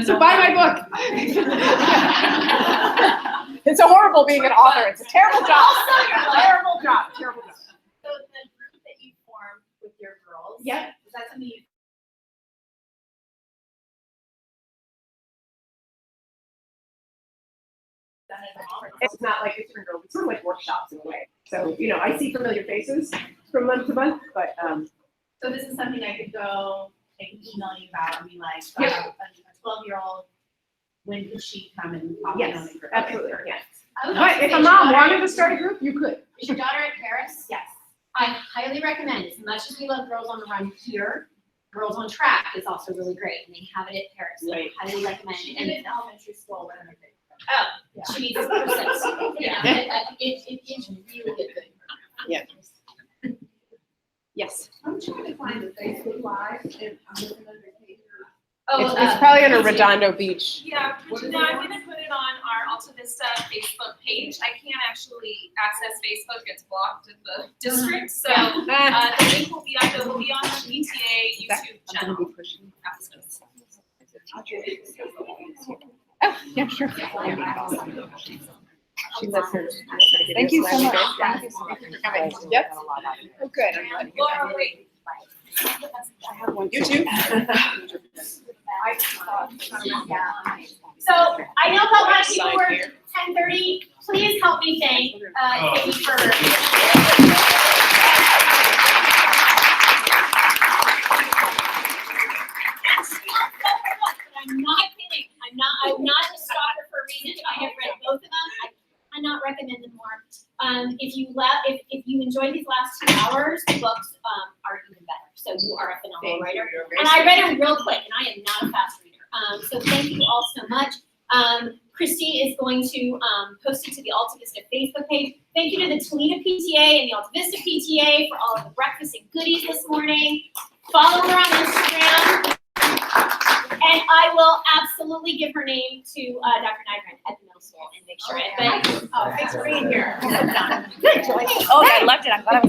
so buy my book. It's a horrible being an author. It's a terrible job. Terrible job. Terrible job. So the group that you form with your girls. Yeah. Is that something you? It's not like it's for girls. It's sort of like workshops in a way. So, I see familiar faces from month to month, but So this is something I could go, I can email you about, and be like, so I Yep. have a 12-year-old, when could she come and pop in on yes, the group? absolutely, yes. I would But also if say a your mom daughter- wanted to start a group, you could. Is your daughter at Paris? Yes. I highly recommend, as much as we love Girls on the Run here, Girls on Track is also really great, and they have it at Paris. So I Right. highly recommend She it. did it in elementary school when I was there. Oh, she needs a person. Yeah, it is really good. Yeah. Yes. I'm trying to find the Facebook Live and I'm looking under here. Oh, It's probably under Redondo Beach. Yeah, no, I'm gonna put it on our Alta Vista Facebook page. I can't actually access Facebook, it's blocked at the district, so, the link will be on the PTA YouTube channel after this. Oh, yeah, sure. She lives here. Thank you so much. Thank you so much for coming. Yep. Oh, good. I'm glad you Laura, wait. You too? So I know about a lot of people were 10:30. Please help me thank Katie for. I'm not kidding. I'm not a stalker for a reason. I have read both of them. I cannot recommend them more. If you enjoyed these last 2 hours, the books are even better. So you are a phenomenal writer. And I read them real quick, and I am not a fast reader. So thank you all so much. Christy is going to post it to the Alta Vista Facebook page. Thank you to the Toledo PTA and the Alta Vista PTA for all of the breakfast and goodies this morning. Follow her on Instagram. And I will absolutely give her name to Dr. Nygren at the middle school and make sure. But, thanks for being here. Good, Joyce. Oh, I loved it. I'm glad I was